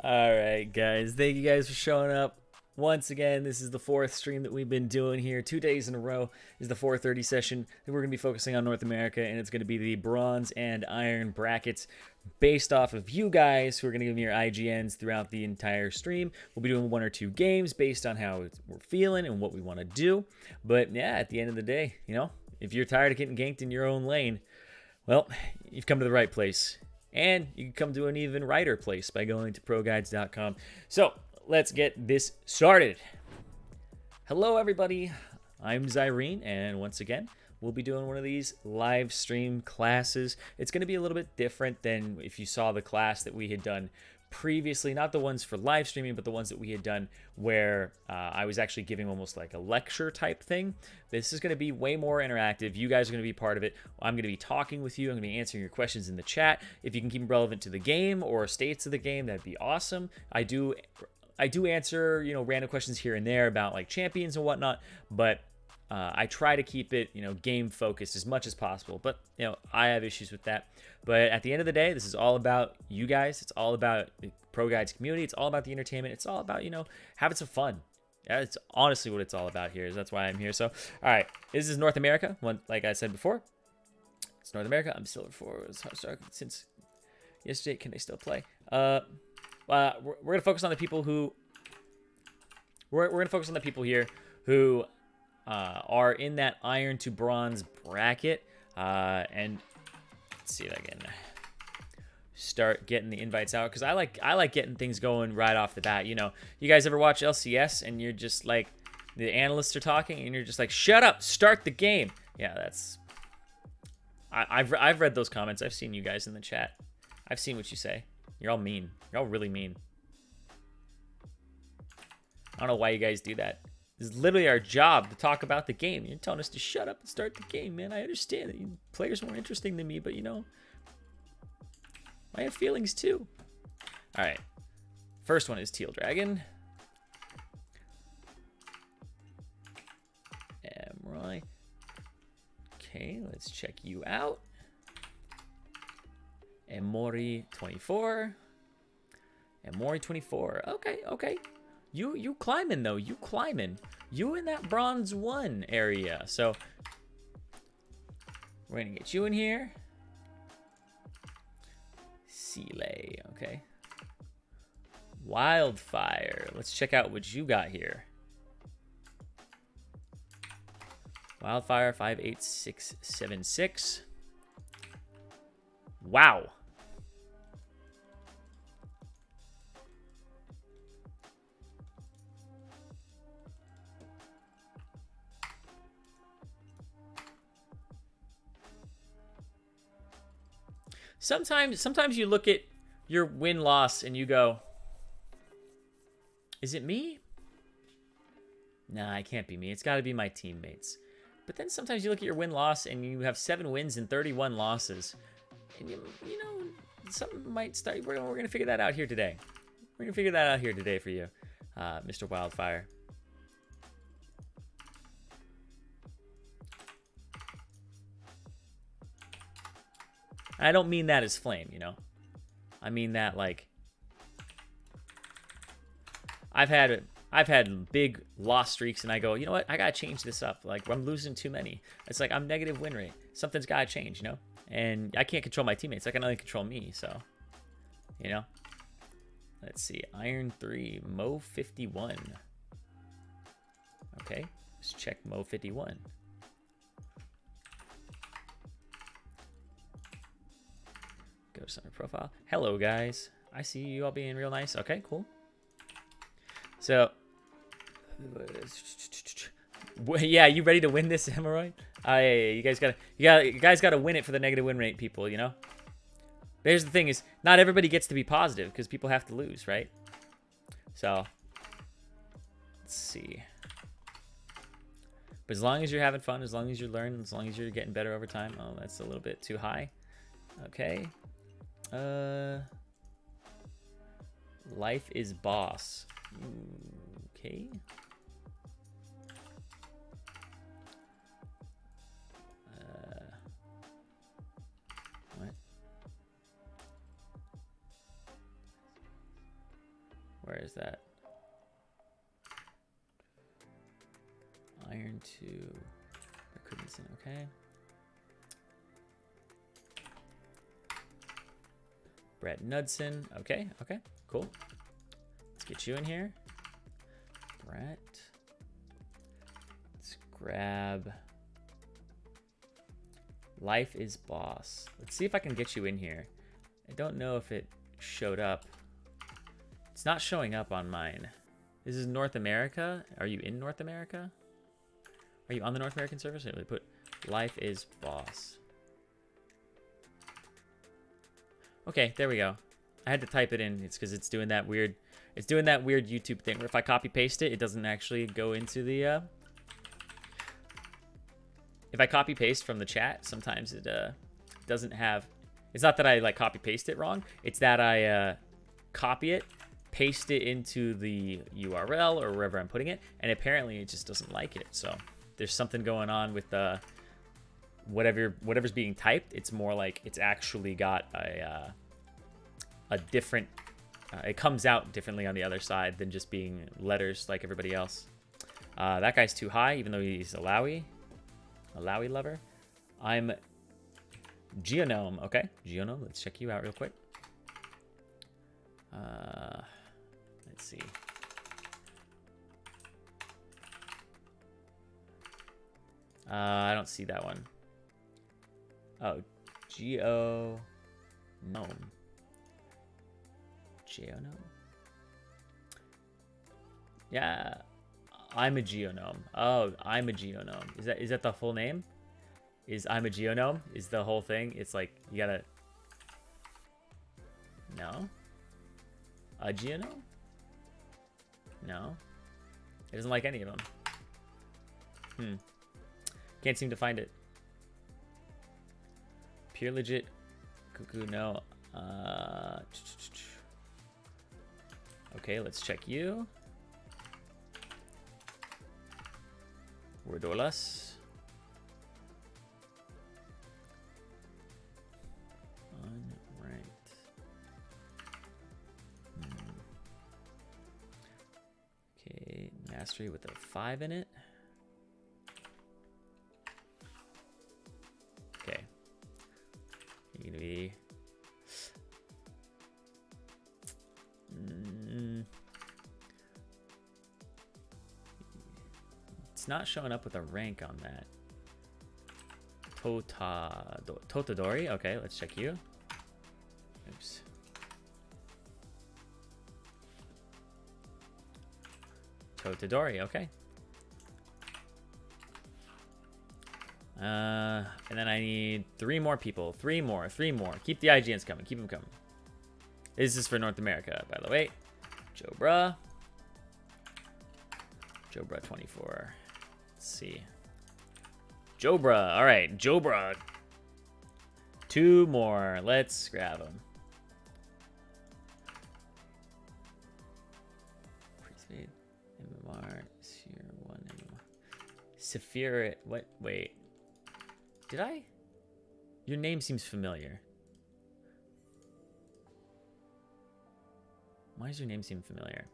All right, guys. Thank you guys for showing up. Once again, this is the fourth stream that we've been doing here. 2 days in a row is the 4:30 session that we're going to be focusing on North America, and it's going to be the bronze and iron brackets based off of you guys who are going to give me your IGNs throughout the entire stream. We'll be doing 1 or 2 games based on how we're feeling and what we want to do. But yeah, at the end of the day, you know, if you're tired of getting ganked in your own lane, well, you've come to the right place. And you can come to an even righter place by going to ProGuides.com. So let's get this started. Hello, everybody. I'm Zirene, and once again, we'll be doing one of these live stream classes. It's going to be a little bit different than if you saw the class that we had done previously, not the ones for live streaming, but the ones that we had done where I was actually giving almost like a lecture type thing. This is going to be way more interactive. You guys are going to be part of it. I'm going to be talking with you. I'm going to be answering your questions in the chat. If you can keep them relevant to the game or states of the game, that'd be awesome. I do answer, you know, random questions here and there about like champions and whatnot, but I try to keep it, you know, game focused as much as possible. But, you know, I have issues with that. But at the end of the day, this is all about you guys. It's all about the ProGuides community. It's all about the entertainment. It's all about, you know, having some fun. That's honestly what it's all about here. That's why I'm here. So, all right, this is North America. Like I said before, it's North America. I'm still for since yesterday. Can they still play? We're gonna focus on the people who we're gonna focus on the people here who are in that iron to bronze bracket, and let's see if I can start getting the invites out, because I like getting things going right off the bat. You know, you guys ever watch LCS and you're just like, the analysts are talking and you're just like, shut up, start the game. Yeah, that's I've read those comments. I've seen you guys in the chat. I've seen what you say. You're all mean. You're all really mean. I don't know why you guys do that. This is literally our job to talk about the game. You're telling us to shut up and start the game, man. I understand that you players are more interesting than me, but you know, I have feelings too. All right. First one is Teal Dragon. Right. Okay, let's check you out. And Mori 24. And Mori 24. Okay. You climbing though. You climbing. You in that bronze 1 area. So we're gonna get you in here. Sealay, okay. Wildfire. Let's check out what you got here. Wildfire 58676. Wow. Sometimes you look at your win-loss and you go, is it me? Nah, it can't be me. It's got to be my teammates. But then sometimes you look at your win-loss and you have 7 wins and 31 losses. And you know, something might start. We're going to figure that out here today. We're going to figure that out here today for you, Mr. Wildfire. I don't mean that as flame, you know. I mean that like I've had big loss streaks and I go, you know what? I gotta change this up. Like I'm losing too many. It's like I'm negative win rate. Something's gotta change, you know. And I can't control my teammates. I can only control me. So, you know. Let's see. Iron 3, Mo 51. Okay, let's check Mo 51. Go to center profile. Hello, guys. I see you all being real nice. Okay, cool. So, yeah, you ready to win this, Hemorrhoid? Yeah, you guys gotta win it for the negative win rate, people. You know. There's the thing is, not everybody gets to be positive because people have to lose, right? So, let's see. But as long as you're having fun, as long as you're learning, as long as you're getting better over time. Oh, that's a little bit too high. Okay. Life is boss. Okay. What? Where is that? Iron 2. Okay. Brett Knudsen. Okay, okay, cool. Let's get you in here. Brett. Let's grab Life is Boss. Let's see if I can get you in here. I don't know if it showed up. It's not showing up on mine. This is North America. Are you in North America? Are you on the North American server? So we put Life is Boss. Okay, there we go. I had to type it in. It's because it's doing that weird. It's doing that weird YouTube thing where if I copy paste it, it doesn't actually go into the. If I copy paste from the chat, sometimes it doesn't have. It's not that I like copy paste it wrong. It's that I copy it, paste it into the URL or wherever I'm putting it, and apparently it just doesn't like it. So there's something going on with whatever's being typed. It's more like it's actually got a different. It comes out differently on the other side than just being letters like everybody else. That guy's too high, even though he's a Lowy lover. I'm Geonome. Okay, Geonome. Let's check you out real quick. Let's see. I don't see that one. Oh, Geonome. Geonome? Yeah, I'm a Geonome. Oh, I'm a Geonome. Is that the full name? Is I'm a Geonome? Is the whole thing? It's like you gotta. No. A Geonome? No. It doesn't like any of them. Can't seem to find it. Pure legit. Cuckoo, no. Okay, let's check you. Wordolas. Unranked. Okay, mastery with a 5 in it. Okay. You're gonna be. It's not showing up with a rank on that. Totodori. Okay, let's check you. Oops. Totodori. Okay. And then I need 3 more people. 3 more. Keep the IGNs coming. Keep them coming. This is for North America, by the way. Jobra 24. Let's see. Jobra. All right, Jobra. 2 more. Let's grab them. Pre-spade. MMR. Sphere 1 MMR. Saphir. What? Wait. Did I? Your name seems familiar. Why does your name seem familiar?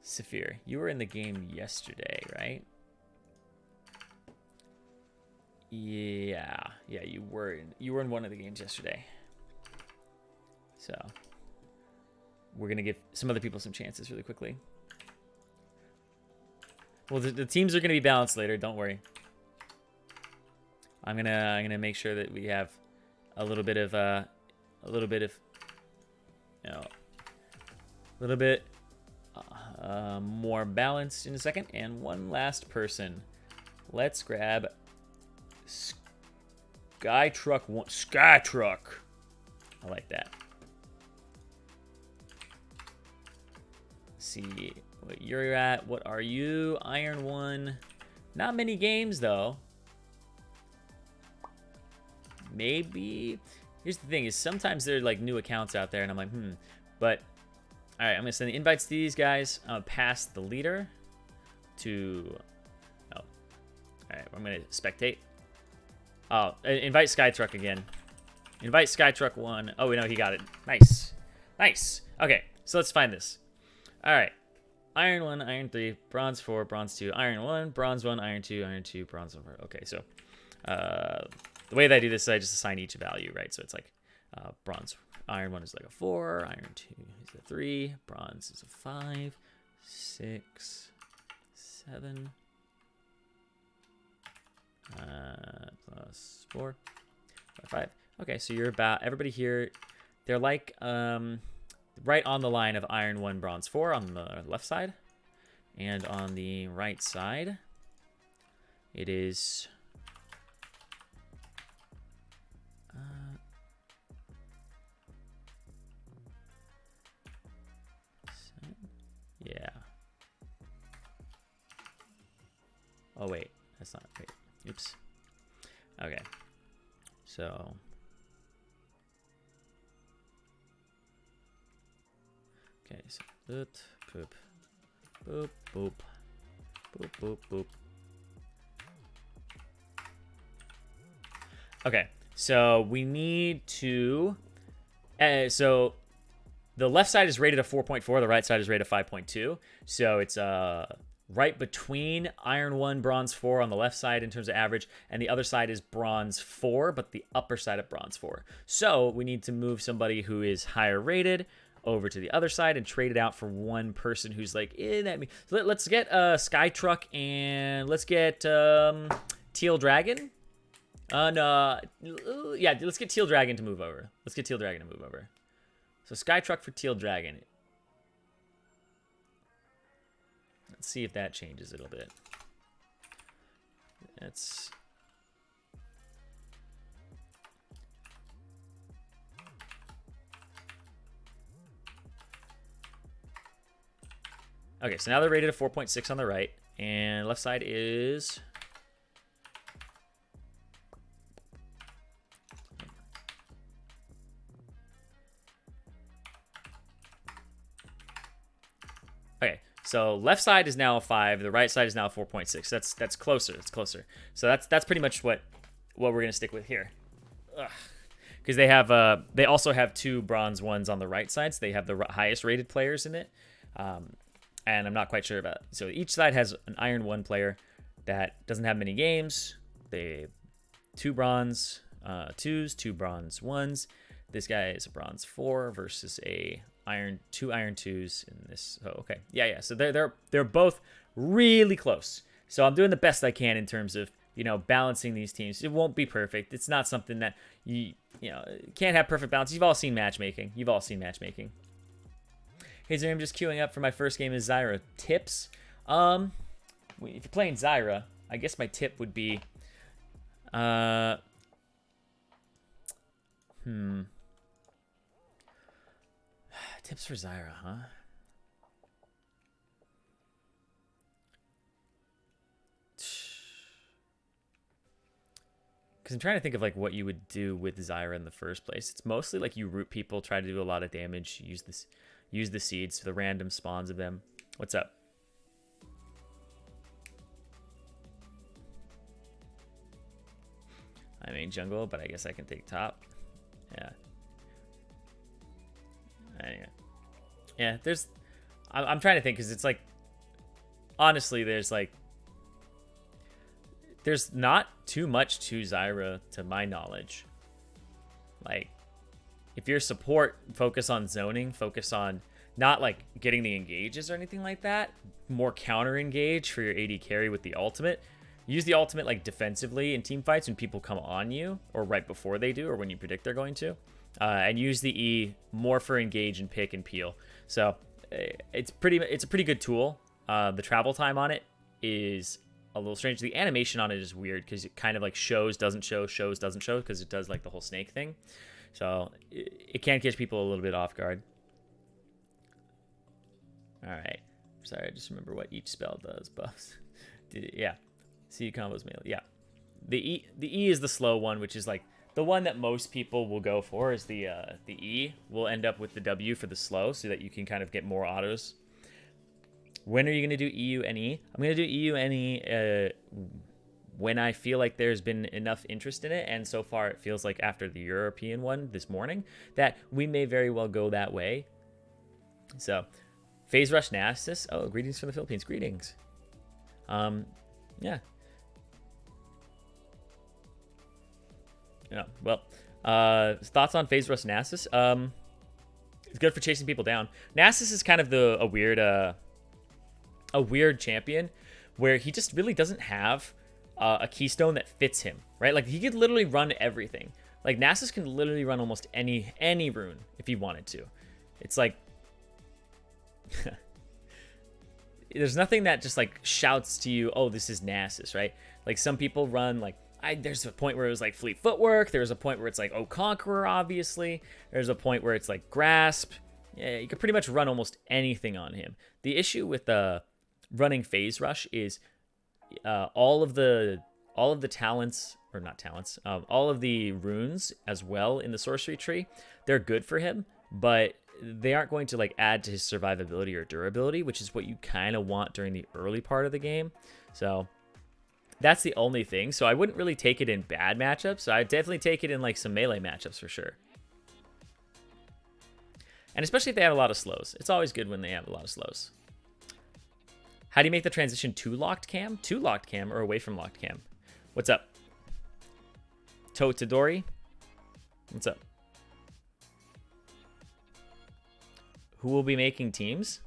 Saphir, you were in the game yesterday, right? Yeah, you were in one of the games yesterday. So we're gonna give some other people some chances really quickly. Well, the teams are gonna be balanced later. Don't worry. I'm gonna make sure that we have a little bit of more balanced in a second. And one last person. Let's grab Skytruck. Skytruck. I like that. See what you're at. What are you? Iron 1. Not many games though. Maybe. Here's the thing: is sometimes there are like new accounts out there, and I'm like, But all right, I'm gonna send the invites to these guys. I'm gonna pass the leader to. Oh, all right. I'm gonna spectate. Oh, invite Skytruck again. Invite Skytruck 1. Oh, no, he got it. Nice, nice. Okay, so let's find this. All right. Iron 1, Iron 3, Bronze 4, Bronze 2, Iron 1, Bronze 1, Iron 2, Iron 2, Bronze 1. Okay, so the way that I do this is I just assign each a value, right? So it's like Bronze Iron 1 is like a 4. Iron 2 is a 3. Bronze is a 5. 6. 7. Plus 4. 5. Okay, so you're about, everybody here, they're like right on the line of Iron 1, Bronze 4 on the left side. And on the right side, it is... yeah. Oh, wait. That's not... wait. Oops. Okay. So... okay, so... boop, boop, boop, boop, boop, boop, boop. Okay, so we need to... so... the left side is rated a 4.4. The right side is rated a 5.2. So it's right between Iron 1, Bronze 4 on the left side in terms of average, and the other side is Bronze 4, but the upper side of Bronze 4. So we need to move somebody who is higher rated over to the other side and trade it out for one person who's like, that me. So let's get Skytruck and let's get Teal Dragon. No, yeah, let's get Teal Dragon to move over. Let's get Teal Dragon to move over. So Skytruck for Teal Dragon. Let's see if that changes it a bit. That's... okay, so now they're rated a 4.6 on the right, and left side is... okay, so left side is now a 5, the right side is now a 4.6. That's closer. It's closer. So that's pretty much what we're gonna stick with here. Because they have they also have 2 bronze ones on the right side, so they have the highest rated players in it. And I'm not quite sure about. So each side has an Iron 1 player that doesn't have many games. They 2 bronze 2s, 2 bronze 1s. This guy is a bronze 4 versus a 2 iron 2s in this. Oh, okay. Yeah. So they're both really close. So I'm doing the best I can in terms of, balancing these teams. It won't be perfect. It's not something that you can't have perfect balance. You've all seen matchmaking. Hey, Zirene, I'm just queuing up for my first game of Zyra. Tips? If you're playing Zyra, I guess my tip would be, tips for Zyra, huh? Because I'm trying to think of like what you would do with Zyra in the first place. It's mostly like you root people, try to do a lot of damage, use the seeds, the random spawns of them. What's up? I mean jungle, but I guess I can take top. Yeah. Anyway. Yeah, I'm trying to think, because it's like, honestly, there's not too much to Zyra to my knowledge. Like, if you're support, focus on zoning, focus on not like getting the engages or anything like that, more counter engage for your AD carry with the ultimate. Use the ultimate like defensively in team fights when people come on you, or right before they do, or when you predict they're going to. And use the E more for engage and pick and peel. So it's a pretty good tool. The travel time on it is a little strange. The animation on it is weird because it kind of like shows, doesn't show, shows, doesn't show, because it does like the whole snake thing. So it can catch people a little bit off guard. All right. Sorry, I just remember what each spell does. Buffs. Yeah. See combos melee. Yeah. The E is the slow one, which is like the one that most people will go for. Is the E will end up with the W for the slow, so that you can kind of get more autos. When are you going to do EU and E? I'm going to do EU and E when I feel like there's been enough interest in it, and so far it feels like after the European one this morning that we may very well go that way. So, Phase Rush Nasus. Oh, greetings from the Philippines. Greetings. Yeah. Yeah. Well, Thoughts on Phase Rush Nasus? It's good for chasing people down. Nasus is kind of a weird champion where he just really doesn't have a keystone that fits him, right? Like he could literally run everything. Like Nasus can literally run almost any rune if he wanted to. It's like there's nothing that just like shouts to you, oh, this is Nasus, right? Like some people run like there's a point where it was like Fleet Footwork. There's a point where it's like Oh Conqueror, obviously. There's a point where it's like Grasp. Yeah, you can pretty much run almost anything on him. The issue with running Phase Rush is all of the talents, or not talents, all of the runes as well in the sorcery tree. They're good for him, but they aren't going to like add to his survivability or durability, which is what you kind of want during the early part of the game. So that's the only thing. So I wouldn't really take it in bad matchups. I'd definitely take it in like some melee matchups for sure. And especially if they have a lot of slows. It's always good when they have a lot of slows. How do you make the transition to locked cam? To locked cam or away from locked cam? What's up? Totodori? What's up? Who will be making teams?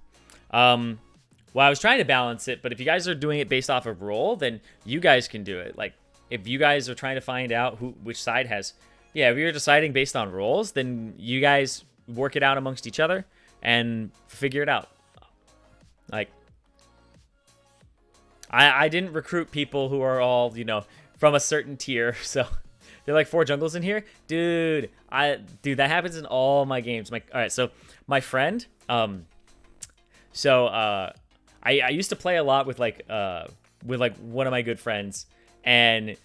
Well, I was trying to balance it, but if you guys are doing it based off of role, then you guys can do it. Like, if you guys are trying to find out which side has... Yeah, if you're deciding based on roles, then you guys work it out amongst each other and figure it out. Like, I didn't recruit people who are all, you know, from a certain tier, so... There are like 4 jungles in here? Dude, that happens in all my games. All right, so my friend... I used to play a lot with like one of my good friends, and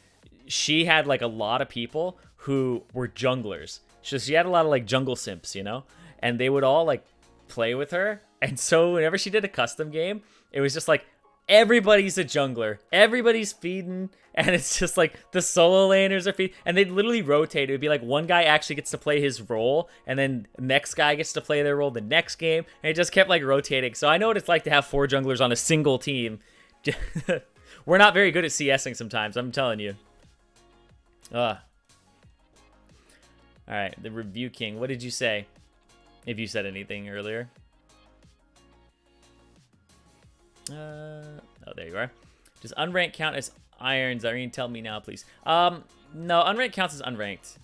she had like a lot of people who were junglers. So she had a lot of like jungle simps, you know, and they would all like play with her. And so whenever she did a custom game, it was just like everybody's a jungler, everybody's feeding, and it's just like the solo laners are feeding, and they'd literally rotate. It would be like one guy actually gets to play his role, and then the next guy gets to play their role the next game, and it just kept like rotating. So I know what it's like to have 4 junglers on a single team. We're not very good at CSing sometimes, I'm telling you. All right, the Review King. What did you say? If you said anything earlier. Oh, there you are. Does unranked count as iron? Zirene, tell me now, please. No, unranked counts as unranked,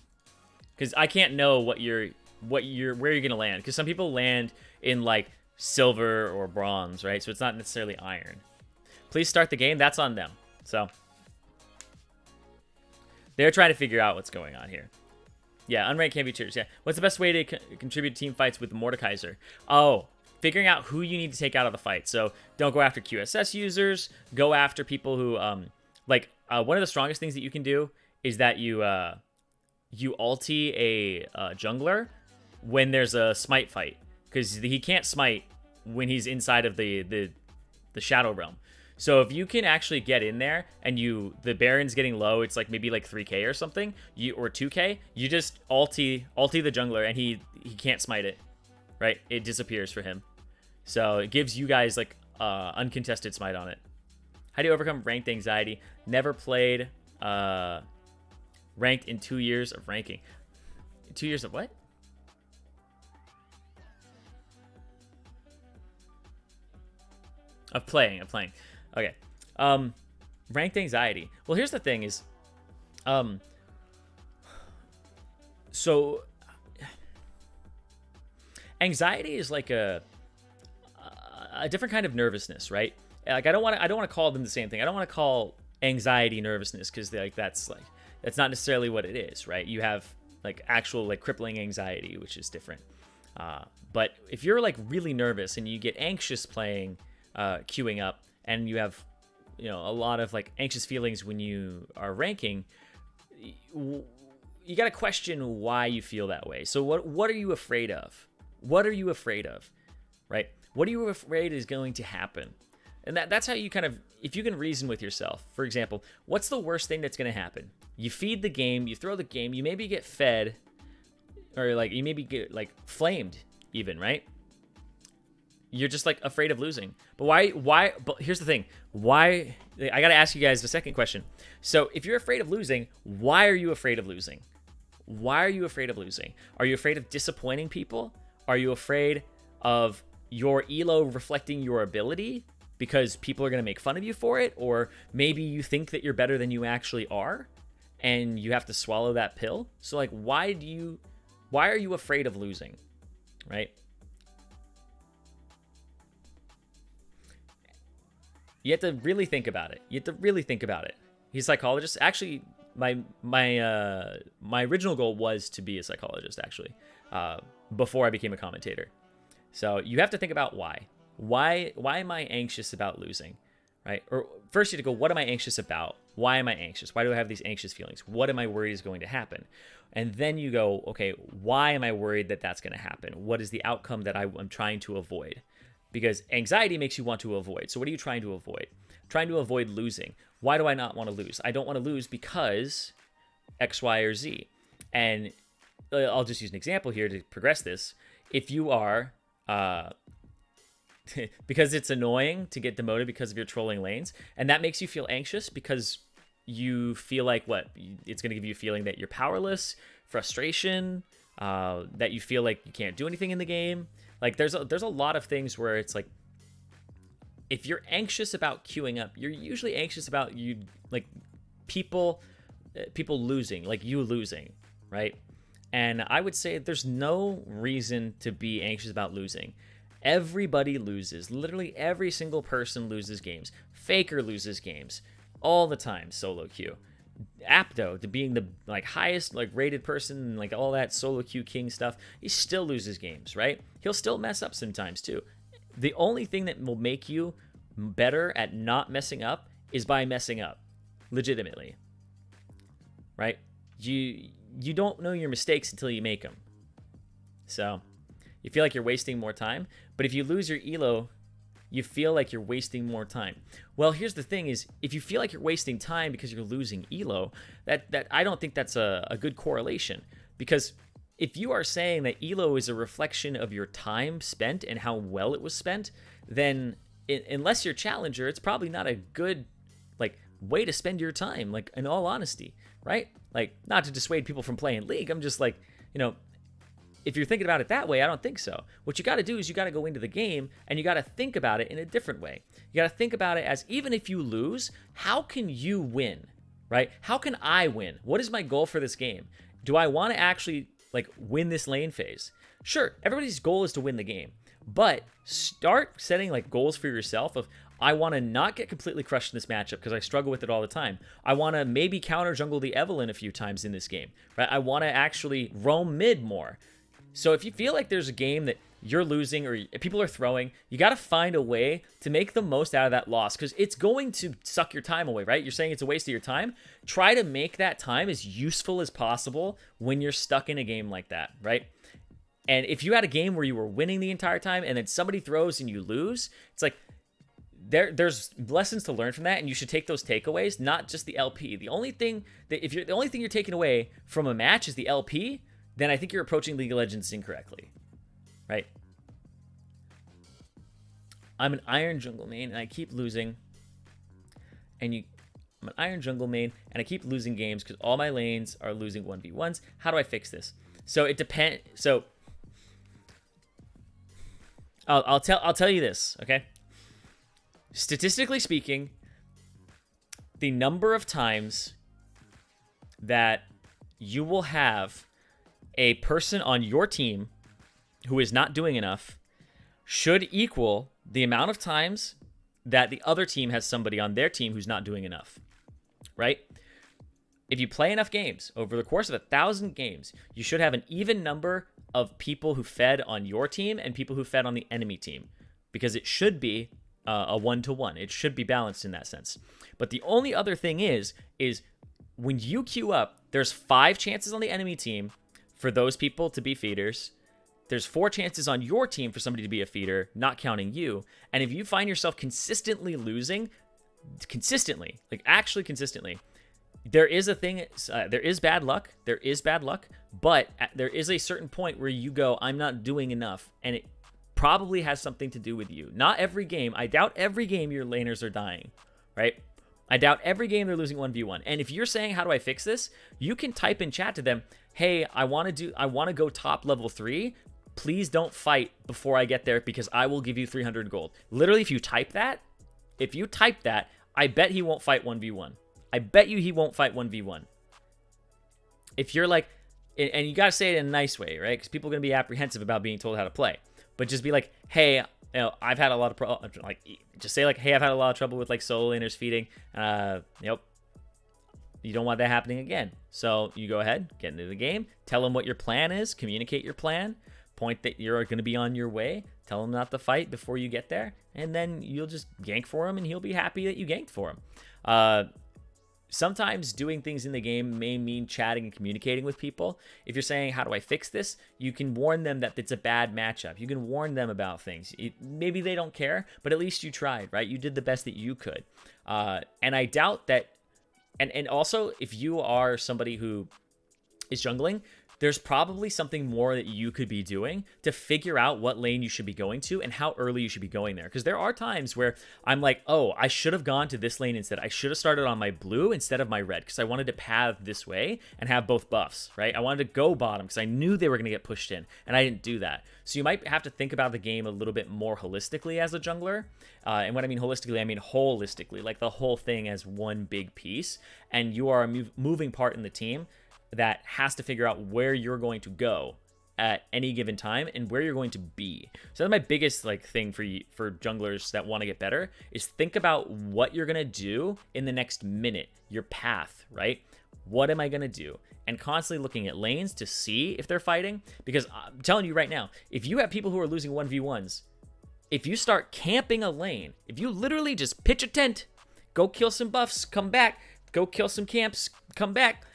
because I can't know where you're gonna land. Because some people land in like silver or bronze, right? So it's not necessarily iron. Please start the game. That's on them. So they're trying to figure out what's going on here. Yeah, unranked can be cheers. Yeah. What's the best way to contribute to team fights with the Mordekaiser? Oh, figuring out who you need to take out of the fight. So don't go after QSS users. Go after people who, one of the strongest things that you can do is that you ulti a jungler when there's a smite fight, because he can't smite when he's inside of the Shadow Realm. So if you can actually get in there and the Baron's getting low, it's like maybe like 3k or something, or 2k, you just ulti the jungler and he can't smite it, right? It disappears for him. So it gives you guys like uncontested smite on it. How do you overcome ranked anxiety? Never played ranked in 2 years of ranking. 2 years of what? Of playing. Okay. Ranked anxiety. Well, here's the thing is, so anxiety is like a different kind of nervousness, right? Like I don't want to call them the same thing. I don't want to call anxiety nervousness, because that's not necessarily what it is, right? You have like actual like crippling anxiety, which is different. But if you're like really nervous and you get anxious playing queuing up, and you have a lot of like anxious feelings when you are ranking, you got to question why you feel that way. So what are you afraid of? What are you afraid of? Right? What are you afraid is going to happen? And that's how you kind of, if you can reason with yourself. For example, what's the worst thing that's going to happen? You feed the game, you throw the game, you maybe get fed, or like you maybe get like flamed even, right? You're just like afraid of losing. But why? But here's the thing. Why? I got to ask you guys the second question. So if you're afraid of losing, why are you afraid of losing? Why are you afraid of losing? Are you afraid of disappointing people? Are you afraid of your elo reflecting your ability because people are going to make fun of you for it? Or maybe you think that you're better than you actually are and you have to swallow that pill. So like, why are you afraid of losing, right? You have to really think about it. He's a psychologist. Actually, my original goal was to be a psychologist, actually, before I became a commentator. So you have to think about why. Why am I anxious about losing, right? Or first you have to go, what am I anxious about? Why am I anxious? Why do I have these anxious feelings? What am I worried is going to happen? And then you go, okay, why am I worried that that's going to happen? What is the outcome that I'm trying to avoid? Because anxiety makes you want to avoid. So what are you trying to avoid? Trying to avoid losing. Why do I not want to lose? I don't want to lose because X, Y, or Z. And I'll just use an example here to progress this. If you are, because it's annoying to get demoted because of your trolling lanes, and that makes you feel anxious because you feel like it's going to give you a feeling that you're powerless, frustration, that you feel like you can't do anything in the game. Like there's a lot of things where it's like, if you're anxious about queuing up, you're usually anxious about people losing, like you losing, right? And I would say there's no reason to be anxious about losing. Everybody loses. Literally every single person loses games. Faker loses games all the time, solo queue. Apto, to being the highest rated person, like all that solo queue king stuff, he still loses games, right? He'll still mess up sometimes too. The only thing that will make you better at not messing up is by messing up, legitimately, right? You don't know your mistakes until you make them. So you feel like you're wasting more time, but if you lose your elo, you feel like you're wasting more time. Well, here's the thing is, if you feel like you're wasting time because you're losing elo, that I don't think that's a good correlation. Because if you are saying that elo is a reflection of your time spent and how well it was spent, then unless you're challenger, it's probably not a good way to spend your time, in all honesty, right? Not to dissuade people from playing League. I'm just if you're thinking about it that way, I don't think so. What you got to do is you got to go into the game and you got to think about it in a different way. You got to think about it as, even if you lose, how can you win, right? How can I win? What is my goal for this game? Do I want to actually win this lane phase? Sure, everybody's goal is to win the game, but start setting goals for yourself of, I want to not get completely crushed in this matchup because I struggle with it all the time. I want to maybe counter jungle the Evelynn a few times in this game, right? I want to actually roam mid more. So if you feel like there's a game that you're losing or people are throwing, you got to find a way to make the most out of that loss, because it's going to suck your time away, right? You're saying it's a waste of your time. Try to make that time as useful as possible when you're stuck in a game like that, right? And if you had a game where you were winning the entire time and then somebody throws and you lose, it's there's lessons to learn from that, and you should take those takeaways, not just the LP. The only thing you're taking away from a match is the LP, then I think you're approaching League of Legends incorrectly, right? I'm an Iron jungle main, and I keep losing. I'm an Iron jungle main, and I keep losing games because all my lanes are losing 1v1s. How do I fix this? So it depends. So I'll tell you this, okay? Statistically speaking, the number of times that you will have a person on your team who is not doing enough should equal the amount of times that the other team has somebody on their team who's not doing enough, right? If you play enough games over the course of 1,000 games, you should have an even number of people who fed on your team and people who fed on the enemy team, because it should be a 1-to-1. It should be balanced in that sense. But the only other thing is when you queue up, there's 5 chances on the enemy team for those people to be feeders. There's 4 chances on your team for somebody to be a feeder, not counting you. And if you find yourself consistently losing, actually consistently, there is a thing, there is bad luck, but there is a certain point where you go, I'm not doing enough, and it probably has something to do with you. Not every game. I doubt every game your laners are dying, right? I doubt every game they're losing 1v1. And if you're saying, how do I fix this? You can type in chat to them, hey, I want to go top level 3. Please don't fight before I get there because I will give you 300 gold. Literally, if you type that, I bet he won't fight 1v1. I bet you he won't fight 1v1. If you're like, and you got to say it in a nice way, right? Because people are going to be apprehensive about being told how to play. But just be like, hey, I've had a lot of just say like, hey, I've had a lot of trouble with like solo laners feeding. You don't want that happening again. So you go ahead, get into the game, tell them what your plan is, communicate your plan, point that you're going to be on your way, tell him not to fight before you get there, and then you'll just gank for him, and he'll be happy that you ganked for him. Sometimes doing things in the game may mean chatting and communicating with people. If you're saying, how do I fix this? You can warn them that it's a bad matchup. You can warn them about things. Maybe they don't care, but at least you tried, right? You did the best that you could. And I doubt that, and also, if you are somebody who is jungling, there's probably something more that you could be doing to figure out what lane you should be going to and how early you should be going there. Because there are times where I'm like, oh, I should have gone to this lane instead. I should have started on my blue instead of my red because I wanted to path this way and have both buffs, right? I wanted to go bottom because I knew they were going to get pushed in, and I didn't do that. So you might have to think about the game a little bit more holistically as a jungler. And when I mean holistically, I mean holistically, like the whole thing as one big piece. And you are a moving part in the team that has to figure out where you're going to go at any given time and where you're going to be. So that's my biggest thing for junglers that want to get better is think about what you're going to do in the next minute, your path, right? What am I going to do? And constantly looking at lanes to see if they're fighting, because I'm telling you right now, if you have people who are losing 1v1s, if you start camping a lane, if you literally just pitch a tent, go kill some buffs, come back, go kill some camps, come back,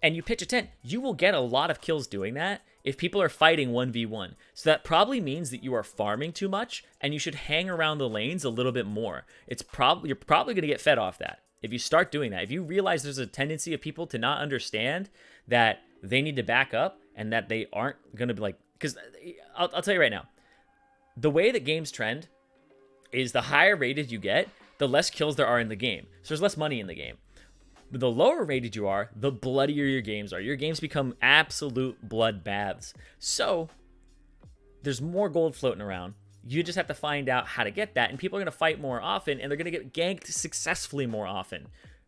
and you pitch a tent, you will get a lot of kills doing that if people are fighting 1v1. So that probably means that you are farming too much and you should hang around the lanes a little bit more. You're probably going to get fed off that. If you start doing that, if you realize there's a tendency of people to not understand that they need to back up and that they aren't going to be because I'll tell you right now, the way that games trend is the higher rated you get, the less kills there are in the game. So there's less money in the game. The lower rated you are, the bloodier your games are. Your games become absolute bloodbaths. So there's more gold floating around. You just have to find out how to get that. And people are going to fight more often, and they're going to get ganked successfully more often,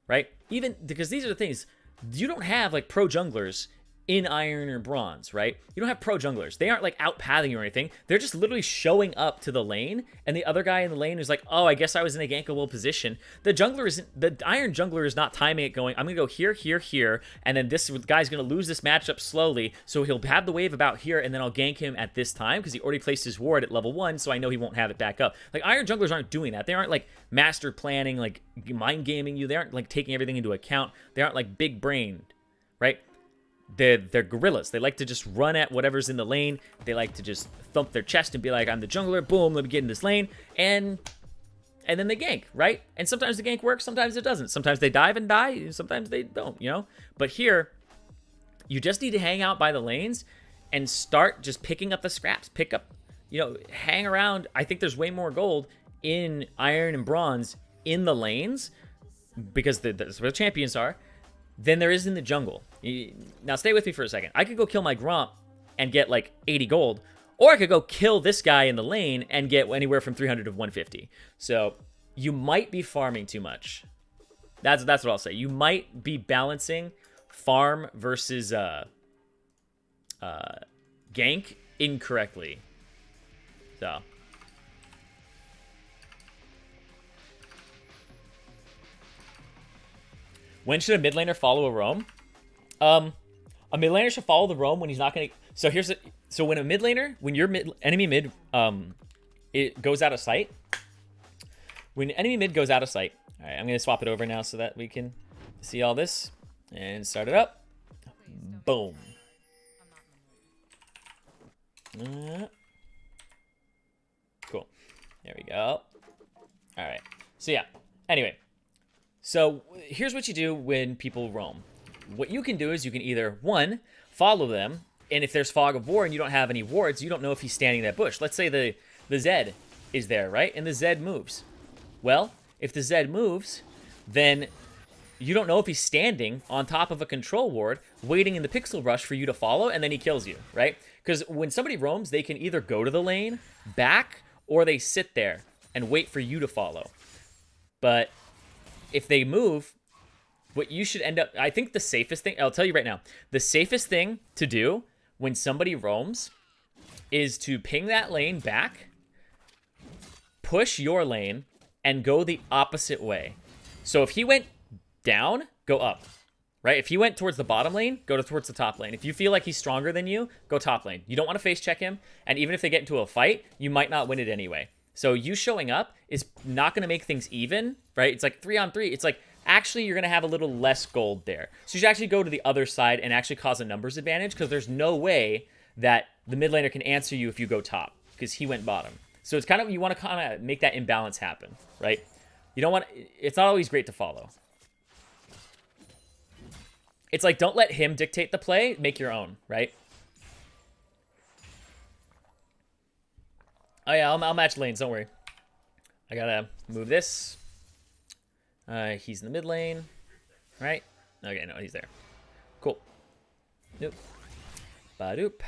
right? Even because these are the things. You don't have pro junglers in iron or bronze, right? You don't have pro junglers. They aren't out pathing you or anything. They're just literally showing up to the lane, and the other guy in the lane is like, oh, I guess I was in a gankable position. The iron jungler is not timing it going, I'm gonna go here, here, here, and then this guy's gonna lose this matchup slowly, so he'll have the wave about here, and then I'll gank him at this time, because he already placed his ward at level 1, so I know he won't have it back up. Iron junglers aren't doing that. They aren't master planning, mind gaming you. They aren't taking everything into account. They aren't big brained, right? They're gorillas. They like to just run at whatever's in the lane. They like to just thump their chest and be like, I'm the jungler, boom, let me get in this lane, and then they gank, right? And sometimes the gank works, sometimes it doesn't. Sometimes they dive and die, sometimes they don't, But here, you just need to hang out by the lanes and start just picking up the scraps. Pick up, hang around. I think there's way more gold in iron and bronze in the lanes, because that's where the champions are, than there is in the jungle. Now stay with me for a second. I could go kill my Gromp and get 80 gold, or I could go kill this guy in the lane and get anywhere from 300 to 150. So you might be farming too much. That's what I'll say. You might be balancing farm versus gank incorrectly. So when should a mid laner follow a roam? A mid laner should follow the roam when he's not going to... So when a mid laner, when your enemy mid, it goes out of sight. When enemy mid goes out of sight... All right, I'm going to swap it over now so that we can see all this. And start it up. Boom. Cool. There we go. All right. So yeah. Anyway. So here's what you do when people roam. What you can do is you can either, one, follow them, and if there's fog of war and you don't have any wards, you don't know if he's standing in that bush. Let's say the Zed is there, right? And the Zed moves. Well, if the Zed moves, then you don't know if he's standing on top of a control ward, waiting in the pixel rush for you to follow, and then he kills you, right? Because when somebody roams, they can either go to the lane, back, or they sit there and wait for you to follow. But if they move, what you should end up... I think the safest thing... I'll tell you right now. The safest thing to do when somebody roams is to ping that lane back, push your lane, and go the opposite way. So if he went down, go up, right? If he went towards the bottom lane, go towards the top lane. If you feel like he's stronger than you, go top lane. You don't want to face check him, and even if they get into a fight, you might not win it anyway. So you showing up is not going to make things even, right? It's like 3-on-3. It's like, actually, you're going to have a little less gold there. So you should actually go to the other side and actually cause a numbers advantage, because there's no way that the mid laner can answer you if you go top, because he went bottom. So it's kind of, you want to kind of make that imbalance happen, right? You don't want, it's not always great to follow. It's like, don't let him dictate the play, make your own, right? Oh yeah, I'll match lanes, don't worry. I gotta move this. He's in the mid lane, right? Okay, no, he's there. Cool. Nope. Ba-doop.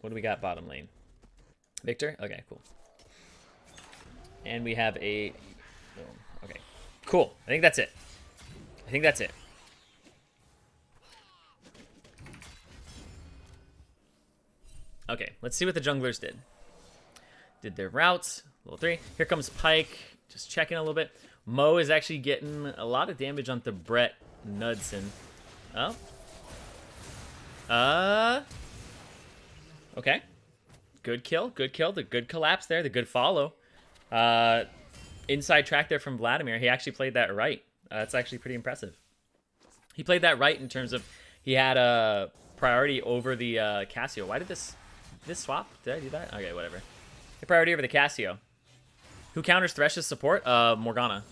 What do we got bottom lane? Victor? Okay, cool. And we have a... Okay, cool. I think that's it. I think that's it. Okay, let's see what the junglers did. Did their routes. Level 3. Here comes Pyke. Just checking a little bit. Mo is actually getting a lot of damage onto Brett Knudsen. Oh. Okay. Good kill. Good kill. The good collapse there. The good follow. Inside track there from Vladimir. He actually played that right. That's actually pretty impressive. He played that right in terms of he had a priority over the Cassio. Why did this swap? Did I do that? Okay, whatever. A priority over the Cassio. Who counters Thresh's support? Morgana.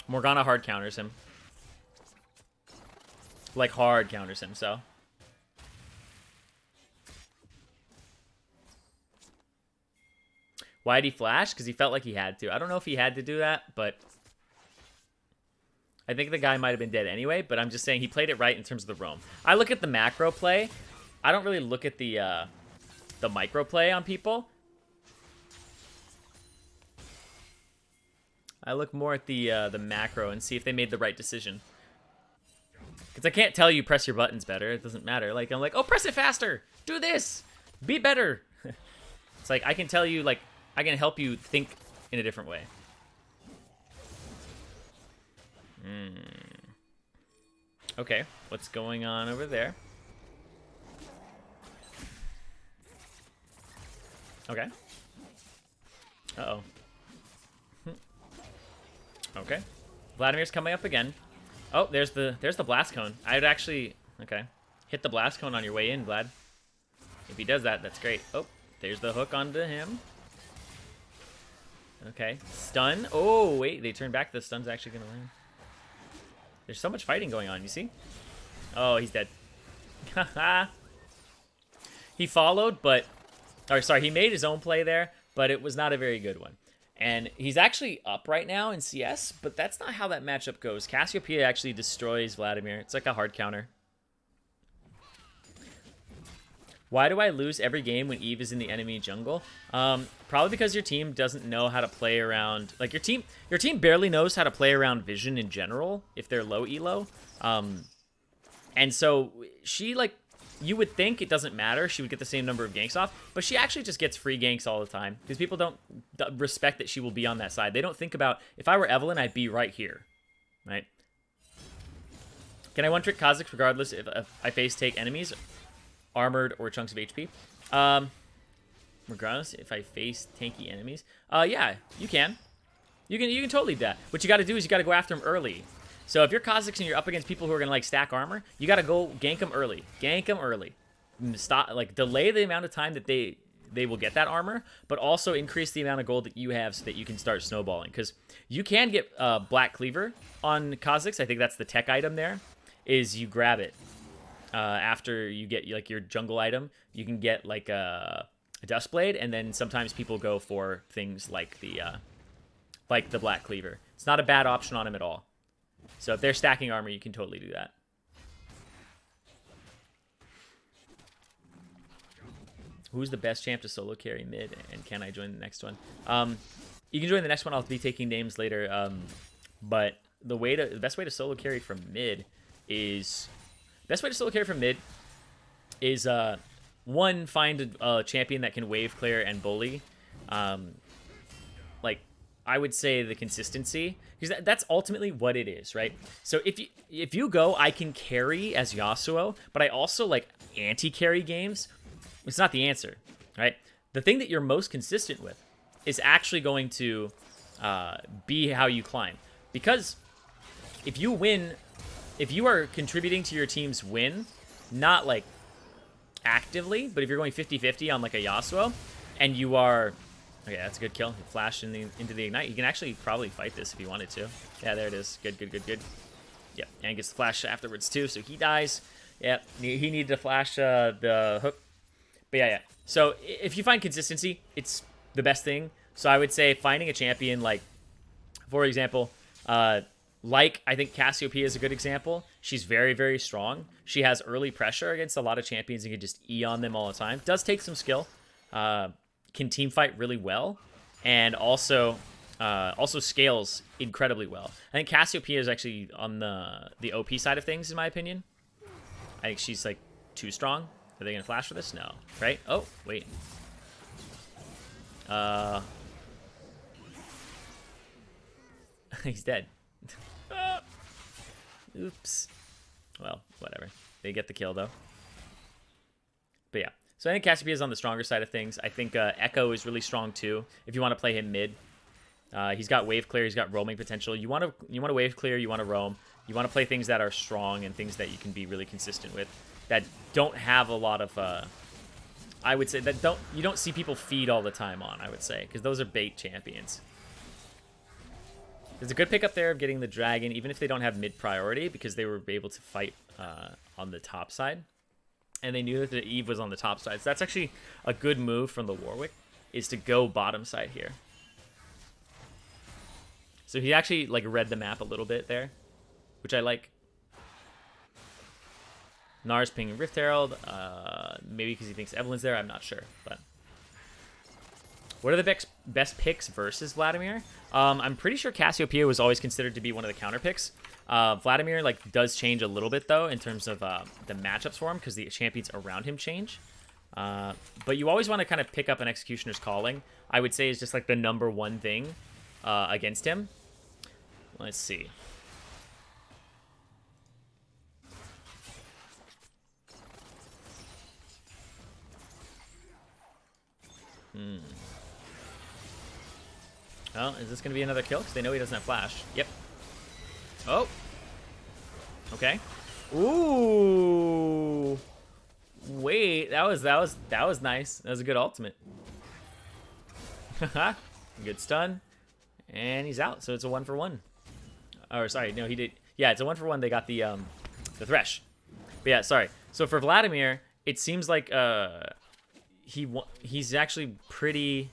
Morgana hard counters him. Like hard counters him, so. Why'd he flash? Because he felt like he had to. I don't know if he had to do that, but I think the guy might have been dead anyway, but I'm just saying he played it right in terms of the roam. I look at the macro play. I don't really look at the micro play on people. I look more at the macro and see if they made the right decision. Because I can't tell you press your buttons better. It doesn't matter. Like, I'm like, oh, press it faster. Do this. Be better. It's like, I can tell you, like, I can help you think in a different way. Okay, what's going on over there? Okay. Uh-oh. Okay. Vladimir's coming up again. Oh, there's the blast cone. I'd actually... Okay. Hit the blast cone on your way in, Vlad. If he does that, that's great. Oh, there's the hook onto him. Okay. Stun. Oh, wait. They turn back. The stun's actually going to land. There's so much fighting going on, you see? Oh, he's dead. He followed, but... Or, sorry, he made his own play there, but it was not a very good one. And he's actually up right now in CS, but that's not how that matchup goes. Cassiopeia actually destroys Vladimir. It's like a hard counter. Why do I lose every game when Eve is in the enemy jungle? Probably because your team doesn't know how to play around... Like, your team barely knows how to play around vision in general, if they're low-Elo. And so, she, like... You would think it doesn't matter. She would get the same number of ganks off, but she actually just gets free ganks all the time because people don't respect that she will be on that side. They don't think about, if I were Evelyn, I'd be right here, right? Can I one-trick Kha'Zix regardless if I face take enemies, armored or chunks of HP? Regardless if I face tanky enemies? Yeah, you can. You can totally do that. What you got to do is you got to go after them early. So if you're Kha'Zix and you're up against people who are going to, like, stack armor, you got to go gank them early. Gank them early. Stop, like, delay the amount of time that they will get that armor, but also increase the amount of gold that you have so that you can start snowballing. Because you can get Black Cleaver on Kha'Zix. I think that's the tech item there, is you grab it. After you get, like, your jungle item, you can get, like, a Dustblade, and then sometimes people go for things like the like the Black Cleaver. It's not a bad option on him at all. So if they're stacking armor, you can totally do that. Who's the best champ to solo carry mid, and can I join the next one? You can join the next one. I'll be taking names later. But the best way to solo carry from mid is one, find a champion that can wave clear and bully. Like, I would say the consistency, because that's ultimately what it is, right? So if you go, I can carry as Yasuo, but I also like anti-carry games. It's not the answer, right? The thing that you're most consistent with is actually going to be how you climb. Because if you win, if you are contributing to your team's win, not like actively, but if you're going 50-50 on like a Yasuo, and you are... Okay, that's a good kill. He flashed into the Ignite. You can actually probably fight this if you wanted to. Yeah, there it is. Good. Yep, and he gets the flash afterwards too, so he dies. Yep, he needed to flash the hook. But yeah. So if you find consistency, it's the best thing. So I would say finding a champion like, for example, like I think Cassiopeia is a good example. She's very, very strong. She has early pressure against a lot of champions and can just E on them all the time. Does take some skill. Can team fight really well, and also scales incredibly well. I think Cassiopeia is actually on the OP side of things, in my opinion. I think she's like too strong. Are they gonna flash for this? No, right? Oh, wait. He's dead. Oops. Well, whatever. They get the kill though. But yeah. So I think Cassiopeia is on the stronger side of things. I think Echo is really strong too. If you want to play him mid, he's got wave clear. He's got roaming potential. You want to wave clear. You want to roam. You want to play things that are strong and things that you can be really consistent with. That don't have a lot of. I would say that you don't see people feed all the time on. I would say because those are bait champions. There's a good pickup there of getting the dragon, even if they don't have mid priority, because they were able to fight on the top side. And they knew that the Eve was on the top side. So that's actually a good move from the Warwick, is to go bottom side here. So he actually like read the map a little bit there, which I like. Nars pinging Rift Herald, maybe because he thinks Evelyn's there, I'm not sure. But what are the best picks versus Vladimir? I'm pretty sure Cassiopeia was always considered to be one of the counter picks. Vladimir like does change a little bit though in terms of the matchups for him, because the champions around him change. But you always want to kind of pick up an Executioner's Calling. I would say is just like the #1 thing against him. Let's see. Well, is this going to be another kill? Because they know he doesn't have flash. Yep. Oh. Okay. Ooh. Wait, that was nice. That was a good ultimate. Good stun. And he's out. So it's a 1-for-1. Or sorry, no, he did. Yeah, it's a 1-for-1. They got the thresh. But yeah, sorry. So for Vladimir, it seems like he's actually pretty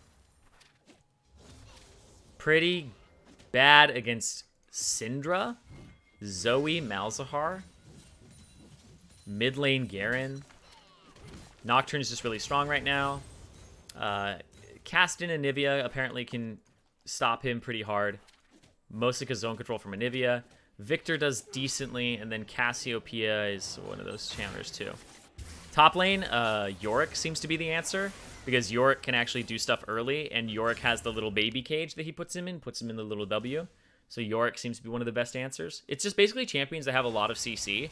bad against Syndra, Zoe, Malzahar, mid lane Garen. Nocturne is just really strong right now. Cast in Anivia apparently can stop him pretty hard, mostly because zone control from Anivia. Victor does decently, and then Cassiopeia is one of those channelers too. Top lane, Yorick seems to be the answer, because Yorick can actually do stuff early, and Yorick has the little baby cage that he puts him in the little W. So Yorick seems to be one of the best answers. It's just basically champions that have a lot of CC,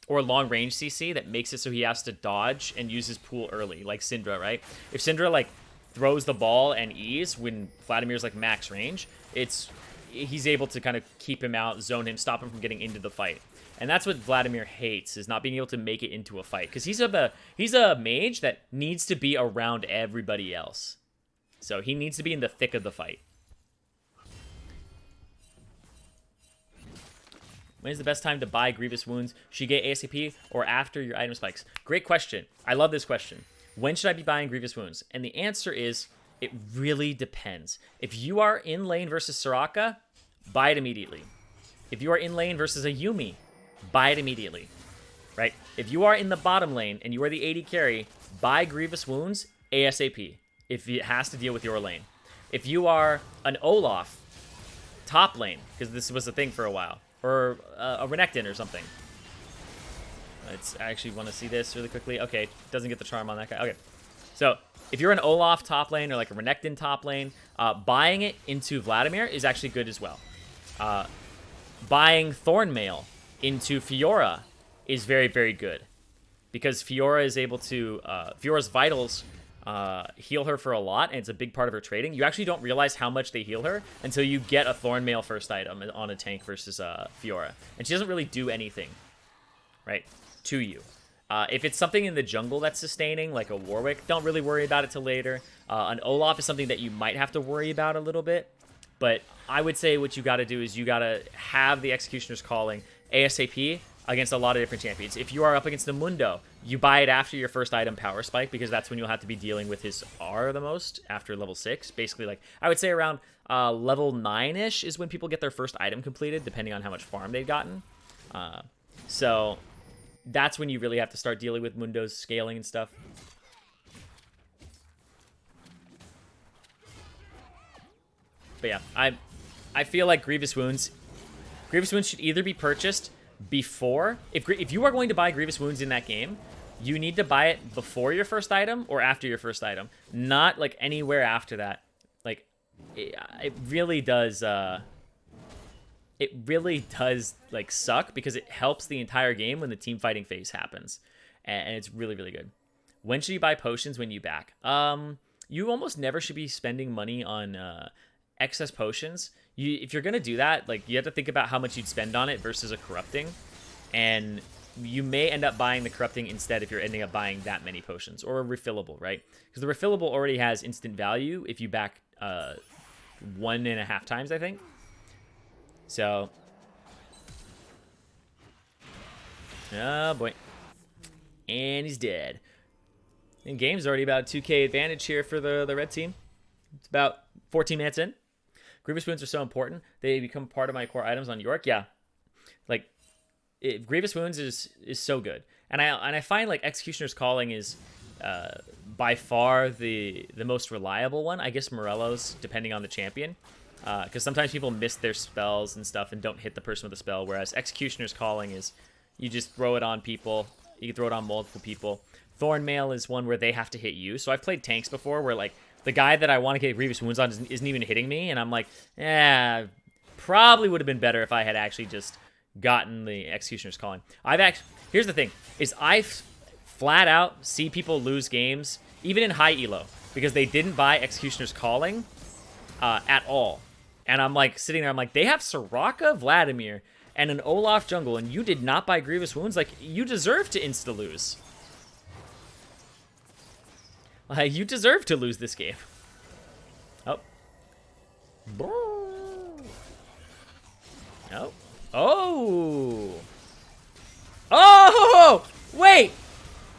or long range CC that makes it so he has to dodge and use his pool early, like Syndra, right? If Syndra like throws the ball and E's when Vladimir's like max range, he's able to kind of keep him out, zone him, stop him from getting into the fight. And that's what Vladimir hates, is not being able to make it into a fight. Because he's a mage that needs to be around everybody else. So he needs to be in the thick of the fight. When is the best time to buy Grievous Wounds? Shige ASAP or after your item spikes? Great question. I love this question. When should I be buying Grievous Wounds? And the answer is It really depends. If you are in lane versus Soraka, buy it immediately. If you are in lane versus a Yuumi, buy it immediately. Right? If you are in the bottom lane and you are the AD carry, buy Grievous Wounds ASAP if it has to deal with your lane. If you are an Olaf top lane, because this was a thing for a while, or a Renekton or something. I actually want to see this really quickly. Okay, doesn't get the charm on that guy. Okay, so if you're an Olaf top lane or like a Renekton top lane, buying it into Vladimir is actually good as well. Buying Thornmail into Fiora is very, very good, because Fiora is able to Fiora's vitals heal her for a lot, and it's a big part of her trading. You actually don't realize how much they heal her until you get a Thornmail first item on a tank versus Fiora, and she doesn't really do anything, right, to you. If it's something in the jungle that's sustaining, like a Warwick, don't really worry about it till later. An Olaf is something that you might have to worry about a little bit, but I would say what you got to do is you got to have the Executioner's Calling ASAP against a lot of different champions. If you are up against the Mundo, you buy it after your first item Power Spike, because that's when you'll have to be dealing with his R the most after level 6. Basically, like, I would say around level 9-ish is when people get their first item completed, depending on how much farm they've gotten. So that's when you really have to start dealing with Mundo's scaling and stuff. But yeah, I feel like Grievous Wounds should either be purchased before, if you are going to buy Grievous Wounds in that game, you need to buy it before your first item or after your first item, not like anywhere after that. Like it really does like suck, because it helps the entire game when the team fighting phase happens, and it's really, really good. When should you buy potions when you back? You almost never should be spending money on excess potions. If you're gonna do that, like, you have to think about how much you'd spend on it versus a corrupting, and you may end up buying the corrupting instead if you're ending up buying that many potions, or a refillable, right? Because the refillable already has instant value if you back 1.5 times, I think. So, oh boy, and he's dead. And game's already about 2K advantage here for the red team. It's about 14 minutes in. Grievous Wounds are so important. They become part of my core items on York. Yeah. Like, Grievous Wounds is so good. And I find, like, Executioner's Calling is by far the most reliable one. I guess Morello's, depending on the champion. Because sometimes people miss their spells and stuff and don't hit the person with the spell, whereas Executioner's Calling is, you just throw it on people. You can throw it on multiple people. Thornmail is one where they have to hit you. So I've played tanks before where, like, the guy that I want to get Grievous Wounds on isn't even hitting me, and I'm like, probably would have been better if I had actually just gotten the Executioner's Calling. Here's the thing, is I flat out see people lose games, even in high elo, because they didn't buy Executioner's Calling at all. And I'm like, sitting there, I'm like, they have Soraka, Vladimir, and an Olaf jungle, and you did not buy Grievous Wounds? Like, you deserve to insta-lose. You deserve to lose this game. Oh. Oh. Oh. Oh! Wait!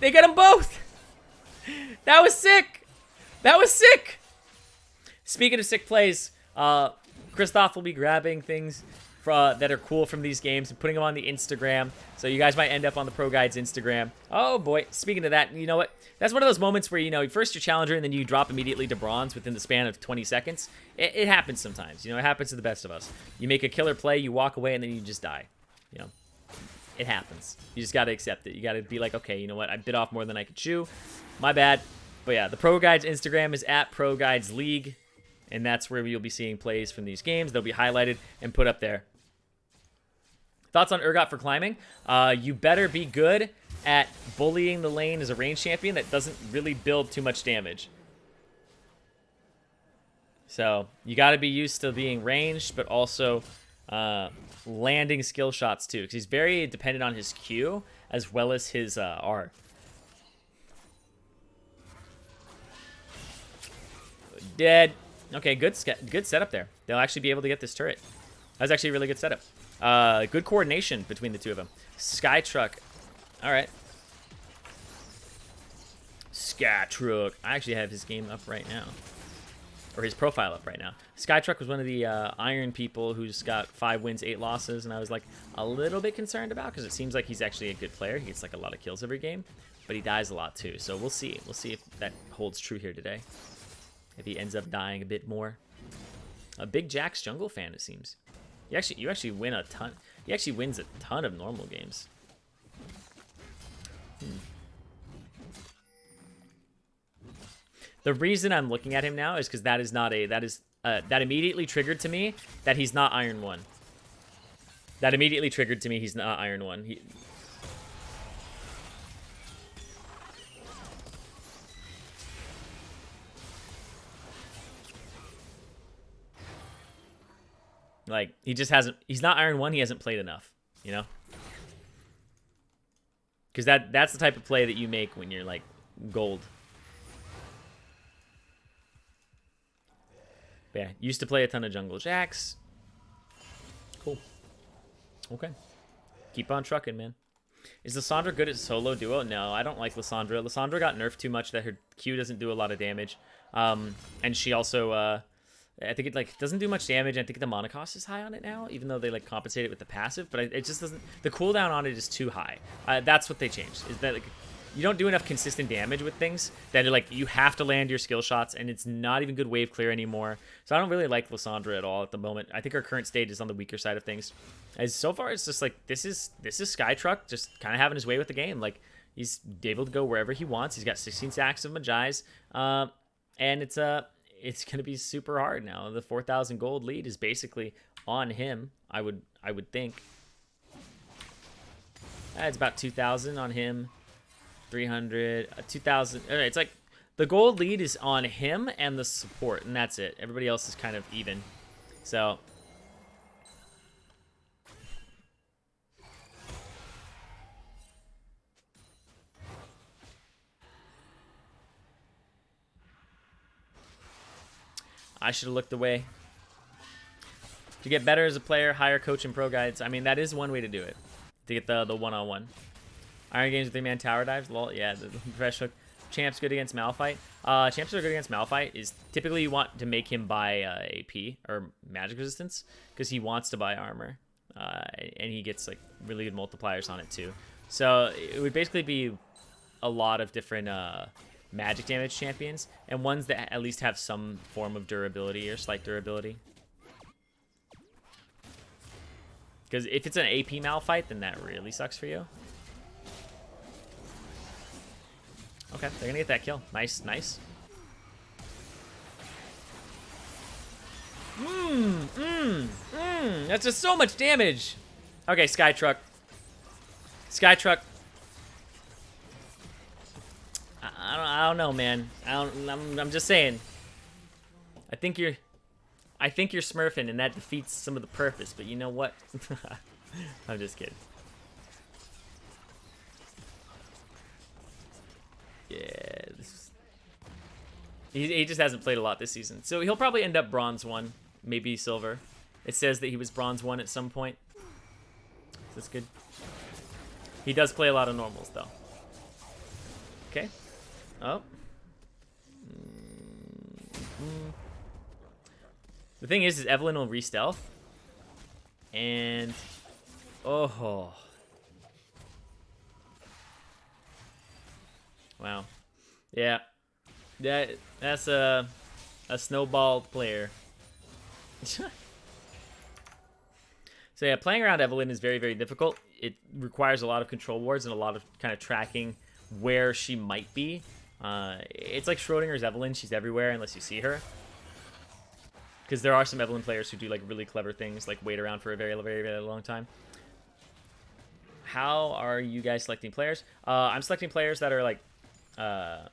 They got them both! That was sick! That was sick! Speaking of sick plays, Christoph will be grabbing things that are cool from these games and putting them on the Instagram. So you guys might end up on the ProGuides Instagram. Oh boy, speaking of that, you know what? That's one of those moments where, you know, first you're challenger and then you drop immediately to bronze within the span of 20 seconds. It happens sometimes. You know, it happens to the best of us. You make a killer play, you walk away, and then you just die. You know, it happens. You just got to accept it. You got to be like, okay, you know what? I bit off more than I could chew. My bad. But yeah, the ProGuides Instagram is at ProGuides League, and that's where you'll be seeing plays from these games. They'll be highlighted and put up there. Thoughts on Urgot for climbing? You better be good at bullying the lane as a range champion that doesn't really build too much damage. So you got to be used to being ranged, but also landing skill shots too, because he's very dependent on his Q as well as his R. Dead. Okay, good setup there. They'll actually be able to get this turret. That was actually a really good setup. Good coordination between the two of them. Skytruck. All right. Skytruck. I actually have his game up right now. or his profile up right now. Skytruck was one of the Iron people who's got 5 wins, 8 losses, and I was like a little bit concerned about because it seems like he's actually a good player. He gets like a lot of kills every game, but he dies a lot too. So we'll see. We'll see if that holds true here today. If he ends up dying a bit more. A big Jax jungle fan, it seems. You actually win a ton. He actually wins a ton of normal games. The reason I'm looking at him now is because that is not a that immediately triggered to me that he's not Iron 1. That immediately triggered to me he's not Iron 1. Like, he just hasn't... He's not Iron 1, he hasn't played enough, you know? Because that's the type of play that you make when you're, like, gold. But yeah, used to play a ton of jungle Jax. Cool. Okay. Keep on trucking, man. Is Lissandra good at solo duo? No, I don't like Lissandra. Lissandra got nerfed too much that her Q doesn't do a lot of damage. And she also... I think it like doesn't do much damage. I think the mana cost is high on it now, even though they like compensate it with the passive. But it just doesn't. The cooldown on it is too high. That's what they changed. Is that like you don't do enough consistent damage with things that like you have to land your skill shots, and it's not even good wave clear anymore. So I don't really like Lissandra at all at the moment. I think our current state is on the weaker side of things. As so far, it's just like this is Skytruck just kind of having his way with the game. Like he's able to go wherever he wants. He's got 16 stacks of Magi's, and it's going to be super hard now. The 4,000 gold lead is basically on him, I would think. It's about 2,000 on him. 300, 2,000. It's like the gold lead is on him and the support, and that's it. Everybody else is kind of even. So... I should have looked away. To get better as a player, hire coach and pro guides. I mean, that is one way to do it. To get the one-on-one. Iron games with 3-man tower dives. Lol. Yeah, the professional champs good against Malphite. Champs that are good against Malphite is typically you want to make him buy AP or magic resistance because he wants to buy armor. And he gets like really good multipliers on it too. So it would basically be a lot of different... magic damage champions, and ones that at least have some form of durability or slight durability. Because if it's an AP Malphite, then that really sucks for you. Okay, they're gonna get that kill. Nice, nice. That's just so much damage. Okay, Skytruck. Skytruck. I don't know, man. I'm just saying. I think you're smurfing, and that defeats some of the purpose. But you know what? I'm just kidding. Yeah, he just hasn't played a lot this season, so he'll probably end up bronze 1, maybe silver. It says that he was bronze 1 at some point. So that's good. He does play a lot of normals, though. Okay. Oh. The thing is Evelyn will re-stealth. And... Oh. Wow. Yeah. That's a snowballed player. So yeah, playing around Evelyn is very, very difficult. It requires a lot of control wards and a lot of kind of tracking where she might be. It's like Schrodinger's Evelyn. She's everywhere unless you see her. Because there are some Evelyn players who do like really clever things, like wait around for a very, very, very long time. How are you guys selecting players? I'm selecting players that are like... I'm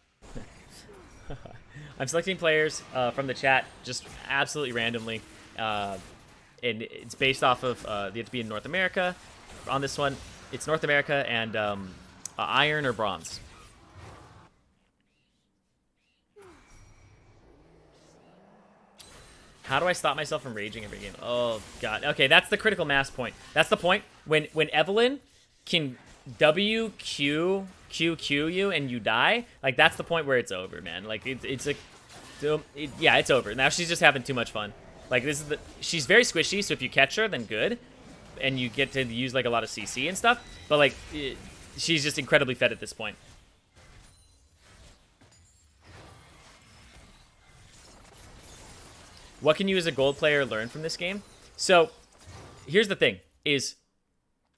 selecting players from the chat just absolutely randomly. And it's based off of... they have to be in North America. On this one, it's North America and iron or bronze. How do I stop myself from raging every game? Oh, God. Okay, that's the critical mass point. That's the point. When Evelyn can WQ you and you die, like, that's the point where it's over, man. Like, it's like... Yeah, it's over. Now she's just having too much fun. Like, this is she's very squishy, so if you catch her, then good. And you get to use, like, a lot of CC and stuff. But, like, she's just incredibly fed at this point. What can you as a gold player learn from this game? So, here's the thing, is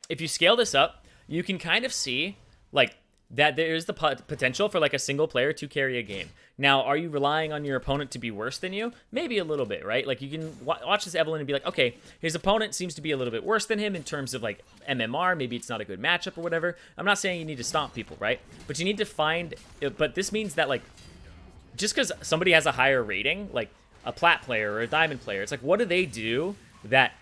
if you scale this up, you can kind of see, like, that there's the potential for, like, a single player to carry a game. Now, are you relying on your opponent to be worse than you? Maybe a little bit, right? Like, you can watch this Evelynn and be like, okay, his opponent seems to be a little bit worse than him in terms of, like, MMR. Maybe it's not a good matchup or whatever. I'm not saying you need to stomp people, right? But you need to find... But this means that, like, just because somebody has a higher rating, like a plat player or a diamond player, it's like, what do they do that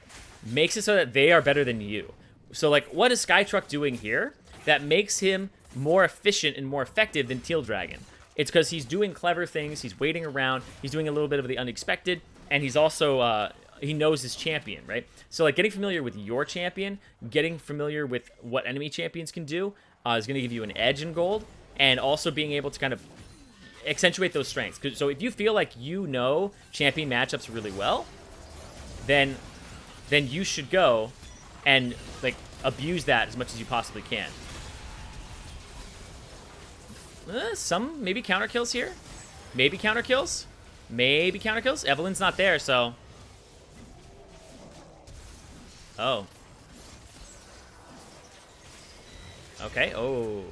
makes it so that they are better than you? So, like, what is Skytruck doing here that makes him more efficient and more effective than Teal Dragon? It's because he's doing clever things, he's waiting around, he's doing a little bit of the unexpected, and he's also, he knows his champion, right? So, like, getting familiar with your champion, getting familiar with what enemy champions can do is going to give you an edge in gold, and also being able to kind of accentuate those strengths. So if you feel like you know champion matchups really well, then you should go and, like, abuse that as much as you possibly can. Some maybe counter kills here. Maybe counter kills. Maybe counter kills. Evelynn's not there, so. Oh. Okay. Oh.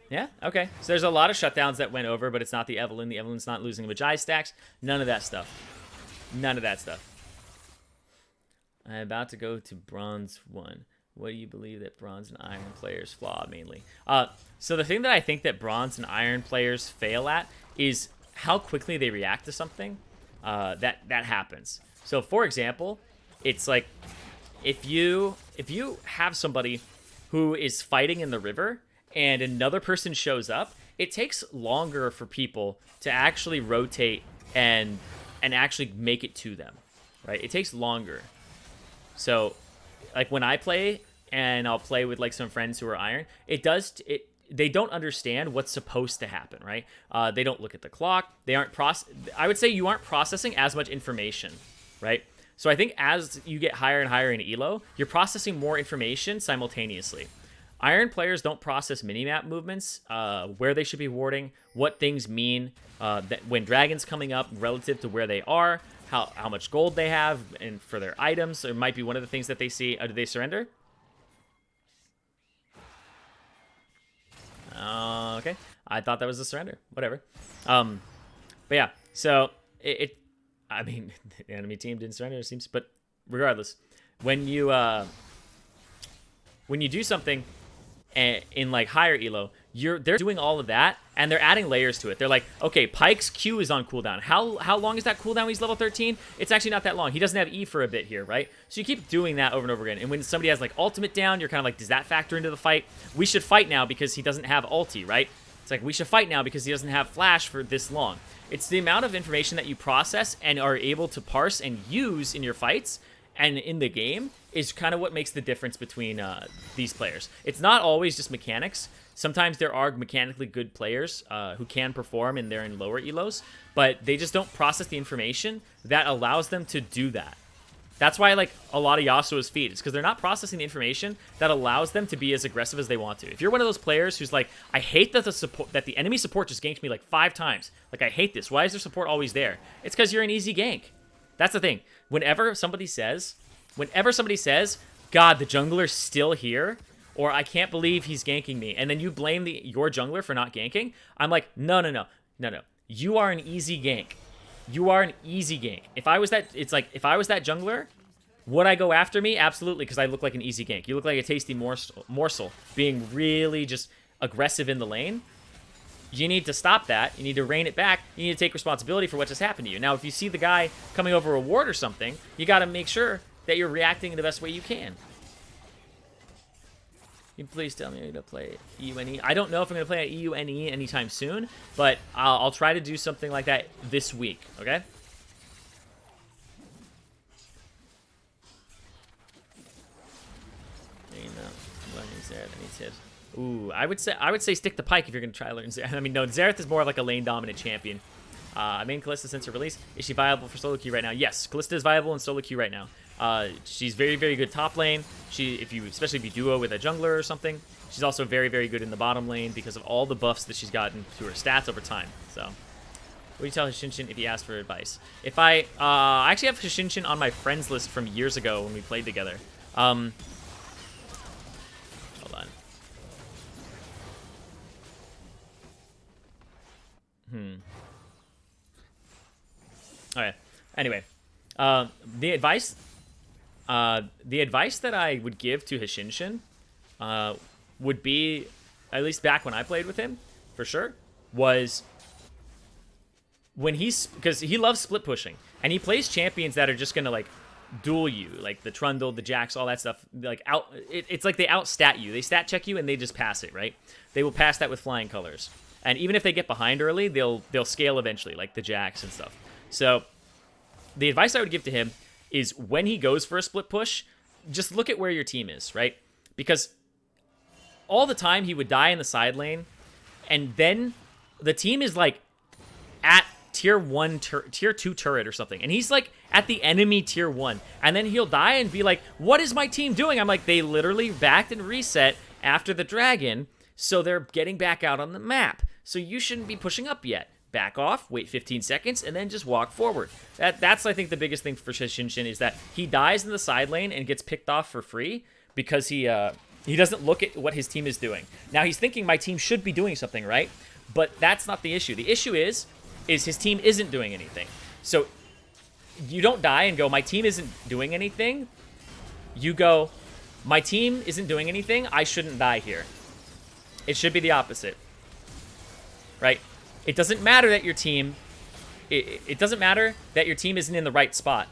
Yeah, okay. So there's a lot of shutdowns that went over, but it's not the Evelynn. The Evelynn's not losing Magi stacks. None of that stuff. None of that stuff. I'm about to go to Bronze 1. What do you believe that Bronze and Iron players flaw mainly? So the thing that I think that Bronze and Iron players fail at is how quickly they react to something that happens. So for example, it's like if you have somebody who is fighting in the river and another person shows up, it takes longer for people to actually rotate and actually make it to them, right? It takes longer. So, like, when I play, and I'll play with, like, some friends who are Iron, they don't understand what's supposed to happen, right? They don't look at the clock. They aren't I would say you aren't processing as much information, right? So I think as you get higher and higher in Elo, you're processing more information simultaneously. Iron players don't process minimap movements, where they should be warding, what things mean, that when Dragon's coming up relative to where they are, how much gold they have, and for their items. It might be one of the things that they see. Do they surrender? Okay. I thought that was a surrender. Whatever. But yeah, so I mean, the enemy team didn't surrender, it seems. But regardless, when you do something in, like, higher Elo, they're doing all of that, and they're adding layers to it. They're like, okay, Pyke's Q is on cooldown. How long is that cooldown when he's level 13? It's actually not that long. He doesn't have E for a bit here, right? So you keep doing that over and over again. And when somebody has, like, ultimate down, you're kind of like, does that factor into the fight? We should fight now because he doesn't have ulti, right? It's like, we should fight now because he doesn't have flash for this long. It's the amount of information that you process and are able to parse and use in your fights and in the game is kind of what makes the difference between these players. It's not always just mechanics. Sometimes there are mechanically good players who can perform and they're in lower elos, but they just don't process the information that allows them to do that. That's why, like, a lot of Yasuo's feed. It's because they're not processing the information that allows them to be as aggressive as they want to. If you're one of those players who's like, I hate that the enemy support just ganked me like 5 times. Like, I hate this. Why is their support always there? It's because you're an easy gank. That's the thing. Whenever somebody says, God, the jungler's still here, or I can't believe he's ganking me, and then you blame your jungler for not ganking, I'm like, no. You are an easy gank. You are an easy gank. If I was that jungler, would I go after me? Absolutely, because I look like an easy gank. You look like a tasty morsel, being really just aggressive in the lane. You need to stop that. You need to rein it back. You need to take responsibility for what just happened to you. Now, if you see the guy coming over a ward or something, you got to make sure that you're reacting the best way you can. Can you please tell me to play EUNE? I don't know if I'm going to play at EUNE anytime soon, but I'll try to do something like that this week, okay? Any tips? Ooh, I would say stick to Pyke if you're going to try to learn Zereth. I mean, no, Zereth is more of like a lane dominant champion. I made Kalista since her release. Is she viable for solo queue right now? Yes, Kalista is viable in solo queue right now. She's very, very good top lane. Especially if you duo with a jungler or something. She's also very, very good in the bottom lane because of all the buffs that she's gotten to her stats over time. So, what do you tell Hishinshin if he asked for advice? If I actually have Hishinshin on my friends list from years ago when we played together. Hold on. Okay. Anyway, the advice that I would give to Hishinshin would be, at least back when I played with him, for sure, was because he loves split pushing, and he plays champions that are just gonna like duel you, like the Trundle, the Jax, all that stuff. Like it's like they outstat you. They stat check you and they just pass it, right? They will pass that with flying colors, and even if they get behind early, they'll scale eventually, like the Jax and stuff. So the advice I would give to him is when he goes for a split push, just look at where your team is, right? Because all the time he would die in the side lane, and then the team is like at tier 2 turret or something, and he's like at the enemy tier 1, and then he'll die and be like, what is my team doing? I'm like, they literally backed and reset after the dragon, so they're getting back out on the map, so you shouldn't be pushing up yet. Back off, wait 15 seconds, and then just walk forward. That's I think the biggest thing for Shinshin is that he dies in the side lane and gets picked off for free because he doesn't look at what his team is doing. Now he's thinking my team should be doing something, right? But that's not the issue. The issue is his team isn't doing anything. So you don't die and go, my team isn't doing anything. You go, my team isn't doing anything, I shouldn't die here. It should be the opposite, right? It doesn't matter that your team, it doesn't matter that your team isn't in the right spot.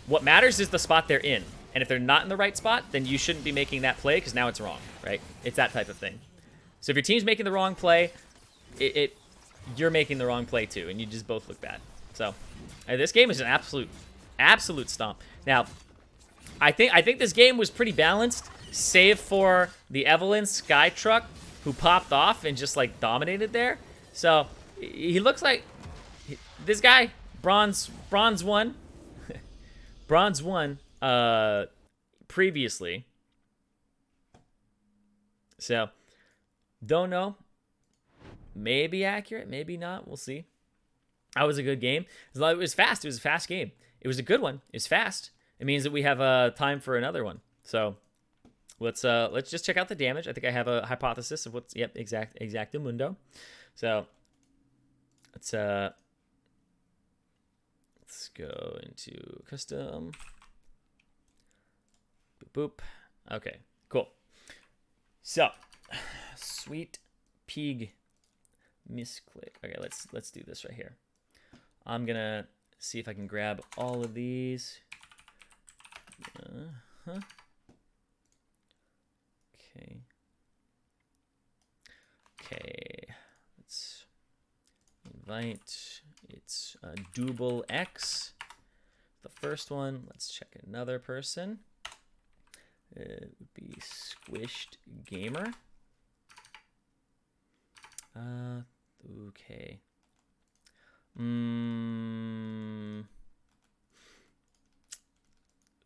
What matters is the spot they're in. And if they're not in the right spot, then you shouldn't be making that play because now it's wrong, right? It's that type of thing. So if your team's making the wrong play, you're making the wrong play too, and you just both look bad. So this game is an absolute stomp. Now, I think this game was pretty balanced, save for the Evelyn Skytruck who popped off and just like dominated there. So he looks like this guy, bronze 1, bronze 1 previously. So don't know. Maybe accurate, maybe not. We'll see. That was a good game. It was fast. It was a fast game. It was a good one. It's fast. It means that we have time for another one. So let's just check out the damage. I think I have a hypothesis of what's exactamundo. So let's go into custom. Boop boop. Okay, cool. So sweet pig misclick. Okay, let's do this right here. I'm gonna see if I can grab all of these. Okay. Let's invite. It's Double X. The first one. Let's check another person. It would be Squished Gamer. Okay.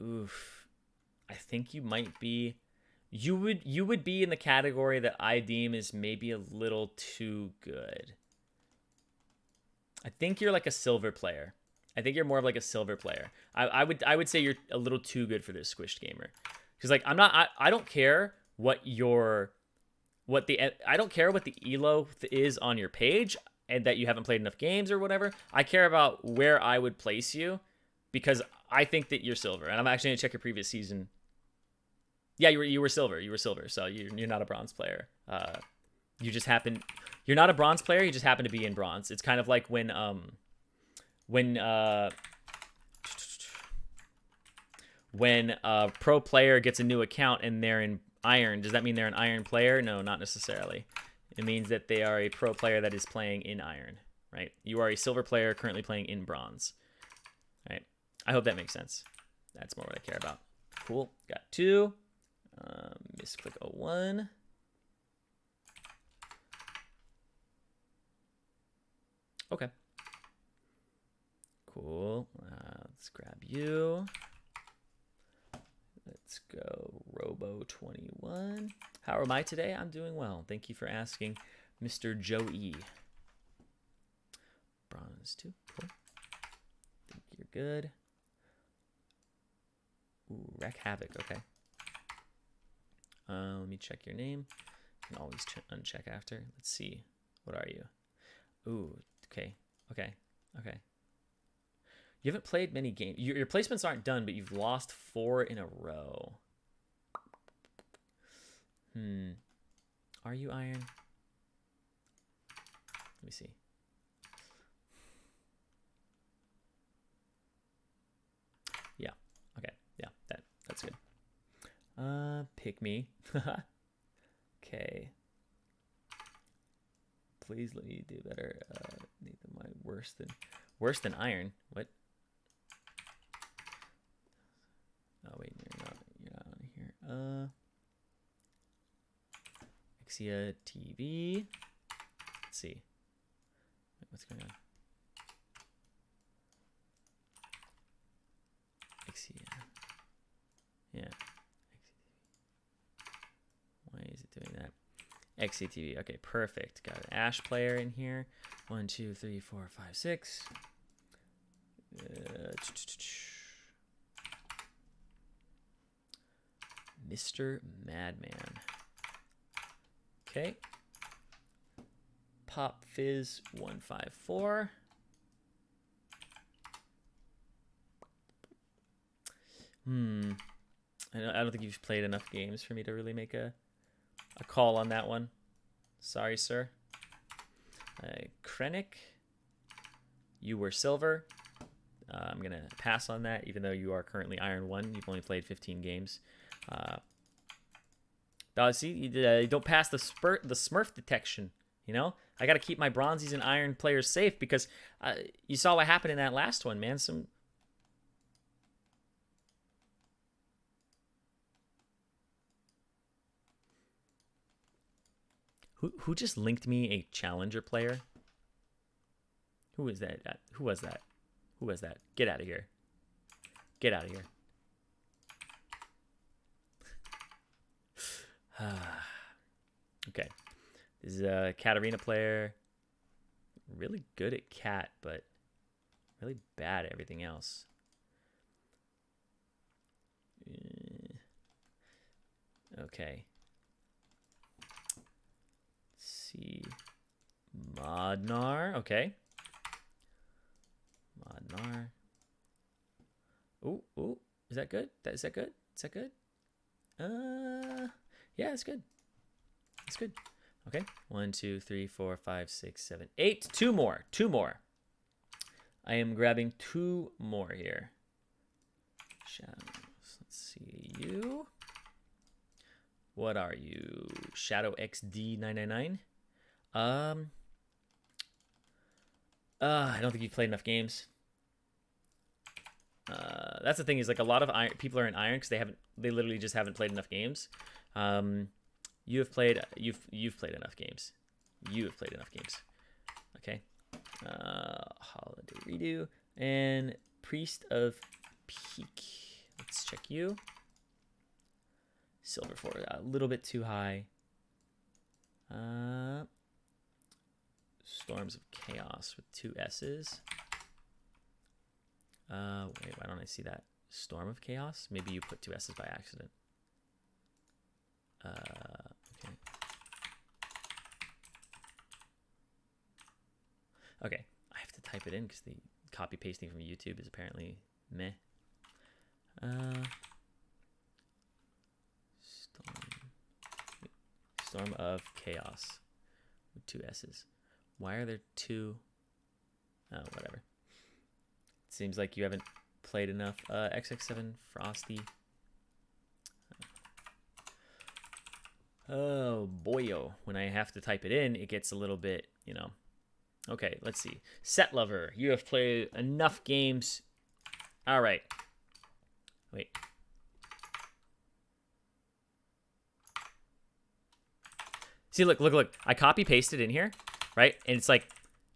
Oof. I think you might be. You would be in the category that I deem is maybe a little too good. I think you're like a silver player. I think you're more of like a silver player. I would say you're a little too good for this Squished Gamer. Because like I don't care what I don't care what the elo is on your page and that you haven't played enough games or whatever. I care about where I would place you because I think that you're silver. And I'm actually gonna check your previous season. Yeah, you were silver. You were silver. So you're not a bronze player. You're not a bronze player. You just happen to be in bronze. It's kind of like when a pro player gets a new account and they're in iron. Does that mean they're an iron player? No, not necessarily. It means that they are a pro player that is playing in iron, right? You are a silver player currently playing in bronze, right? I hope that makes sense. That's more what I care about. Cool. Got 2. Misclick 01. Okay. Cool. Let's grab you. Let's go Robo21. How am I today? I'm doing well. Thank you for asking, Mr. Joey. Bronze 2. Cool. Think you're good. Ooh, Wreck Havoc. Okay. Let me check your name. You can always uncheck after. Let's see. What are you? Ooh, okay. Okay. Okay. You haven't played many games. Your placements aren't done, but you've lost 4 in a row. Are you iron? Let me see. Yeah. Okay. Yeah, that's good. Pick me. Okay. Please let me do better. My worse than iron. What? Oh wait, you're not on here. Exia TV. Let's see. Wait, what's going on? Exia. Yeah. Why is it doing that? XCTV. Okay, perfect. Got an Ash player in here. 1, 2, 3, 4, 5, 6. Mr. Madman. Okay. Pop Fizz 154. I don't think you've played enough games for me to really make a call on that one. Sorry, sir. Krennic, you were silver. I'm going to pass on that, even though you are currently Iron 1. You've only played 15 games. See, you don't pass the Smurf detection, you know? I got to keep my bronzies and iron players safe because you saw what happened in that last one, man. Who just linked me a challenger player? Who is that? Who was that? Who was that? Get out of here. Get out of here. Okay. This is a Katarina player. Really good at cat, but really bad at everything else. Okay. See, Modnar. Okay. Modnar. Ooh, is that good? Is that good? Is that good? Yeah, it's good. It's good. Okay. 1, 2, 3, 4, 5, 6, 7, 8. 2 more. 2 more. I am grabbing 2 more here. Shadows. Let's see you. What are you? Shadow XD999. I don't think you've played enough games. That's the thing, is like a lot of people are in iron because they literally just haven't played enough games. You've played enough games. You have played enough games. Okay. Holiday Redo and Priest of Peak. Let's check you. Silver 4, a little bit too high. Storms of Chaos with 2 S's. Wait, why don't I see that? Storm of Chaos? Maybe you put 2 S's by accident. Okay. Okay, I have to type it in because the copy pasting from YouTube is apparently meh. Storm of Chaos with 2 S's. Why are there 2? Oh, whatever. It seems like you haven't played enough. XX7 Frosty. Oh, boyo. When I have to type it in, it gets a little bit, you know. Okay, let's see. Set Lover. You have played enough games. All right. Wait. See, look. I copy pasted in here, right? And it's like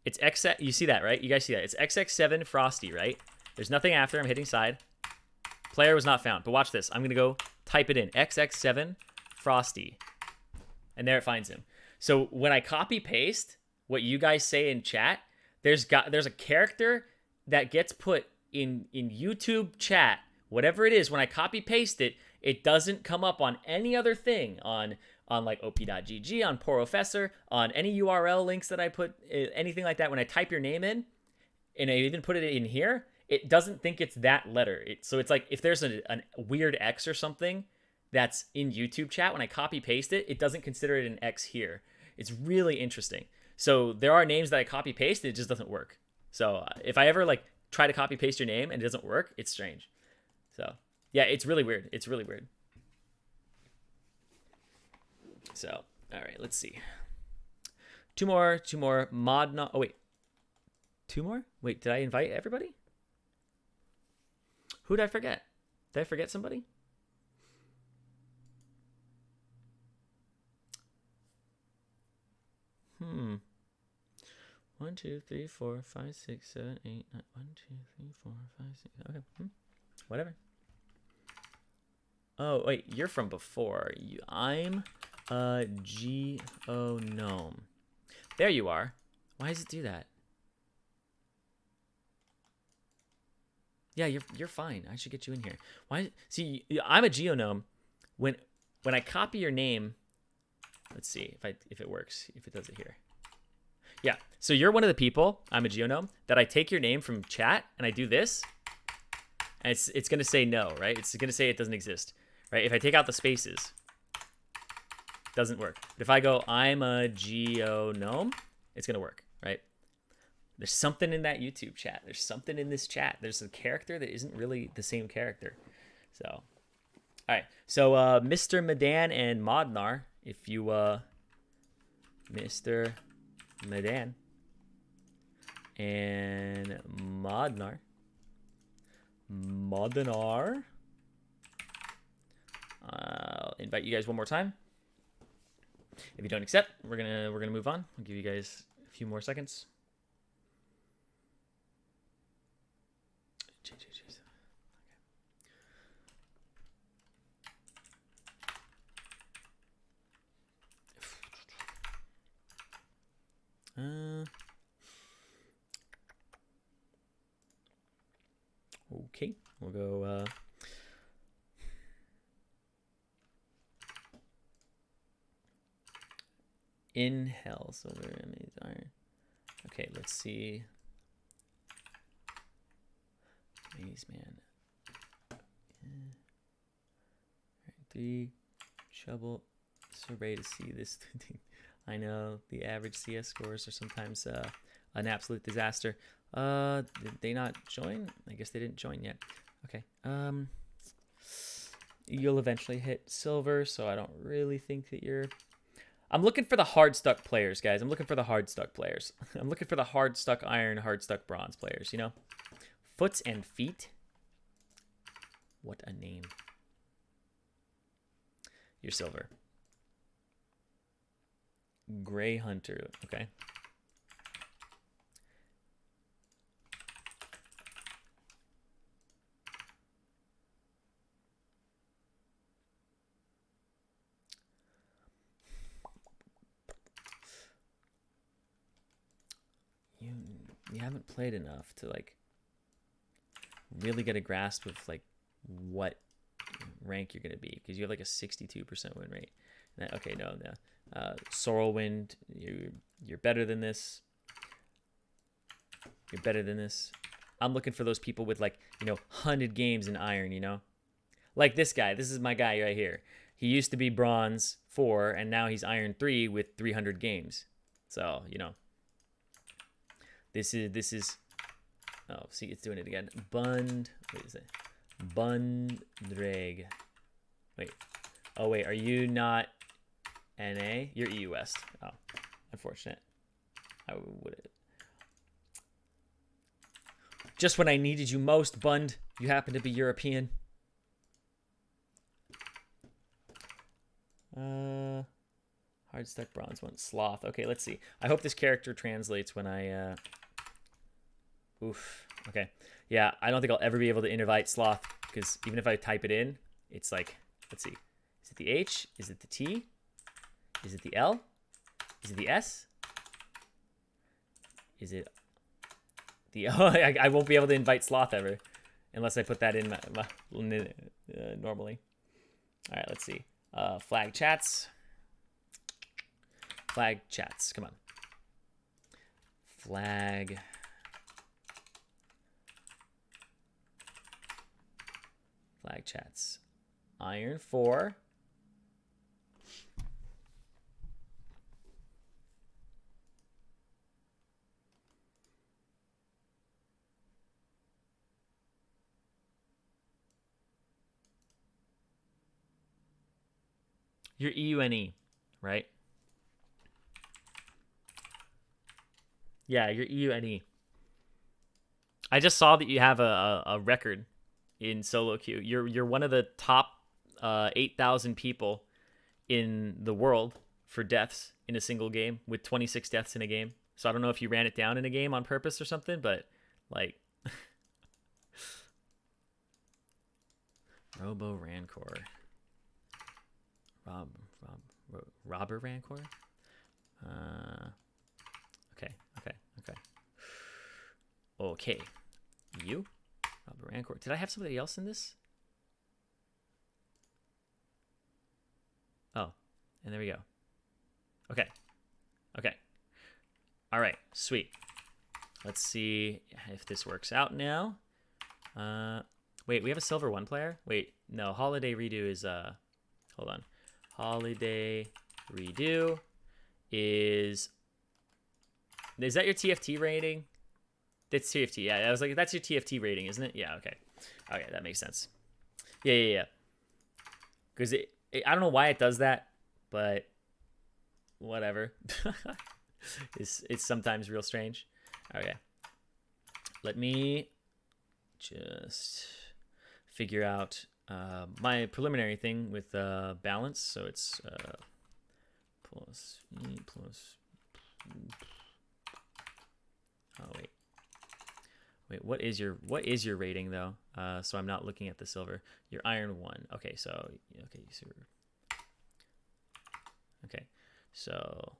It's X. You see that, right? You guys see that? It's XX7 Frosty, right? There's nothing after. I'm hitting side. Player was not found. But watch this. I'm going to go type it in. XX7 Frosty. And there it finds him. So when I copy paste what you guys say in chat, there's a character that gets put in YouTube chat, whatever it is. When I copy paste it, it doesn't come up on any other thing, on like op.gg, on Professor, on any URL links that I put, anything like that. When I type your name in, and I even put it in here, it doesn't think it's that letter. So it's like if there's a weird X or something that's in YouTube chat, when I copy paste it, it doesn't consider it an X here. It's really interesting. So there are names that I copy paste and it just doesn't work. So if I ever like try to copy paste your name and it doesn't work, it's strange. So yeah, it's really weird. It's really weird. So, all right, let's see. Two more. Oh, wait. Two more? Wait, did I invite everybody? Who did I forget? Did I forget somebody? Hmm. 1, 2, 3, 4, 5, 6, 7, 8, 9. 1, 2, 3, 4, 5, 6. Okay. Whatever. Oh, wait, you're from before. I'm a Gnome. There you are. Why does it do that? Yeah, you're fine. I should get you in here. Why? See, I'm a Geonome. When I copy your name, let's see if it works. If it does it here. Yeah. So you're one of the people. I'm a Geonome that I take your name from chat and I do this, and it's gonna say no, right? It's gonna say it doesn't exist, right? If I take out the spaces, doesn't work. But if I go, I'm a Geonome, it's gonna work, right? There's something in that YouTube chat. There's something in this chat. There's a character that isn't really the same character. So, all right. So, Mr. Madan and Modnar, if you, Mr. Madan and Modnar, I'll invite you guys one more time. If you don't accept, we're gonna move on. I'll give you guys a few more seconds. Okay, we'll go. In hell, silver, amazing iron. Okay, let's see. Maze man. Right, 3 trouble. Survey to see this. I know the average CS scores are sometimes an absolute disaster. Did they not join? I guess they didn't join yet. Okay. You'll eventually hit silver, so I don't really think that you're... I'm looking for the hard stuck players, guys. I'm looking for the hard stuck players. I'm looking for the hard stuck iron, hard stuck bronze players, you know? Foots and feet. What a name. You're silver. Gray Hunter, okay. You haven't played enough to like really get a grasp of like what rank you're gonna be, because you have like a 62% win rate. Okay, no. Sorrelwind, you're better than this. You're better than this. I'm looking for those people with like, 100 games in iron, Like this guy. This is my guy right here. He used to be bronze 4 and now he's iron 3 with 300 games. So, this is oh, see, it's doing it again. Wait, is it? Bundreg. Wait. Oh wait, are you not NA? You're EU West. Oh, unfortunate. I would. Just when I needed you most, Bund, you happen to be European. Hard cards stuck bronze one. Sloth. Okay, let's see. I hope this character translates when I... Oof. Okay. Yeah, I don't think I'll ever be able to invite Sloth, because even if I type it in, it's like... Let's see. Is it the H? Is it the T? Is it the L? Is it the S? Is it the... Oh, I won't be able to invite Sloth ever, unless I put that in normally. All right, let's see. Flag chats. Flag chats. Come on. Flag. Flag chats. Iron 4. You're EUNE, right? Yeah, you're EUNE. I just saw that you have a record in solo queue. You're one of the top 8,000 people in the world for deaths in a single game, with 26 deaths in a game. So I don't know if you ran it down in a game on purpose or something, but like Robo Rancor. Robber Rancor? Okay. You? Robber Rancor. Did I have somebody else in this? Oh, and there we go. Okay. All right, sweet. Let's see if this works out now. Wait, we have a silver 1 player? Wait, no, Holiday Redo is, hold on. Holiday Redo is that your TFT rating? That's TFT, yeah. I was like, that's your TFT rating, isn't it? Yeah, okay. Okay, that makes sense. Yeah. Because I don't know why it does that, but whatever. It's sometimes real strange. Okay. Let me just figure out my preliminary thing with balance. So it's plus E plus... Oh, wait, what is your rating though? So I'm not looking at the silver. Your iron 1. Okay, so okay, so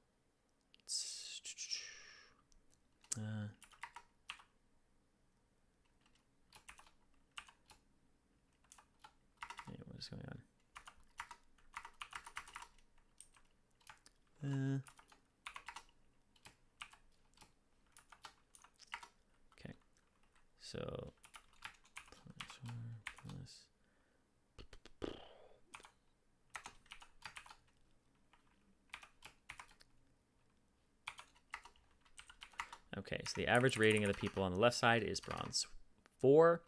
what is going on? Okay, so plus. Okay, so the average rating of the people on the left side is bronze 4.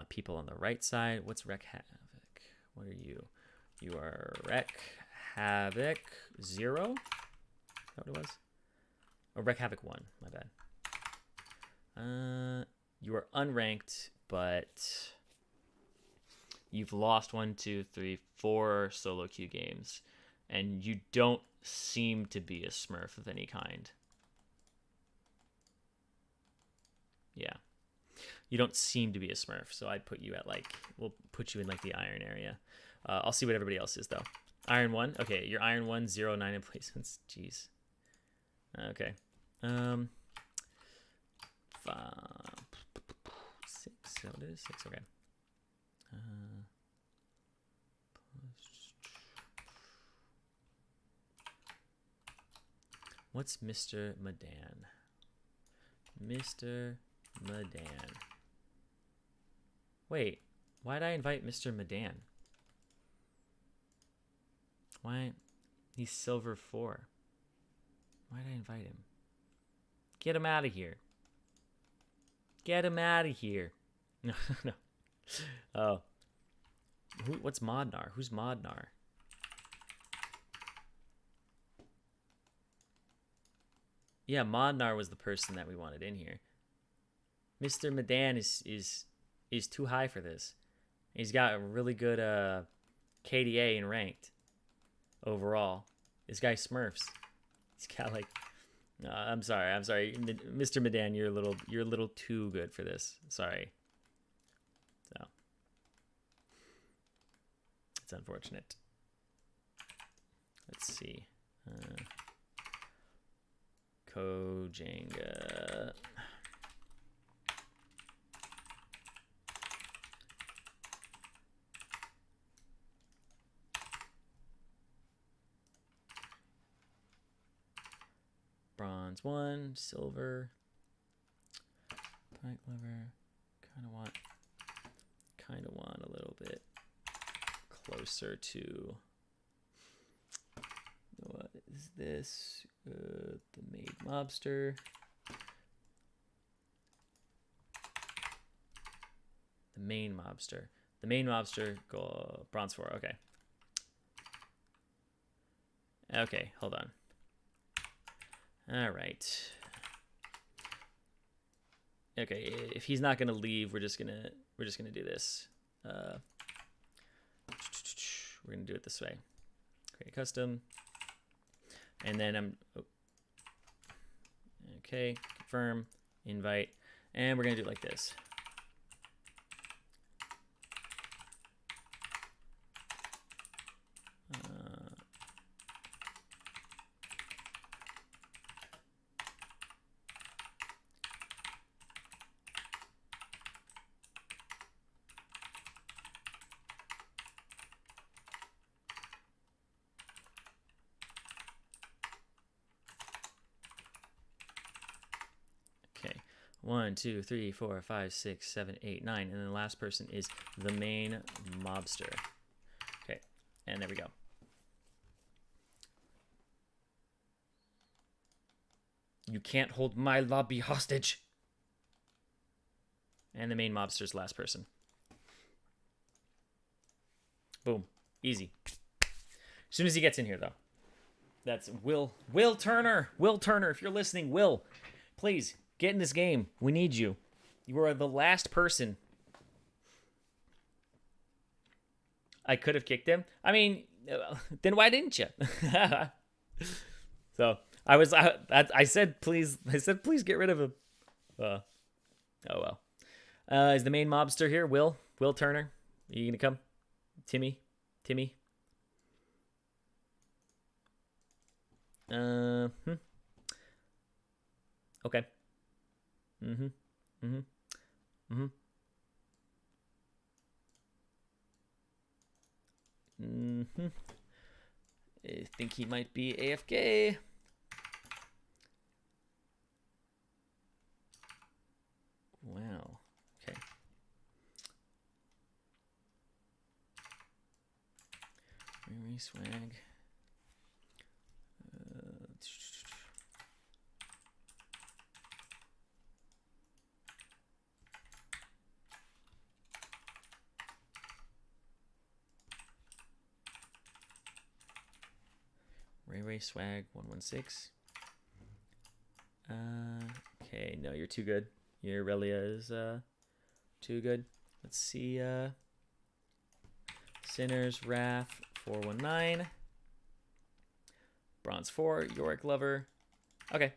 People on the right side, what's Wreck Havoc? What are you? You are Wreck Havoc 0? Is that what it was? Oh, Wreck Havoc 1, my bad. You are unranked, but you've lost 1, 2, 3, 4 solo queue games, and you don't seem to be a Smurf of any kind. Yeah. You don't seem to be a Smurf, so I'd put you at we'll put you in the iron area. I'll see what everybody else is though. Iron 1, okay, you're iron 1, 0, 9 emplacements. Jeez. Okay. 5, 6, so it is 6, okay. What's Mr. Madan? Mr. Madan. Wait, why'd I invite Mr. Madan? Why? He's silver 4. Why'd I invite him? Get him out of here. Get him out of here. No. Oh. What's Modnar? Who's Modnar? Yeah, Modnar was the person that we wanted in here. Mr. Madan is too high for this. He's got a really good KDA in ranked overall. This guy Smurfs. He's got like. I'm sorry, Mr. Medan. You're a little too good for this. Sorry. So it's unfortunate. Let's see. Kojenga. Bronze 1, silver, pike liver. Kind of want a little bit closer to. What is this? The maid mobster. The main mobster. The main mobster. Go bronze 4. Okay. Okay. Hold on. All right. Okay, if he's not gonna leave, we're just gonna do this. We're gonna do it this way. Create custom, and then okay, confirm, invite, and we're gonna do it like this. Okay, 1, 2, 3, 4, 5, 6, 7, 8, 9, and then the last person is the main mobster. Okay, and there we go. You can't hold my lobby hostage. And the main mobster's last person. Boom, easy. As soon as he gets in here, though. That's Will Turner. Will Turner, if you're listening, Will, please get in this game. We need you. You are the last person. I could have kicked him. I mean, then why didn't you? So I said please get rid of him. Oh well. Is the main mobster here? Will Turner? Are you gonna come? Timmy. Okay. I think he might be AFK. Wow. Okay. Swag. Ray Swag 116. Okay, no, you're too good. Your Relia is too good. Let's see. Sinner's Wrath 419. Bronze 4, Yorick Lover. Okay.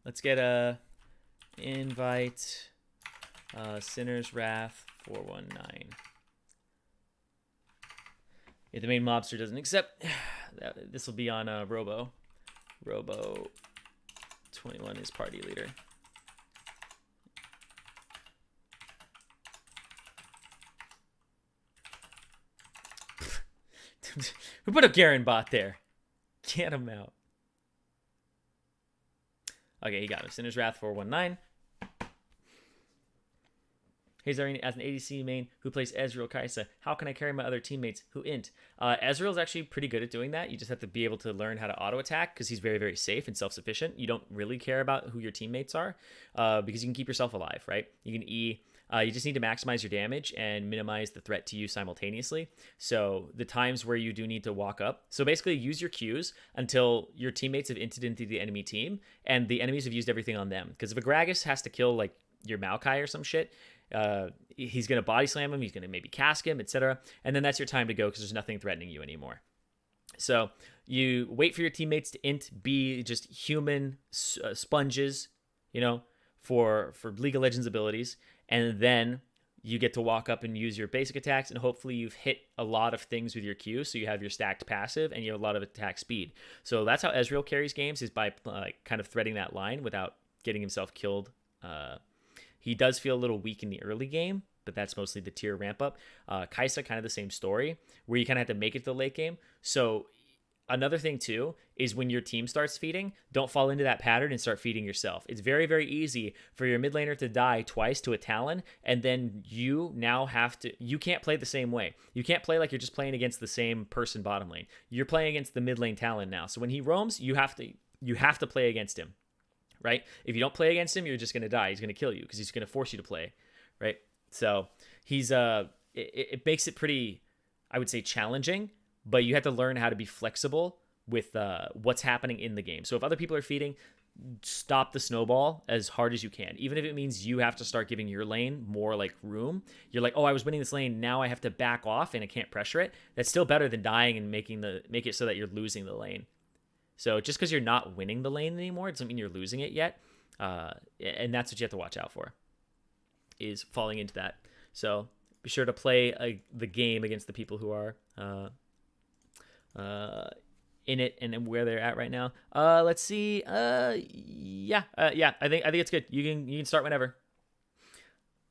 Let's get a invite. Sinner's Wrath 419. If the main mobster doesn't accept, this will be on Robo. Robo 21 is party leader. Who put a Garen bot there? Get him out. Okay, he got him. Sinner's Wrath 419. Hey Zirene, as an ADC main who plays Ezreal Kai'Sa, how can I carry my other teammates who int? Ezreal's actually pretty good at doing that. You just have to be able to learn how to auto attack because he's very, very safe and self-sufficient. You don't really care about who your teammates are because you can keep yourself alive, right? You can E. You just need to maximize your damage and minimize the threat to you simultaneously. So the times where you do need to walk up. So basically use your Qs until your teammates have inted into the enemy team and the enemies have used everything on them. Because if a Gragas has to kill like your Maokai or some shit, he's going to body slam him. He's going to maybe cask him, etc. And then that's your time to go because there's nothing threatening you anymore. So You wait for your teammates to be just human sponges, you know, for League of Legends abilities, and then you get to walk up and use your basic attacks, and hopefully you've hit a lot of things with your Q, so you have your stacked passive and you have a lot of attack speed. So that's how Ezreal carries games, is by kind of threading that line without getting himself killed. He does feel a little weak in the early game, but that's mostly the tier ramp up. Kai'Sa, kind of the same story, where you kind of have to make it to the late game. So another thing too is when your team starts feeding, don't fall into that pattern and start feeding yourself. It's very, very easy for your mid laner to die twice to a Talon, and then you now you can't play the same way. You can't play like you're just playing against the same person bottom lane. You're playing against the mid lane Talon now. So when he roams, you have to play against him, right? If you don't play against him, you're just going to die. He's going to kill you because he's going to force you to play, right? So he's it makes it pretty, I would say, challenging, but you have to learn how to be flexible with what's happening in the game. So if other people are feeding, stop the snowball as hard as you can. Even if it means you have to start giving your lane more like room. You're like, oh, I was winning this lane, now I have to back off and I can't pressure it. That's still better than dying and make it so that you're losing the lane. So just because you're not winning the lane anymore, it doesn't mean you're losing it yet. And that's what you have to watch out for, is falling into that. So be sure to play the game against the people who are in it and where they're at right now. Let's see. Yeah. I think it's good. You can start whenever.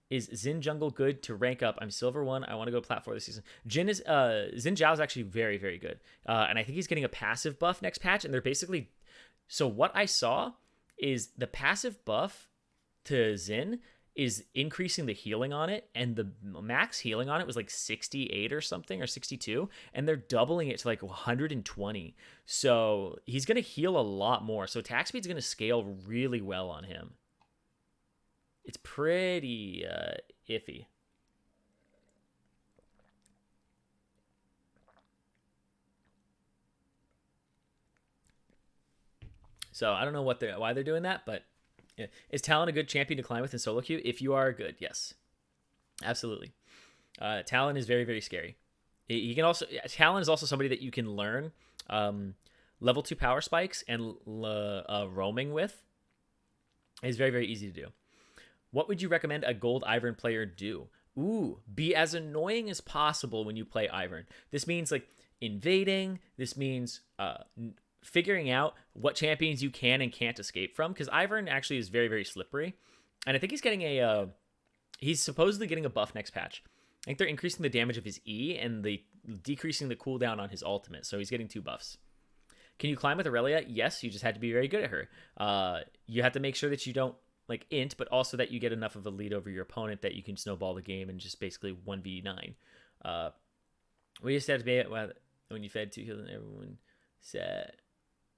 Is Xin jungle good to rank up? I'm silver 1. I want to go plat 4 this season. Xin Zhao is actually very, very good. And I think he's getting a passive buff next patch. And they're basically, so what I saw is the passive buff to Xin is increasing the healing on it, and the max healing on it was like 68 or something, or 62, and they're doubling it to like 120. So he's going to heal a lot more. So attack speed's going to scale really well on him. It's pretty iffy. So I don't know why they're doing that, but yeah. Is Talon a good champion to climb with in solo queue? If you are good, yes, absolutely. Talon is very, very scary. Talon is also somebody that you can learn level 2 power spikes and roaming with. It's very, very easy to do. What would you recommend a gold Ivern player do? Ooh, be as annoying as possible when you play Ivern. This means like invading. This means figuring out what champions you can and can't escape from, because Ivern actually is very, very slippery. And I think he's getting he's supposedly getting a buff next patch. I think they're increasing the damage of his E and decreasing the cooldown on his ultimate. So he's getting 2 buffs. Can you climb with Aurelia? Yes, you just had to be very good at her. You have to make sure that you don't like int, but also that you get enough of a lead over your opponent that you can snowball the game and just basically 1v9. We just had to be when you fed 2 kills and everyone said,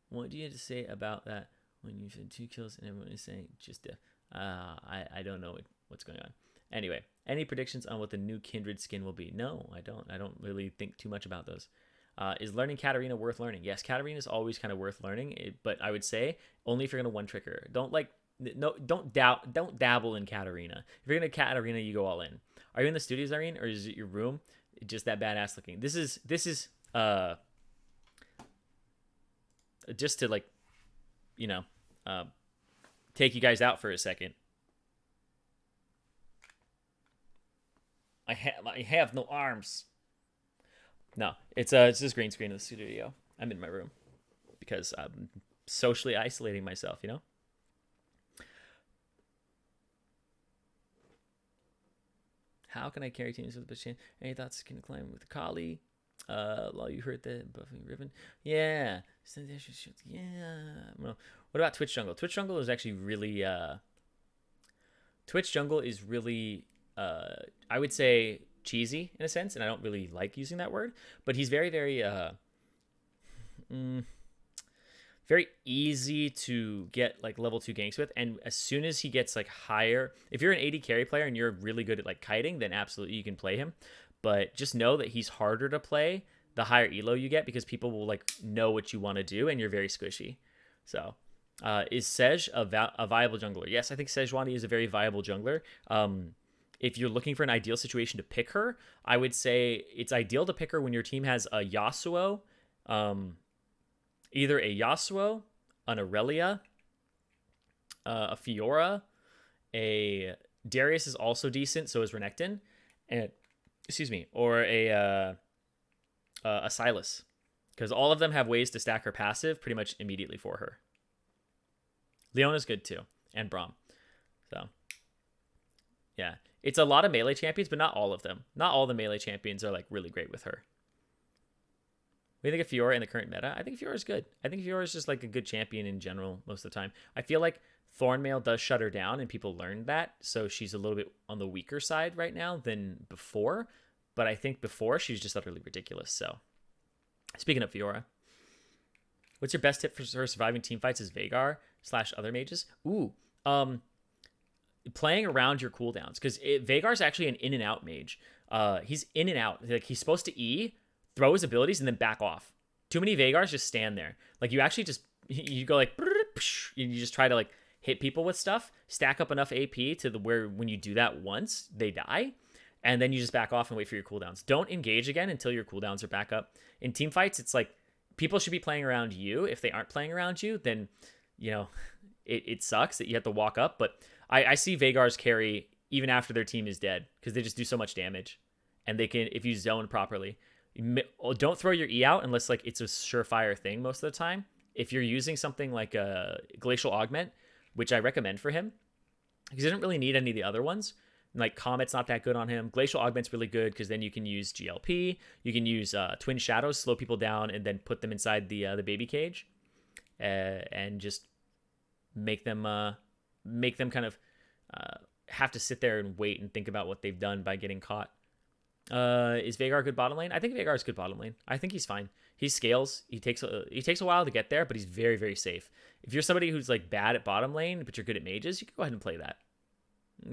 what do you have to say about that? When you fed 2 kills and everyone is saying just I don't know what's going on. Anyway, any predictions on what the new Kindred skin will be? No, I don't. I don't really think too much about those. Is learning Katarina worth learning? Yes, Katarina is always kind of worth learning, but I would say only if you're gonna one-trick her. Don't dabble in Katarina. If you're gonna Katarina, you go all in. Are you in the studio, Zirene, or is it your room just that badass looking? This is just to like, take you guys out for a second. I have no arms. No, it's just green screen in the studio. I'm in my room because I'm socially isolating myself, How can I carry teams with the chance? Any thoughts? Can climb with Kali? While you hurt the buffing Riven? Yeah. Yeah. Well, what about Twitch Jungle? Twitch Jungle is actually really I would say cheesy in a sense, and I don't really like using that word, but he's very, very very easy to get like level 2 ganks with. And as soon as he gets like higher, if you're an AD carry player and you're really good at like kiting, then absolutely you can play him. But just know that he's harder to play the higher elo you get, because people will like know what you want to do and you're very squishy. So is Sej a viable jungler? Yes, I think Sejuani is a very viable jungler. If you're looking for an ideal situation to pick her, I would say it's ideal to pick her when your team has a Yasuo, Either a Yasuo, an Aurelia, a Fiora, a Darius is also decent, so is Renekton, and excuse me, or a Sylas, because all of them have ways to stack her passive pretty much immediately for her. Leona's good too, and Braum. So yeah, it's a lot of melee champions, but not all of them. Not all the melee champions are like really great with her. What do you think of Fiora in the current meta? I think Fiora's good. I think Fiora's just like a good champion in general most of the time. I feel like Thornmail does shut her down, and people learned that, so she's a little bit on the weaker side right now than before. But I think before she was just utterly ridiculous. So, speaking of Fiora, what's your best tip for surviving team fights as Veigar / other mages? Ooh, playing around your cooldowns, because Veigar's actually an in and out mage. He's in and out. Like, he's supposed to E, throw his abilities, and then back off. Too many Veigars just stand there. Like, you actually just, you go like, you just try to like hit people with stuff, stack up enough AP to where when you do that once, they die. And then you just back off and wait for your cooldowns. Don't engage again until your cooldowns are back up. In team fights, it's like people should be playing around you. If they aren't playing around you, then, you know, it sucks that you have to walk up. But I see Veigar's carry even after their team is dead, because they just do so much damage. And they can, if you zone properly, don't throw your E out unless like it's a surefire thing most of the time. If you're using something like a Glacial Augment, which I recommend for him, because he doesn't really need any of the other ones. Like Comet's not that good on him. Glacial Augment's really good because then you can use GLP. You can use Twin Shadows, slow people down, and then put them inside the baby cage, and just make them kind of have to sit there and wait and think about what they've done by getting caught. Is Veigar good bottom lane? I think Veigar's good bottom lane. I think he's fine. He scales. He takes a while to get there, but he's very, very safe. If you're somebody who's like bad at bottom lane, but you're good at mages, you can go ahead and play that.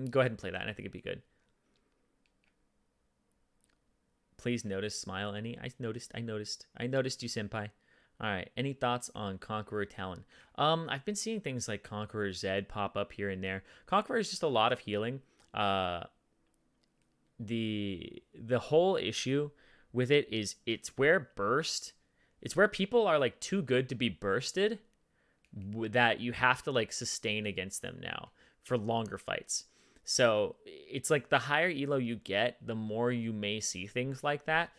Go ahead and play that, and I think it'd be good. Please notice, smile, any. I noticed you, senpai. All right. Any thoughts on Conqueror Talon? I've been seeing things like Conqueror Zed pop up here and there. Conqueror is just a lot of healing. The whole issue with it is it's where people are like too good to be bursted, that you have to like sustain against them now for longer fights. So it's like the higher elo you get, the more you may see things like that,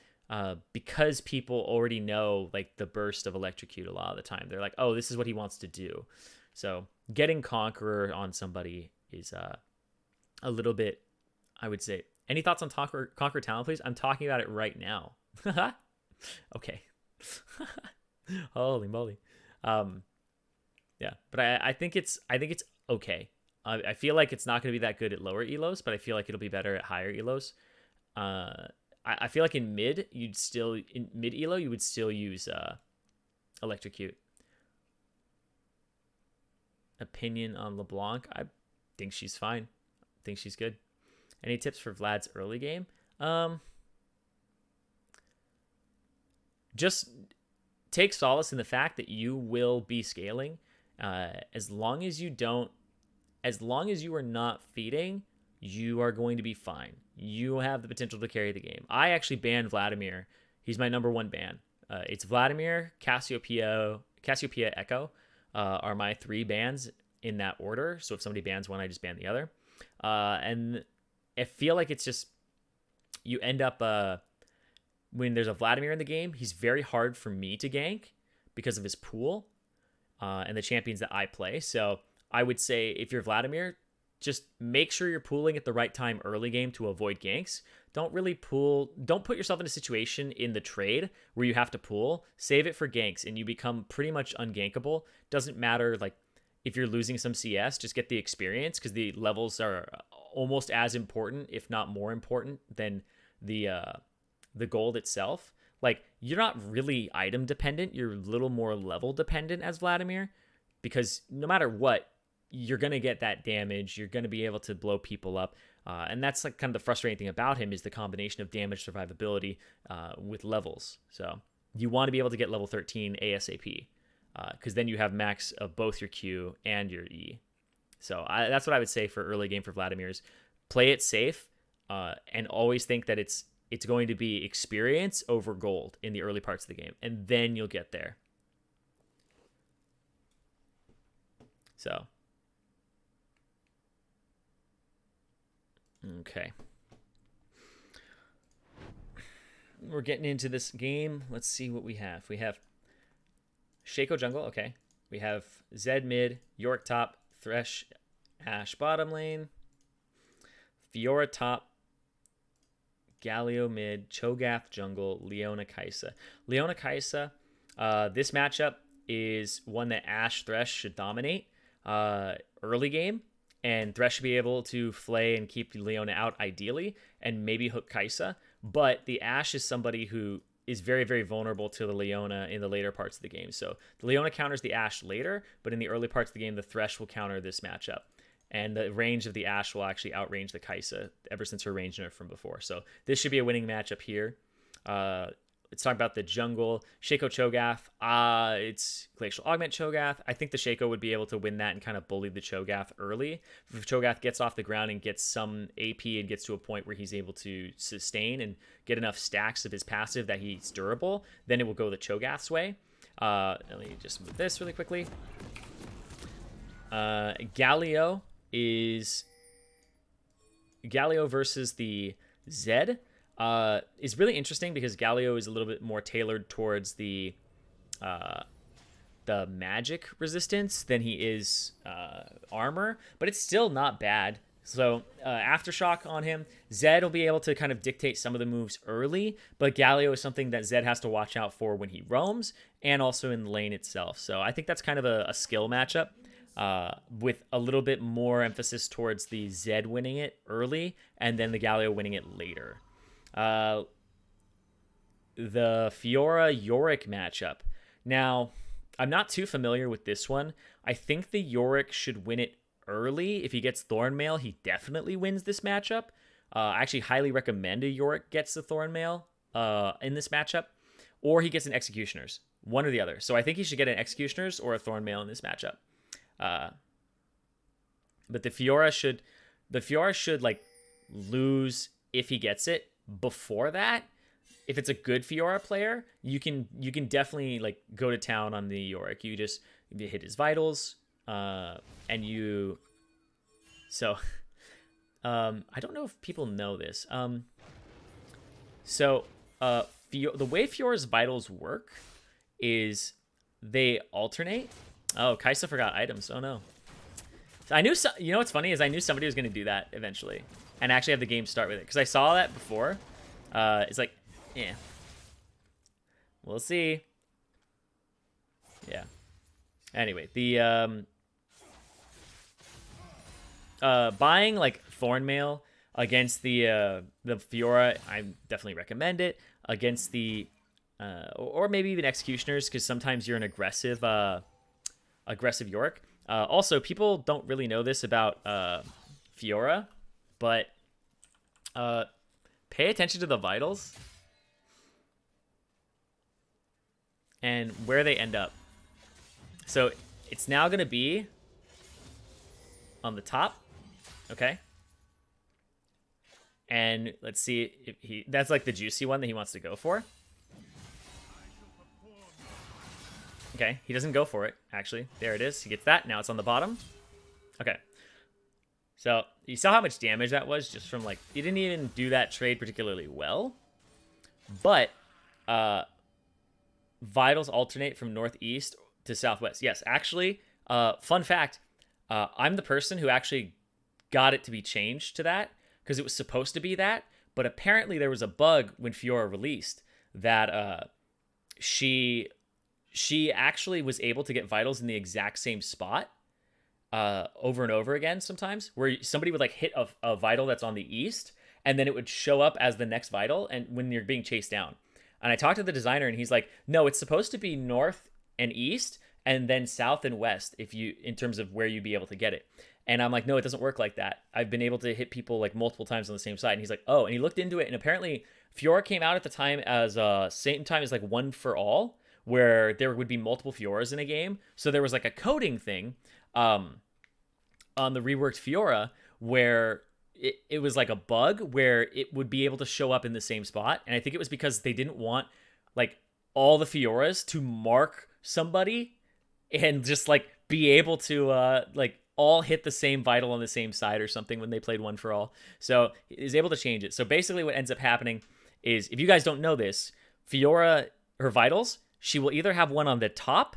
because people already know like the burst of Electrocute a lot of the time. They're like, oh, this is what he wants to do. So getting Conqueror on somebody is a little bit, I would say. Any thoughts on Conqueror Talon, please? I'm talking about it right now. Okay. Holy moly. Yeah, but I think it's okay. I feel like it's not going to be that good at lower elos, but I feel like it'll be better at higher elos. I feel like in mid elo you would still use Electrocute. Opinion on LeBlanc? I think she's fine. I think she's good. Any tips for Vlad's early game? Just take solace in the fact that you will be scaling. As long as you are not feeding, you are going to be fine. You have the potential to carry the game. I actually banned Vladimir. He's my number one ban. It's Vladimir, Cassiopeia, Echo are my 3 bans in that order. So if somebody bans one, I just ban the other. And I feel like it's just, you end up, when there's a Vladimir in the game, he's very hard for me to gank because of his pool and the champions that I play. So I would say if you're Vladimir, just make sure you're pooling at the right time early game to avoid ganks. Don't put yourself in a situation in the trade where you have to pool. Save it for ganks and you become pretty much ungankable. Doesn't matter like if you're losing some CS, just get the experience, because the levels are almost as important, if not more important, than the gold itself. Like, you're not really item dependent, you're a little more level dependent as Vladimir, because no matter what, you're going to get that damage, you're going to be able to blow people up, and that's like kind of the frustrating thing about him, is the combination of damage survivability with levels. So you want to be able to get level 13 ASAP, because then you have max of both your Q and your E. So that's what I would say for early game for Vladimir's. Play it safe, and always think that it's going to be experience over gold in the early parts of the game, and then you'll get there. So, okay. We're getting into this game. Let's see what we have. We have Shaco jungle. Okay. We have Zed mid, York top, Thresh, Ashe bottom lane, Fiora top, Galio mid, Cho'Gath jungle, Leona Kai'Sa. Leona Kai'Sa, this matchup is one that Ashe Thresh should dominate early game, and Thresh should be able to flay and keep Leona out ideally, and maybe hook Kai'Sa. But the Ashe is somebody who is very, very vulnerable to the Leona in the later parts of the game. So the Leona counters the Ashe later, but in the early parts of the game, the Thresh will counter this matchup. And the range of the Ashe will actually outrange the Kai'Sa ever since her range nerf from before. So this should be a winning matchup here. Let's talk about the jungle. Shaco Cho'Gath. It's Glacial Augment Cho'Gath. I think the Shaco would be able to win that and kind of bully the Cho'Gath early. If Cho'Gath gets off the ground and gets some AP and gets to a point where he's able to sustain and get enough stacks of his passive that he's durable, then it will go the Cho'Gath's way. Let me just move this really quickly. Galio versus the Zed is really interesting because Galio is a little bit more tailored towards the magic resistance than he is armor, but it's still not bad. So Aftershock on him. Zed will be able to kind of dictate some of the moves early, but Galio is something that Zed has to watch out for when he roams and also in the lane itself. So I think that's kind of a skill matchup. With a little bit more emphasis towards the Zed winning it early and then the Galio winning it later. The Fiora Yorick matchup. Now, I'm not too familiar with this one. I think the Yorick should win it early. If he gets Thornmail, he definitely wins this matchup. I actually highly recommend a Yorick gets the Thornmail in this matchup, or he gets an Executioner's, one or the other. So I think he should get an Executioner's or a Thornmail in this matchup. But the Fiora should like lose if he gets it before that. If it's a good Fiora player, you can definitely like go to town on the Yorick. You hit his vitals, and you. So, I don't know if people know this. The way Fiora's vitals work is they alternate. Oh, Kai'Sa forgot items. Oh no. So I knew. You know what's funny is I knew somebody was going to do that eventually, and actually have the game start with it because I saw that before. It's like, yeah. We'll see. Yeah. Anyway, the buying like Thornmail against the Fiora, I definitely recommend it against the or maybe even Executioners because sometimes you're an aggressive Yorick. Also, people don't really know this about Fiora, but pay attention to the vitals and where they end up. So it's now going to be on the top, okay? And let's see if that's like the juicy one that he wants to go for. Okay, he doesn't go for it, actually. There it is. He gets that. Now it's on the bottom. Okay. So you saw how much damage that was just from like, he didn't even do that trade particularly well. But vitals alternate from northeast to southwest. Yes, actually, fun fact, I'm the person who actually got it to be changed to that because it was supposed to be that. But apparently there was a bug when Fiora released that she actually was able to get vitals in the exact same spot over and over again sometimes, where somebody would like hit a vital that's on the east and then it would show up as the next vital and when you're being chased down. And I talked to the designer and he's like, no, it's supposed to be north and east and then south and west in terms of where you'd be able to get it. And I'm like, no, it doesn't work like that. I've been able to hit people like multiple times on the same side. And he's like, oh, and he looked into it and apparently Fiora came out at the time as same time as like One for All, where there would be multiple Fioras in a game. So there was like a coding thing on the reworked Fiora where it was like a bug where it would be able to show up in the same spot. And I think it was because they didn't want like all the Fioras to mark somebody and just like be able to like all hit the same vital on the same side or something when they played One for All. So is able to change it. So basically what ends up happening is, if you guys don't know this, Fiora, her vitals, she will either have one on the top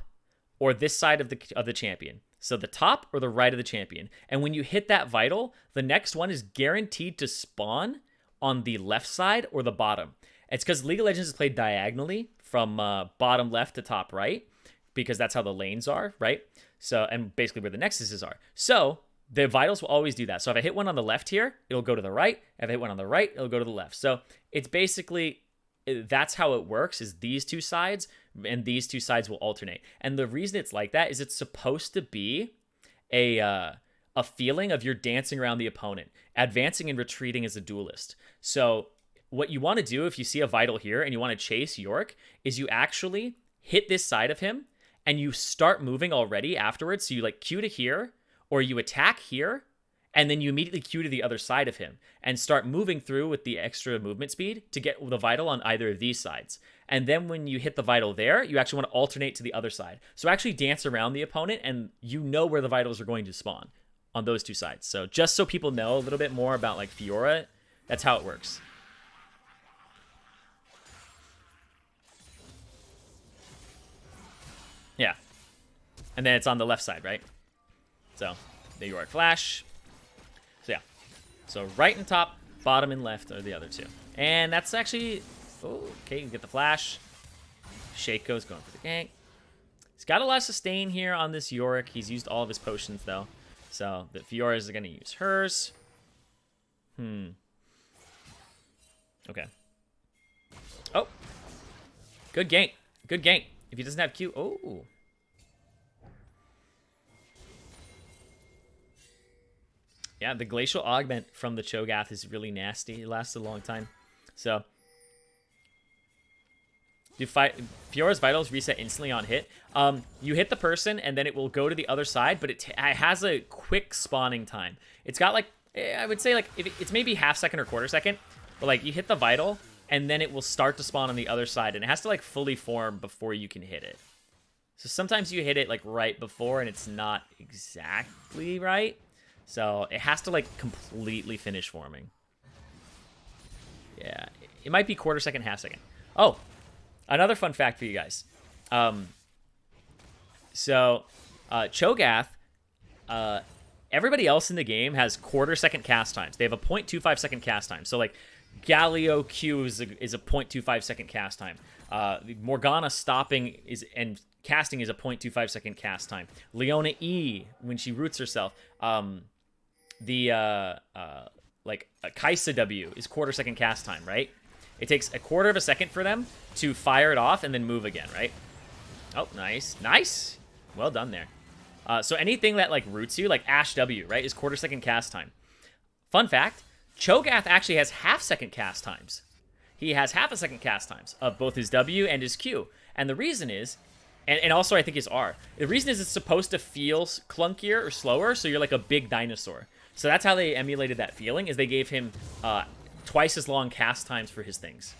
or this side of the champion. So the top or the right of the champion. And when you hit that vital, the next one is guaranteed to spawn on the left side or the bottom. It's because League of Legends is played diagonally from bottom left to top right, because that's how the lanes are, right? So, and basically where the nexuses are. So the vitals will always do that. So if I hit one on the left here, it'll go to the right. If I hit one on the right, it'll go to the left. So it's basically, that's how it works, is these two sides, and these two sides will alternate. And the reason it's like that is it's supposed to be a feeling of you're dancing around the opponent, advancing and retreating as a duelist. So what you want to do if you see a vital here and you want to chase York is you actually hit this side of him and you start moving already afterwards. So you like Q to here, or you attack here, and then you immediately Q to the other side of him and start moving through with the extra movement speed to get the vital on either of these sides. And then when you hit the vital there, you actually want to alternate to the other side. So actually dance around the opponent, and you know where the vitals are going to spawn on those two sides. So just so people know a little bit more about like Fiora, that's how it works. Yeah. And then it's on the left side, right? So the York Flash. So yeah. So right and top, bottom and left are the other two. And that's actually... Oh, okay, you get the Flash. Shaco's going for the gank. He's got a lot of sustain here on this Yorick. He's used all of his potions, though. So the Fioras are going to use hers. Okay. Oh. Good gank. Good gank. If he doesn't have Q... Oh. Yeah, the Glacial Augment from the Cho'Gath is really nasty. It lasts a long time. So... Fiora's vitals reset instantly on hit. You hit the person, and then it will go to the other side, but it has a quick spawning time. It's got, like, I would say, like, it's maybe half second or quarter second, but, like, you hit the vital, and then it will start to spawn on the other side, and it has to, like, fully form before you can hit it. So sometimes you hit it, like, right before, and it's not exactly right. So it has to, like, completely finish forming. Yeah, it might be quarter second, half second. Oh, another fun fact for you guys. Cho'Gath, everybody else in the game has quarter second cast times. They have a 0.25 second cast time. So, like, Galio Q is a 0.25 second cast time. Morgana stopping and casting is a 0.25 second cast time. Leona E, when she roots herself, Kaisa W is quarter second cast time, right? It takes a quarter of a second for them to fire it off and then move again, right? Oh, nice. Nice. Well done there. So anything that, like, roots you, like Ash W, right, is quarter second cast time. Fun fact, Cho'Gath actually has half second cast times. He has half a second cast times of both his W and his Q. And the reason is, and also I think his R, the reason is it's supposed to feel clunkier or slower, so you're like a big dinosaur. So that's how they emulated that feeling, is they gave him twice as long cast times for his things.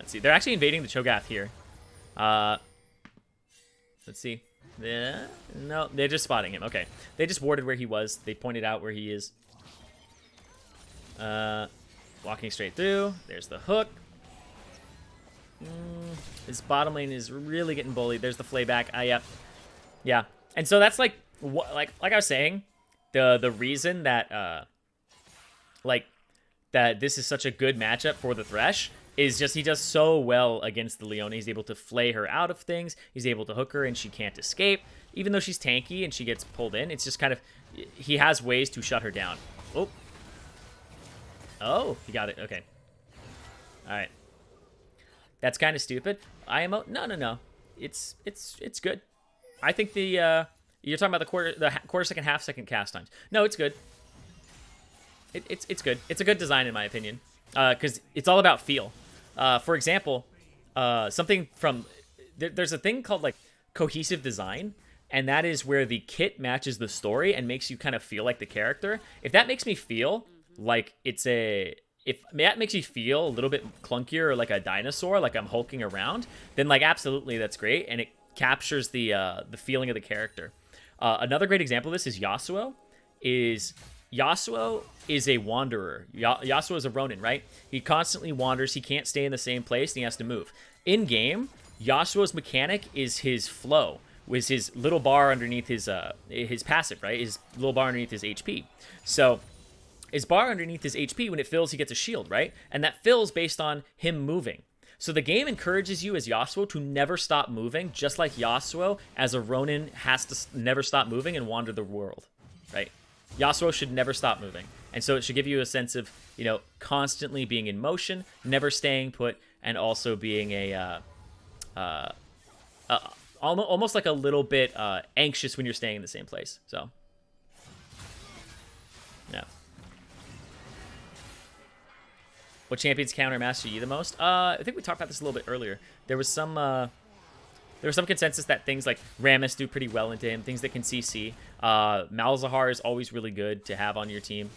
Let's see. They're actually invading the Cho'Gath here. Let's see. Yeah, no, they're just spotting him. Okay. They just warded where he was. They pointed out where he is. Walking straight through. There's the hook. His bottom lane is really getting bullied. There's the flayback. Yeah. And so that's like I was saying, the reason that that this is such a good matchup for the Thresh is just he does so well against the Leona. He's able to flay her out of things. He's able to hook her and she can't escape. Even though she's tanky and she gets pulled in, it's just kind of, he has ways to shut her down. Oh, he got it. Okay. All right. That's kind of stupid. No. It's good. I think you're talking about the quarter second, half second cast times. No, it's good. It's good. It's a good design in my opinion. Because it's all about feel. For example, something from there's a thing called like cohesive design, and that is where the kit matches the story and makes you kind of feel like the character. If that makes me feel like it's if that makes you feel a little bit clunkier or like a dinosaur, like I'm hulking around, then like absolutely that's great, and it captures the feeling of the character. Another great example of this is Yasuo. Yasuo is a wanderer. Yasuo is a Ronin, right? He constantly wanders. He can't stay in the same place, and he has to move. In game, Yasuo's mechanic is his flow, was his little bar underneath his passive, right? His little bar underneath his HP. So his bar underneath his HP, when it fills, he gets a shield, right? And that fills based on him moving. So the game encourages you as Yasuo to never stop moving, just like Yasuo as a Ronin has to never stop moving and wander the world, right? Yasuo should never stop moving. And so it should give you a sense of, you know, constantly being in motion, never staying put, and also being almost like a little bit anxious when you're staying in the same place. So, yeah. What champions counter master you the most? I think we talked about this a little bit earlier. There was some consensus that things like Rammus do pretty well into him, things that can CC. Malzahar is always really good to have on your team.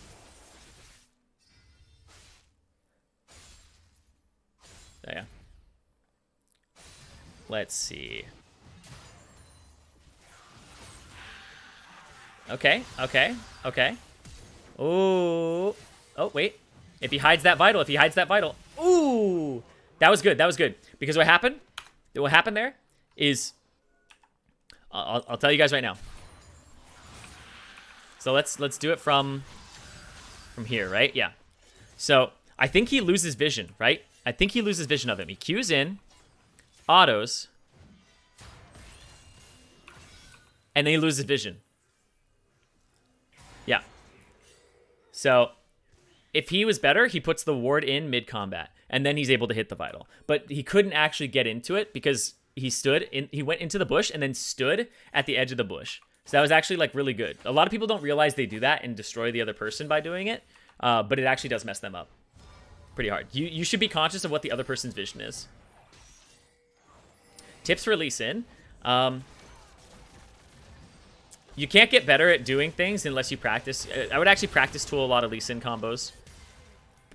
So, yeah. Let's see. Okay. Ooh. Oh, wait. If he hides that vital, Ooh! That was good. Because what happened there is... I'll tell you guys right now. So let's do it from here, right? Yeah. So I think he loses vision, right? I think he loses vision of him. He Qs in, autos, and then he loses vision. Yeah. So if he was better, he puts the ward in mid-combat, and then he's able to hit the vital. But he couldn't actually get into it because he went into the bush and then stood at the edge of the bush. So that was actually like really good. A lot of people don't realize they do that and destroy the other person by doing it, but it actually does mess them up pretty hard. You should be conscious of what the other person's vision is. Tips for Lee Sin. You can't get better at doing things unless you practice. I would actually practice tool a lot of Lee Sin combos.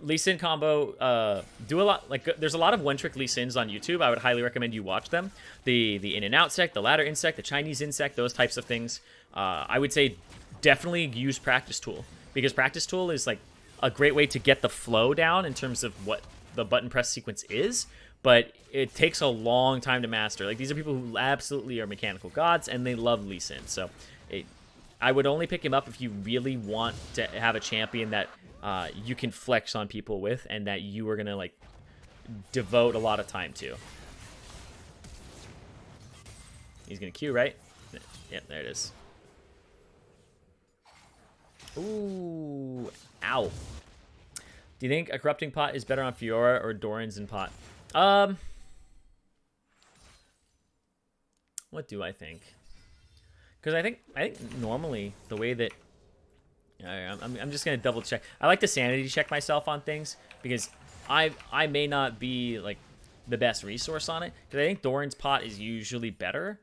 Lee Sin combo, do a lot, like there's a lot of one-trick Lee Sins on YouTube. I would highly recommend you watch them. The in and out sec, the ladder insect, the Chinese insect, those types of things. I would say definitely use practice tool, because practice tool is like a great way to get the flow down in terms of what the button press sequence is, but it takes a long time to master. Like, these are people who absolutely are mechanical gods, and they love Lee Sin. So I would only pick him up if you really want to have a champion that you can flex on people with, and that you are gonna like devote a lot of time to. He's gonna Q, right? Yeah, there it is. Ooh, ow. Do you think a corrupting pot is better on Fiora or Doran's in pot? What do I think? Because I think normally the way that I'm just gonna double check. I like to sanity check myself on things, because I may not be like the best resource on it, because I think Doran's pot is usually better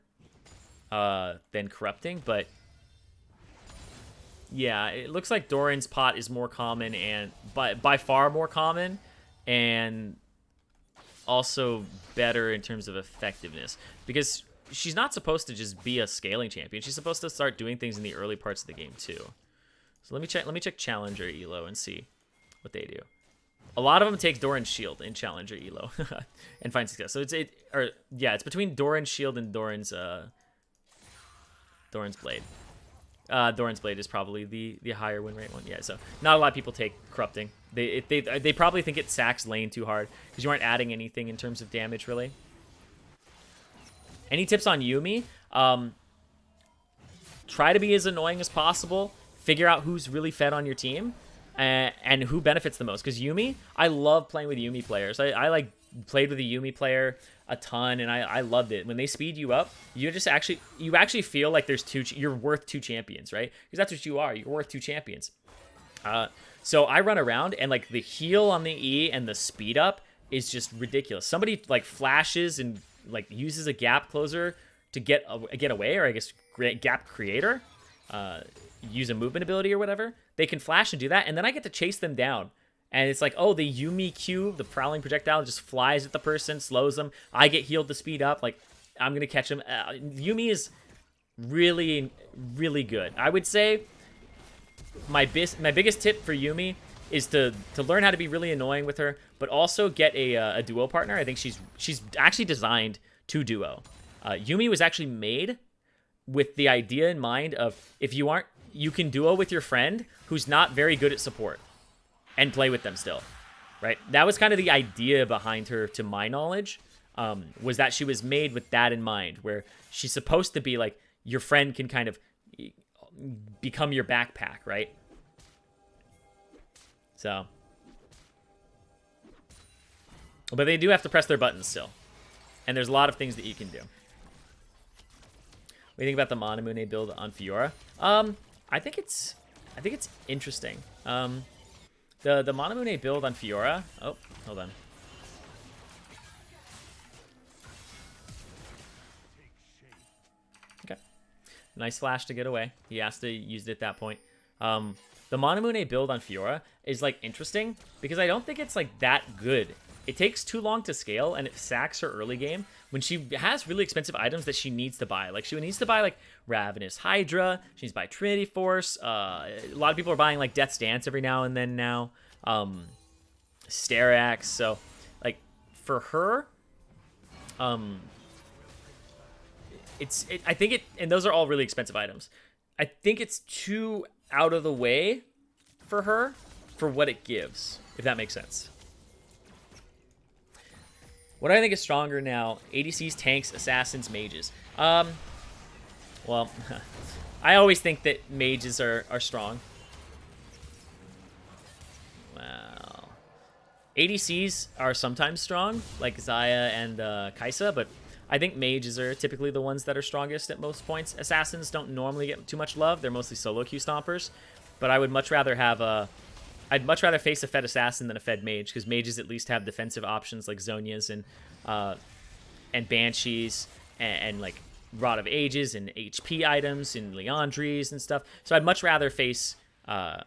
than corrupting. But yeah, it looks like Doran's pot is more common, and by far more common, and also better in terms of effectiveness, because she's not supposed to just be a scaling champion. She's supposed to start doing things in the early parts of the game too. So let me check Challenger Elo and see what they do. A lot of them take Doran's shield in Challenger Elo and find success. So it's between Doran's shield and Doran's blade. Doran's blade is probably the higher win rate one. Yeah, so not a lot of people take corrupting. They probably think it sacks lane too hard, because you aren't adding anything in terms of damage really. Any tips on Yuumi? Try to be as annoying as possible. Figure out who's really fed on your team, and who benefits the most. Because Yuumi, I love playing with Yuumi players. I like played with a Yuumi player a ton, and I loved it. When they speed you up, you actually feel like you're worth two champions, right? Because that's what you are. You're worth two champions. So I run around, and like the heal on the E and the speed up is just ridiculous. Somebody like flashes and like uses a gap closer to get away, or I guess gap creator, use a movement ability or whatever. They can flash and do that, and then I get to chase them down And it's like, oh, the Yumi Q, the prowling projectile, just flies at the person, slows them. I get healed to speed up. Like, I'm going to catch him. Yumi is really, really good. I would say my biggest tip for Yumi is to learn how to be really annoying with her, but also get a duo partner. I think she's actually designed to duo. Yumi was actually made with the idea in mind of if you can duo with your friend who's not very good at support and play with them still, right? That was kind of the idea behind her, to my knowledge, was that she was made with that in mind, where she's supposed to be like, your friend can kind of become your backpack, right? So, but they do have to press their buttons still, and there's a lot of things that you can do. What do you think about the Monamune build on Fiora? I think it's interesting. The Monamune build on Fiora. Oh, hold on. Okay, nice flash to get away. He has to use it at that point. The Monamune build on Fiora is like interesting because I don't think it's like that good. It takes too long to scale, and it sacks her early game when she has really expensive items that she needs to buy. Like, she needs to buy, like, Ravenous Hydra. She needs to buy Trinity Force. A lot of people are buying, like, Death's Dance every now and then now. Sterax. So, like, for her, I think it, and those are all really expensive items. I think it's too out of the way for her for what it gives, if that makes sense. What do I think is stronger now? ADCs, tanks, assassins, mages. Well, I always think that mages are strong. Wow. ADCs are sometimes strong, like Xayah and Kai'Sa, but I think mages are typically the ones that are strongest at most points. Assassins don't normally get too much love. They're mostly solo Q stompers, but I would much rather have I'd much rather face a fed assassin than a fed mage, because mages at least have defensive options like Zhonya's and Banshees and like Rod of Ages and HP items and Liandry's and stuff. So I'd much rather face a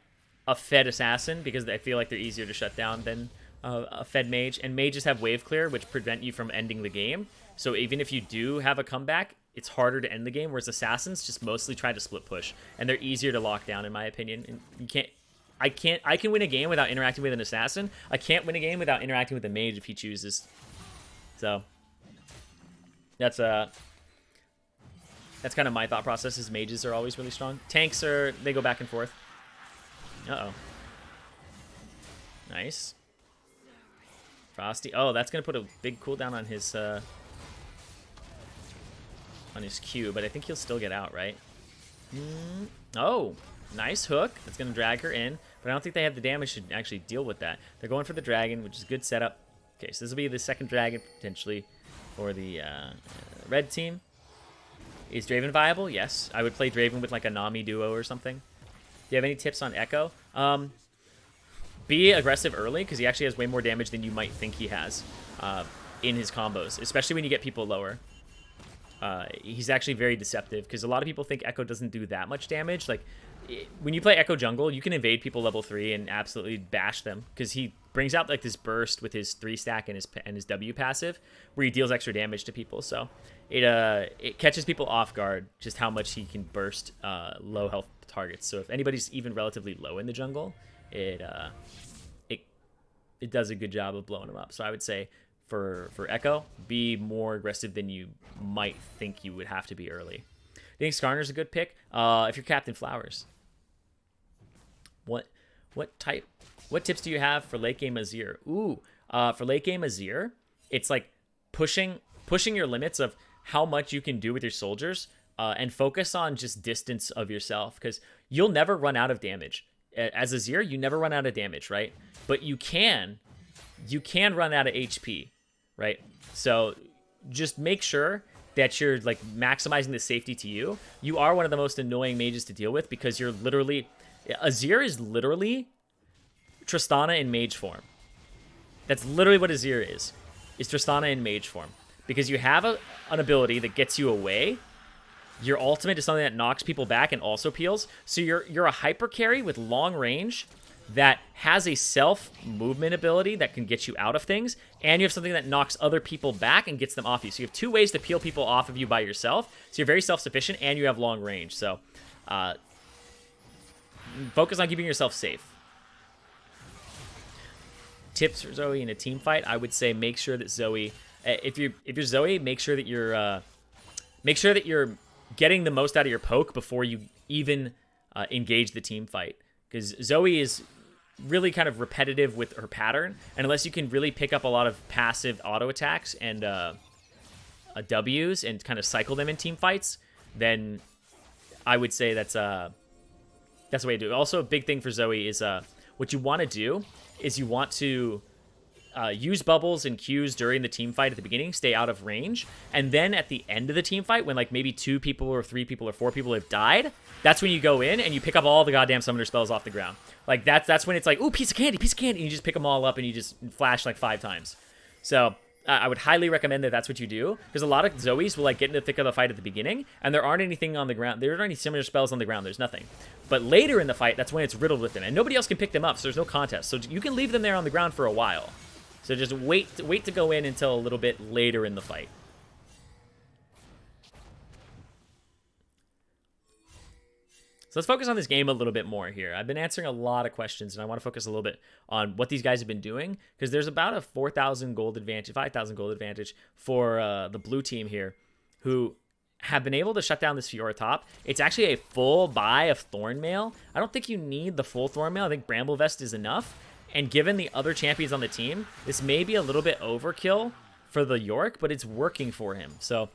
fed assassin, because I feel like they're easier to shut down than a fed mage. And mages have wave clear, which prevent you from ending the game. So even if you do have a comeback, it's harder to end the game, whereas assassins just mostly try to split push, and they're easier to lock down, in my opinion. And you can't... I can win a game without interacting with an assassin. I can't win a game without interacting with a mage if he chooses. So that's kind of my thought process, is mages are always really strong. Tanks they go back and forth. Uh-oh. Nice. Frosty. Oh, that's going to put a big cooldown on his Q, but I think he'll still get out, right? Oh, nice hook. That's going to drag her in, but I don't think they have the damage to actually deal with that. They're going for the dragon, which is a good setup. Okay, so this will be the second dragon, potentially, for the red team. Is Draven viable? Yes. I would play Draven with, like, a Nami duo or something. Do you have any tips on Echo? Be aggressive early, because he actually has way more damage than you might think he has in his combos, especially when you get people lower. He's actually very deceptive, because a lot of people think Echo doesn't do that much damage. Like, when you play Echo jungle, you can invade people level 3 and absolutely bash them, because he brings out like this burst with his 3-stack and his W passive, where he deals extra damage to people. So it catches people off guard just how much he can burst low health targets. So if anybody's even relatively low in the jungle, it does a good job of blowing them up. So I would say, for Echo, be more aggressive than you might think you would have to be early. I think Skarner's a good pick if you're Captain Flowers. What tips do you have for late game Azir? Ooh, for late game Azir, it's like pushing your limits of how much you can do with your soldiers, and focus on just distance of yourself, because you'll never run out of damage. As Azir, you never run out of damage, right? But you can run out of HP, right? So just make sure that you're like maximizing the safety to you. You are one of the most annoying mages to deal with, because you're literally... Azir is literally Tristana in mage form. That's literally what Azir is Tristana in mage form. Because you have an ability that gets you away. Your ultimate is something that knocks people back and also peels. So you're a hyper carry with long range that has a self-movement ability that can get you out of things, and you have something that knocks other people back and gets them off you. So you have 2 ways to peel people off of you by yourself. So you're very self-sufficient, and you have long range. So focus on keeping yourself safe. Tips for Zoe in a team fight, I would say make sure that Zoe, if you're Zoe, make sure that you're getting the most out of your poke before you even engage the team fight. Because Zoe is really kind of repetitive with her pattern, and unless you can really pick up a lot of passive auto attacks and W's and kind of cycle them in team fights, then I would say that's the way to do it. Also, a big thing for Zoe is what you want to do is you want to use bubbles and Qs during the team fight at the beginning, stay out of range, and then at the end of the team fight, when like maybe 2 people or 3 people or 4 people have died, that's when you go in and you pick up all the goddamn summoner spells off the ground. Like that's when it's like, ooh, piece of candy, and you just pick them all up and you just flash like 5 times. So I would highly recommend that that's what you do, because a lot of Zoes will like get in the thick of the fight at the beginning, and there aren't anything on the ground. There aren't any similar spells on the ground. There's nothing. But later in the fight, that's when it's riddled with them, and nobody else can pick them up, so there's no contest. So you can leave them there on the ground for a while. So just wait to go in until a little bit later in the fight. So let's focus on this game a little bit more here. I've been answering a lot of questions, and I want to focus a little bit on what these guys have been doing, because there's about a 4,000 gold advantage, 5,000 gold advantage for the blue team here, who have been able to shut down this Fiora top. It's actually a full buy of Thornmail. I don't think you need the full Thornmail. I think Bramble Vest is enough. And given the other champions on the team, this may be a little bit overkill for the York, but it's working for him. So,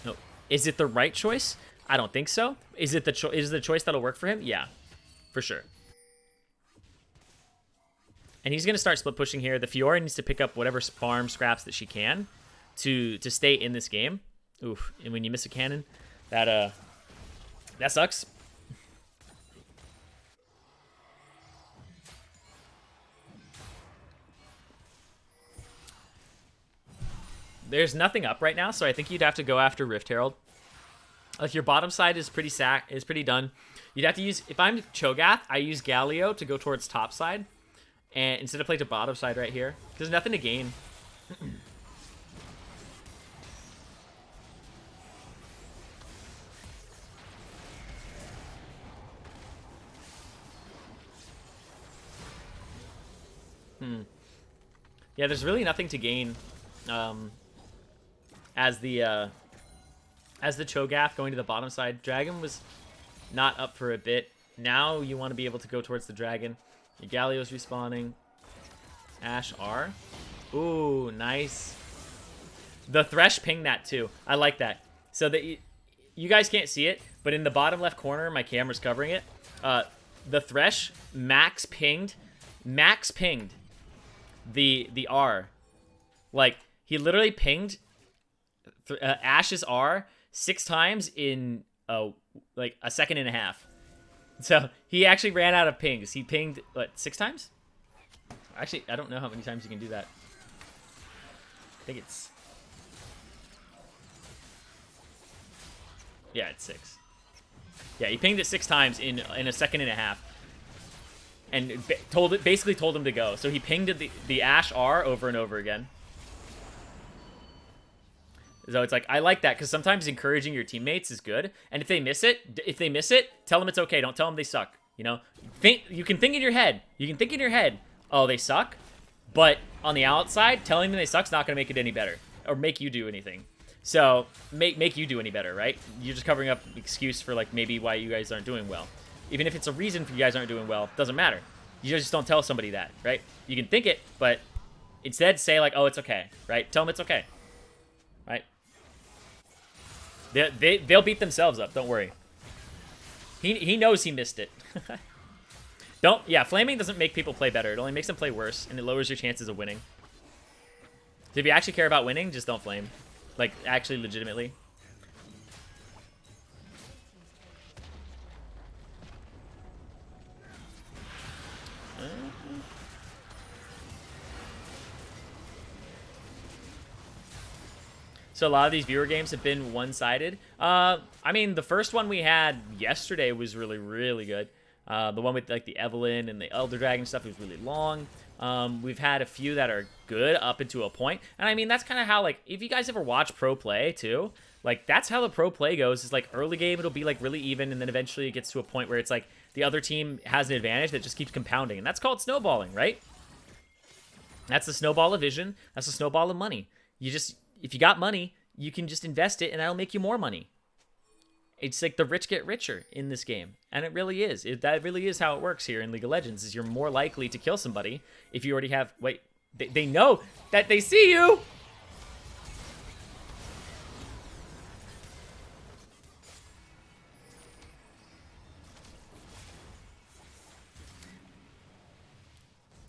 no, is it the right choice? I don't think so. Is it the choice that'll work for him? Yeah, for sure. And he's going to start split pushing here. The Fiora needs to pick up whatever farm scraps that she can to stay in this game. Oof, and when you miss a cannon, that sucks. There's nothing up right now, so I think you'd have to go after Rift Herald. Like, your bottom side is pretty done. You'd have to use, if I'm Cho'Gath, I use Galio to go towards top side, and instead of play to bottom side right here, because there's nothing to gain. Yeah, there's really nothing to gain. As the Cho'Gath going to the bottom side. Dragon was not up for a bit. Now you want to be able to go towards the dragon. Your Galio's respawning. Ashe R. Ooh, nice. The Thresh pinged that too. I like that. So that you guys can't see it, but in the bottom left corner, my camera's covering it. The Thresh max pinged the R. Like, he literally pinged Ashe's R 6 times in like a second and a half. So he actually ran out of pings. He pinged, what, 6 times? Actually, I don't know how many times you can do that. I think it's... Yeah, it's 6. Yeah, he pinged it 6 times in a second and a half. And basically told him to go. So he pinged the Ashe R over and over again. So it's like, I like that, because sometimes encouraging your teammates is good. And if they miss it, tell them it's okay. Don't tell them they suck. You know, you can think in your head. Oh, they suck. But on the outside, telling them they suck's not going to make it any better or make you do anything. So make you do any better, right? You're just covering up an excuse for like maybe why you guys aren't doing well. Even if it's a reason for you guys aren't doing well, doesn't matter. You just don't tell somebody that, right? You can think it, but instead say like, oh, it's okay, right? Tell them it's okay, right? They'll beat themselves up. Don't worry. He knows he missed it. Flaming doesn't make people play better. It only makes them play worse, and it lowers your chances of winning. So if you actually care about winning, just don't flame. Like, actually, legitimately. So a lot of these viewer games have been one-sided. I mean, the first one we had yesterday was really, really good. The one with like the Evelyn and the Elder Dragon stuff is really long. We've had a few that are good up into a point. And I mean, that's kind of how, like, if you guys ever watch pro play too, like, that's how the pro play goes. Is like early game, it'll be like really even. And then eventually it gets to a point where it's like the other team has an advantage that just keeps compounding. And that's called snowballing, right? That's the snowball of vision. That's the snowball of money. If you got money, you can just invest it and that'll make you more money. It's like the rich get richer in this game. And it really is. That really is how it works here in League of Legends, is you're more likely to kill somebody if you already have... Wait, they know that they see you!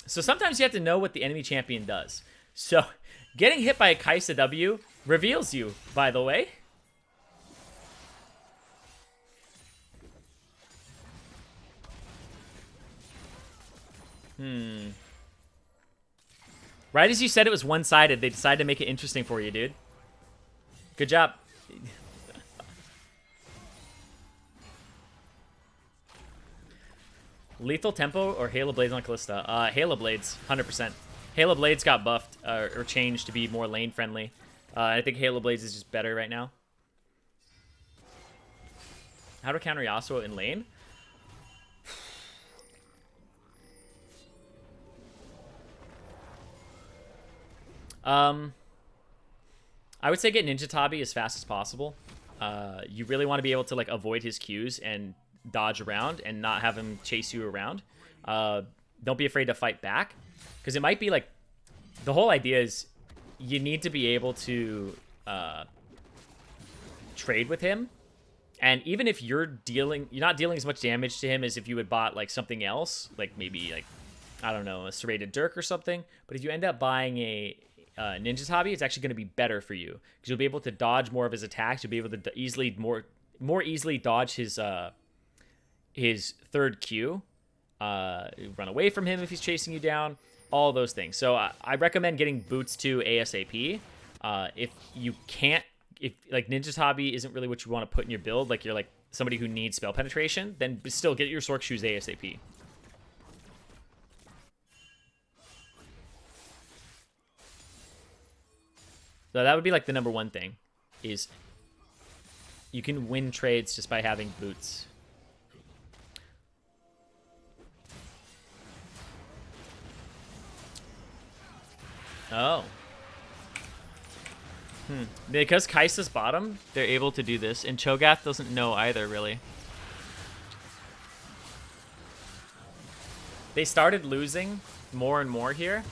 So sometimes you have to know what the enemy champion does. So getting hit by a Kai'Sa W reveals you, by the way. Right as you said it was one-sided, they decided to make it interesting for you, dude. Good job. Lethal Tempo or Halo Blades on Callista? Halo Blades, 100%. Halo Blades got buffed or changed to be more lane-friendly. I think Halo Blades is just better right now. How to counter Yasuo in lane? I would say get Ninja Tabi as fast as possible. You really want to be able to like avoid his Qs and dodge around and not have him chase you around. Don't be afraid to fight back, because it might be like the whole idea is you need to be able to trade with him. And even if you're not dealing as much damage to him as if you had bought like something else, like maybe like, I don't know, a serrated Dirk or something. But if you end up buying a Ninja Tabi, it's actually going to be better for you, because you'll be able to dodge more of his attacks. You'll be able to more easily dodge his third Q, run away from him if he's chasing you down, all those things. So I recommend getting boots to ASAP. If you can't, if like Ninja Tabi isn't really what you want to put in your build, like you're like somebody who needs spell penetration, then still get your Sork shoes ASAP. So that would be like the number one thing, is you can win trades just by having boots. Oh. Because Kai'Sa's bottom, they're able to do this, and Cho'Gath doesn't know either, really. They started losing more and more here.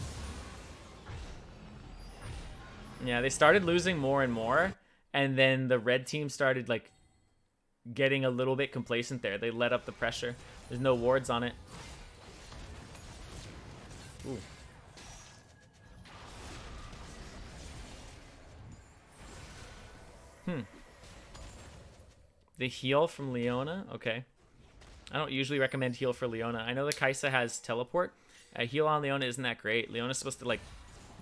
Yeah, they started losing more and more, and then the red team started like getting a little bit complacent there. They let up the pressure. There's no wards on it. Ooh. The heal from Leona? Okay. I don't usually recommend heal for Leona. I know the Kai'Sa has teleport. Heal on Leona isn't that great. Leona's supposed to like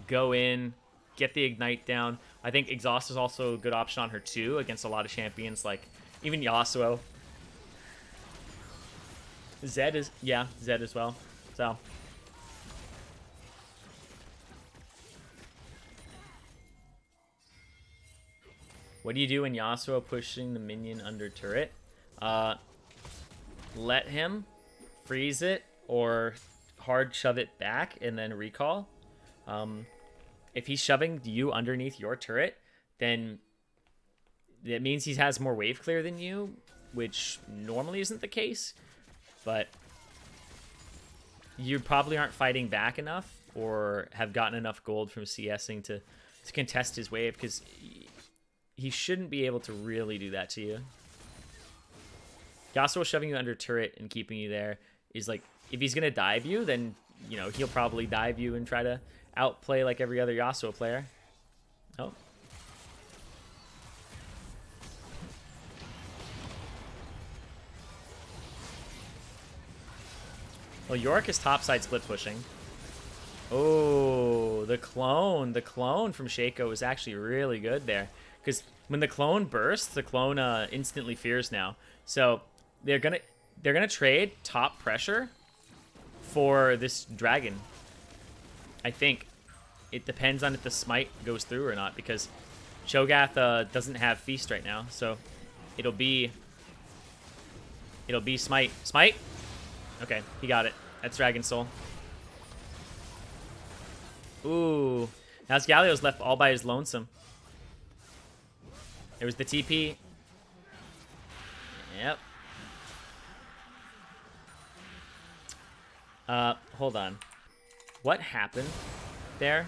go in, get the ignite down. I think exhaust is also a good option on her too against a lot of champions, like even Yasuo. Zed as well. So what do you do when Yasuo pushing the minion under turret? Let him freeze it or hard shove it back and then recall. If he's shoving you underneath your turret, then that means he has more wave clear than you, which normally isn't the case. But you probably aren't fighting back enough or have gotten enough gold from CSing to contest his wave, because he shouldn't be able to really do that to you. Yasuo shoving you under turret and keeping you there is like, if he's going to dive you, then, you know, he'll probably dive you and try to outplay like every other Yasuo player. Oh. Well, Yorick is topside split pushing. Oh, the clone from Shaco is actually really good there. Because when the clone bursts, the clone instantly fears now. So they're gonna they're going to trade top pressure for this dragon. I think. It depends on if the smite goes through or not, because Cho'Gath doesn't have feast right now, so it'll be smite. Smite? Okay, he got it. That's Dragon Soul. Ooh. Now Galio's left all by his lonesome. There was the TP. Yep. Hold on. What happened there?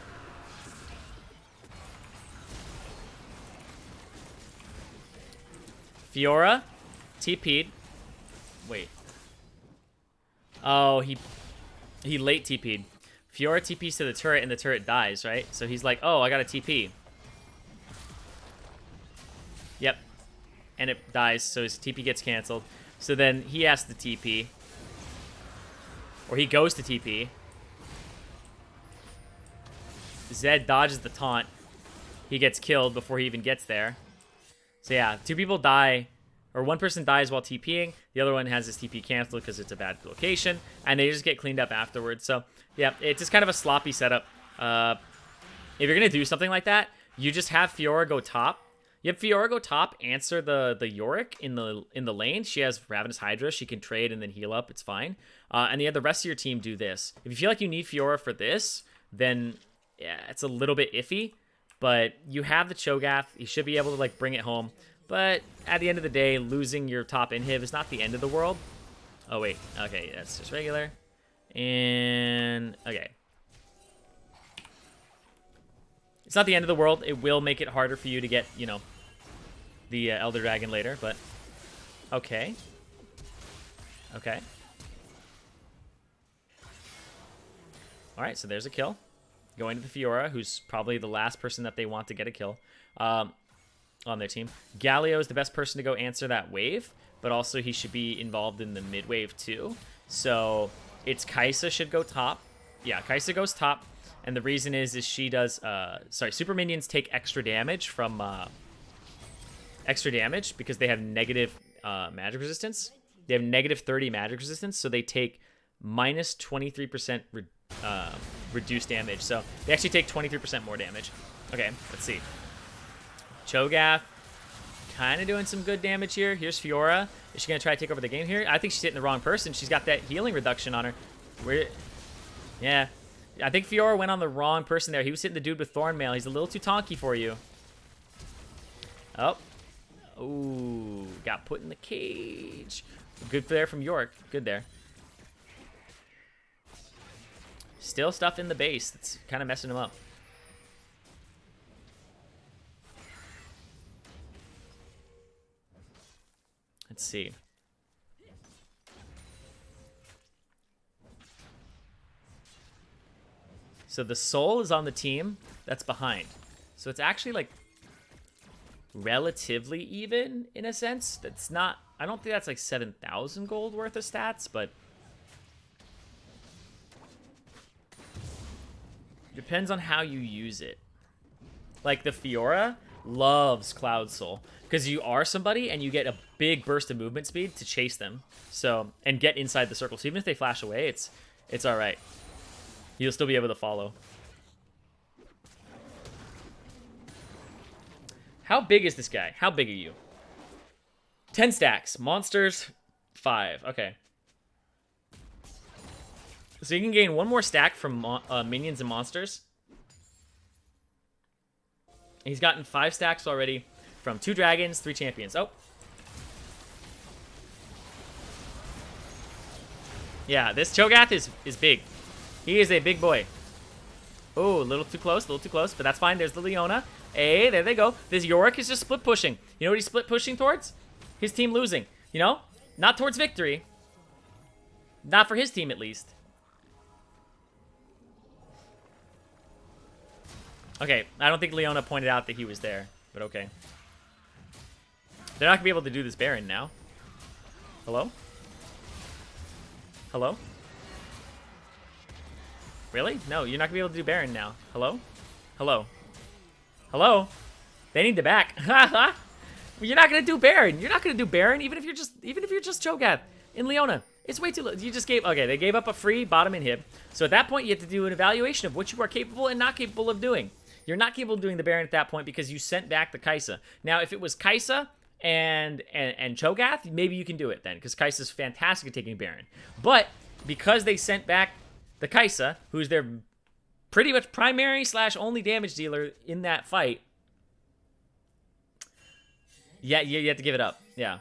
Fiora TP'd. Wait. Oh, he late TP'd. Fiora TP's to the turret and the turret dies, right? So he's like, oh, I got a TP. Yep. And it dies, so his TP gets canceled. So then he has to TP. Or he goes to TP. Zed dodges the taunt. He gets killed before he even gets there. So yeah, two people die, or one person dies while TPing. The other one has his TP canceled because it's a bad location, and they just get cleaned up afterwards. So yeah, it's just kind of a sloppy setup. If you're gonna do something like that, you just have Fiora go top. You have Fiora go top, answer the Yorick in the lane. She has Ravenous Hydra. She can trade and then heal up. It's fine. And you have the rest of your team do this. If you feel like you need Fiora for this, then yeah, it's a little bit iffy. But you have the Cho'Gath. You should be able to like bring it home. But at the end of the day, losing your top inhib is not the end of the world. Oh wait, okay, that's just regular. And okay. It's not the end of the world. It will make it harder for you to get, you know, the Elder Dragon later, but okay. Okay. All right, so there's a kill. Going to the Fiora, who's probably the last person that they want to get a kill on their team. Galio is the best person to go answer that wave, but also he should be involved in the mid wave too. So it's Kai'Sa should go top. Yeah, Kai'Sa goes top. And the reason is she does, super minions take extra damage from, because they have negative magic resistance. They have negative 30 magic resistance, so they take minus 23% reduced damage. So they actually take 23% more damage. Okay, let's see. Cho'Gath, kind of doing some good damage here. Here's Fiora. Is she going to try to take over the game here? I think she's hitting the wrong person. She's got that healing reduction on her. Yeah. I think Fiora went on the wrong person there. He was hitting the dude with Thornmail. He's a little too tonky for you. Oh. Ooh. Got put in the cage. Good there from York. Good there. Still stuff in the base. That's kind of messing him up. Let's see. So the soul is on the team that's behind. So it's actually like relatively even in a sense. That's not, I don't think that's like 7,000 gold worth of stats, but depends on how you use it. Like the Fiora loves Cloud Soul because you are somebody and you get a big burst of movement speed to chase them. So, and get inside the circle. So even if they flash away, it's all right. You'll still be able to follow. How big is this guy? How big are you? 10 stacks. Monsters, 5. Okay. So you can gain 1 more stack from minions and monsters. He's gotten 5 stacks already from 2 dragons, 3 champions. Oh. Yeah, this Cho'Gath is big. He is a big boy. Oh, a little too close, but that's fine. There's the Leona. Hey, there they go. This Yorick is just split pushing. You know what he's split pushing towards? His team losing. You know? Not towards victory. Not for his team, at least. Okay, I don't think Leona pointed out that he was there, but okay. They're not going to be able to do this Baron now. Hello? Hello? Really? No, you're not gonna be able to do Baron now. Hello? Hello? Hello? They need to back. You're not gonna do Baron. You're not gonna do Baron, even if you're just Cho'Gath. in Leona. It's way too low. You just gave... Okay, they gave up a free bottom inhib. So at that point, you have to do an evaluation of what you are capable and not capable of doing. You're not capable of doing the Baron at that point because you sent back the Kaisa. Now, if it was Kaisa and Cho'Gath, maybe you can do it then, because Kaisa's fantastic at taking Baron. But because they sent back the Kaisa, who's their pretty much primary / only damage dealer in that fight, yeah, you have to give it up. Yeah.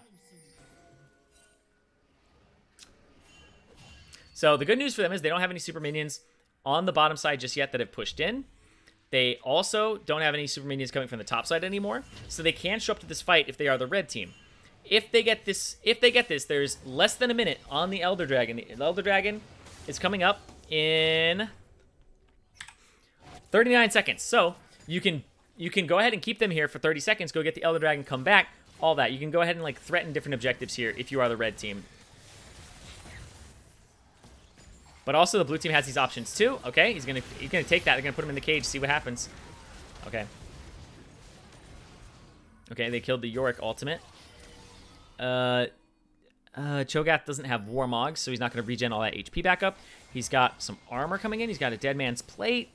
So the good news for them is they don't have any super minions on the bottom side just yet that have pushed in. They also don't have any super minions coming from the top side anymore, so they can show up to this fight if they are the red team. If they get this, there's less than a minute on the Elder Dragon. The Elder Dragon is coming up in 39 seconds. So you can go ahead and keep them here for 30 seconds, go get the Elder Dragon, come back, all that. You can go ahead and like threaten different objectives here if you are the red team. But also the blue team has these options too. Okay, he's gonna take that. They're gonna put him in the cage, see what happens. Okay. Okay, they killed the Yorick ultimate. Cho'Gath doesn't have Warmog, so he's not gonna regen all that HP back up. He's got some armor coming in. He's got a Dead Man's Plate.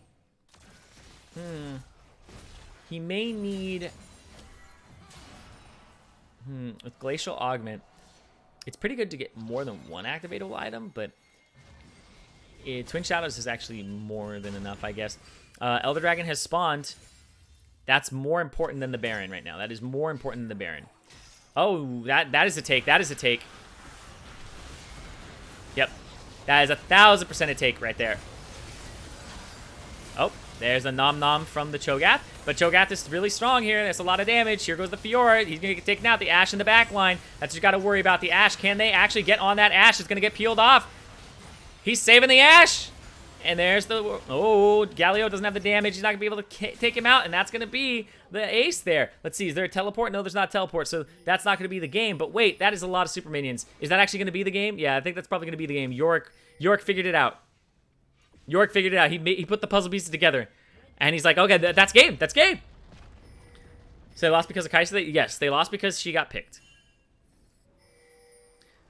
He may need... With Glacial Augment, it's pretty good to get more than one activatable item, but Twin Shadows is actually more than enough, I guess. Elder Dragon has spawned. That's more important than the Baron right now. That is more important than the Baron. Oh, that is a take. That is a take. Yep. That is 1,000% a take right there. Oh, there's a Nom Nom from the Cho'Gath. But Cho'Gath is really strong here. There's a lot of damage. Here goes the Fiora. He's going to get taken out. The Ashe in the back line. That's what you got to worry about. The Ashe. Can they actually get on that Ashe? It's going to get peeled off. He's saving the Ashe. And there's the... Oh, Galio doesn't have the damage. He's not going to be able to take him out. And that's going to be the ace there. Let's see. Is there a teleport? No, there's not a teleport. So that's not going to be the game. But wait, that is a lot of super minions. Is that actually going to be the game? Yeah, I think that's probably going to be the game. Yorick figured it out. Yorick figured it out. He put the puzzle pieces together. And he's like, okay, that's game. That's game. So they lost because of Kaisa? Yes, they lost because she got picked.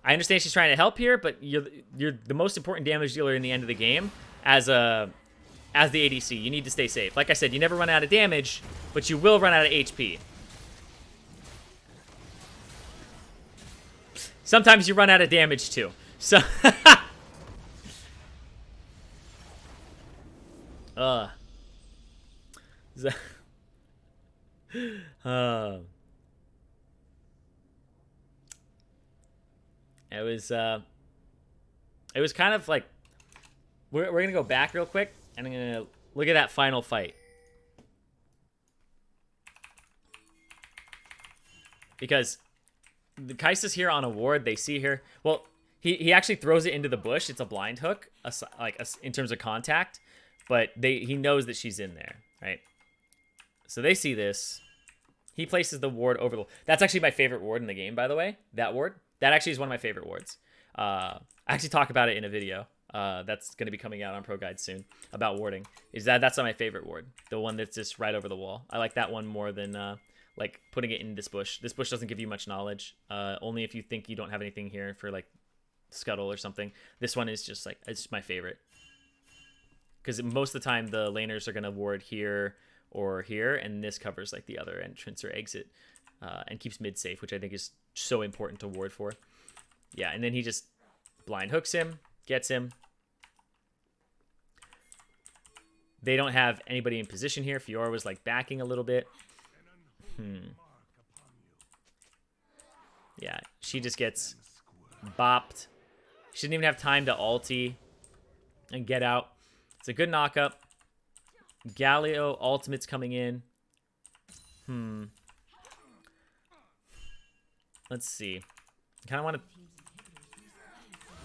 I understand she's trying to help here, but you're the most important damage dealer in the end of the game as the ADC. You need to stay safe. Like I said, you never run out of damage, but you will run out of HP. Sometimes you run out of damage too. So it was kind of like we're gonna go back real quick and I'm gonna look at that final fight because the Kaisa's here on a ward. They see her. Well, he actually throws it into the bush. It's a blind hook, in terms of contact, but he knows that she's in there, right? So they see this. He places the ward over the... That's actually my favorite ward in the game, by the way. That ward. That actually is one of my favorite wards. I actually talk about it in a video. That's going to be coming out on ProGuides soon about warding. That's not my favorite ward. The one that's just right over the wall. I like that one more than like putting it in this bush. This bush doesn't give you much knowledge. Only if you think you don't have anything here for like scuttle or something. This one is just like, it's my favorite. Because most of the time the laners are going to ward here or here, and this covers like the other entrance or exit and keeps mid safe, which I think is so important to ward for. Yeah, and then he just blind hooks him, gets him. They don't have anybody in position here. Fiora was like backing a little bit. Yeah, she just gets bopped. She didn't even have time to ulti and get out. It's a good knockup. Galio ultimate's coming in. Let's see. I kind of want to...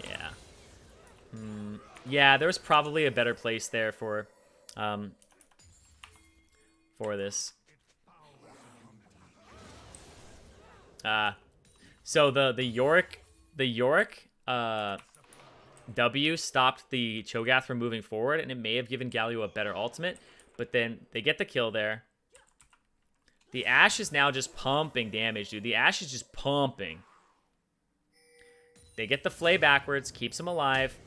Yeah. Yeah, there was probably a better place there for this. So the Yorick W stopped the Cho'Gath from moving forward, and it may have given Galio a better ultimate, but then they get the kill there. The Ashe is now just pumping damage, dude. The Ashe is just pumping. They get the flay backwards, keeps him alive.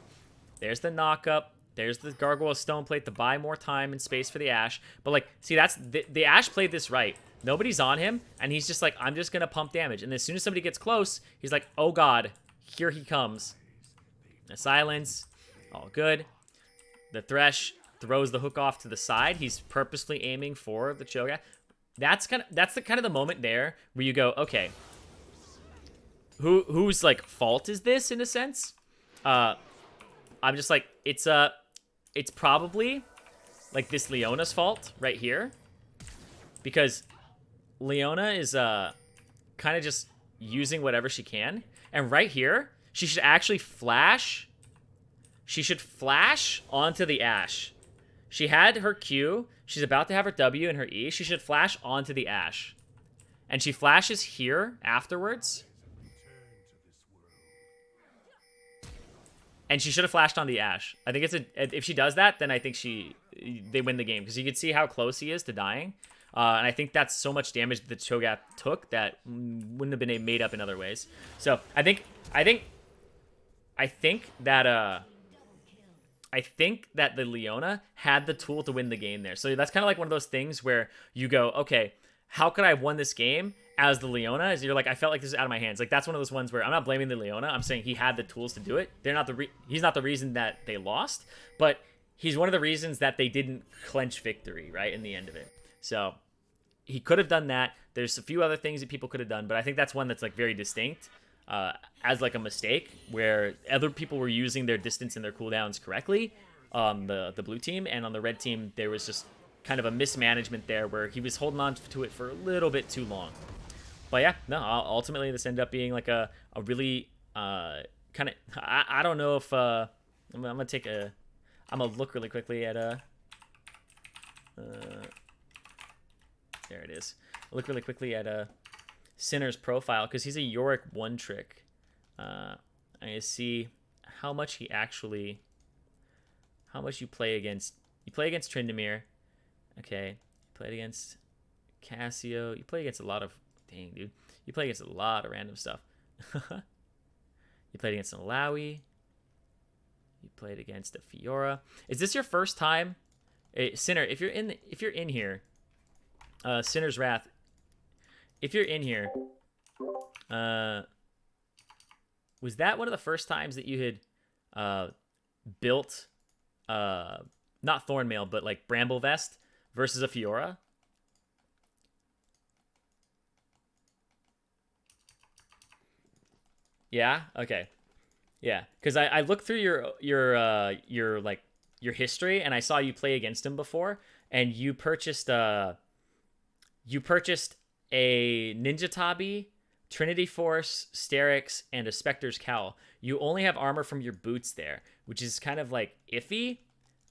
There's the knock up. There's the Gargoyle Stone Plate to buy more time and space for the Ashe. But, like, see, that's the Ashe played this right. Nobody's on him, and he's just like, I'm just going to pump damage. And as soon as somebody gets close, he's like, oh, God, here he comes. The silence, all good. The Thresh throws the hook off to the side. He's purposely aiming for the Cho'Gath. That's the kind of the moment there where you go, okay, whose, like, fault is this, in a sense? I'm just like, it's probably, like, this Leona's fault right here. Because Leona is kind of just using whatever she can. And right here, she should actually flash. She should flash onto the Ashe. She had her Q. She's about to have her W and her E. She should flash onto the Ashe. And she flashes here afterwards. And she should have flashed on the Ashe. I think if she does that, then I think they win the game. Because you can see how close he is to dying. And I think that's so much damage that the Cho'Gath took that wouldn't have been made up in other ways. So I think that the Leona had the tool to win the game there. So that's kind of like one of those things where you go, okay, how could I have won this game as the Leona? As you're like, I felt like this is out of my hands. Like, that's one of those ones where I'm not blaming the Leona. I'm saying he had the tools to do it. He's not the reason that they lost, but he's one of the reasons that they didn't clench victory, right, in the end of it. So he could have done that. There's a few other things that people could have done, but I think that's one that's, like, very distinct as, like, a mistake where other people were using their distance and their cooldowns correctly on the blue team, and on the red team there was just kind of a mismanagement there where he was holding on to it for a little bit too long. But yeah, no, ultimately this ended up being like a really kind of, I don't know if I'm gonna look really quickly at there it is. I'll look really quickly at Sinner's profile, because he's a Yorick one trick. I see how much you play against. You play against Tryndamere. Okay. You played against Cassio. You play against a lot of, dang, dude. You play against a lot of random stuff. You played against an Alawi. You played against a Fiora. Is this your first time? Sinner, if you're in here, Sinner's Wrath, if you're in here, was that one of the first times that you had built not Thornmail, but like Bramble Vest versus a Fiora? Yeah. Okay. Yeah, because I looked through your history, and I saw you play against him before, and you purchased a Ninja Tabi, Trinity Force, Sterix, and a Spectre's Cowl. You only have armor from your boots there, which is kind of like iffy.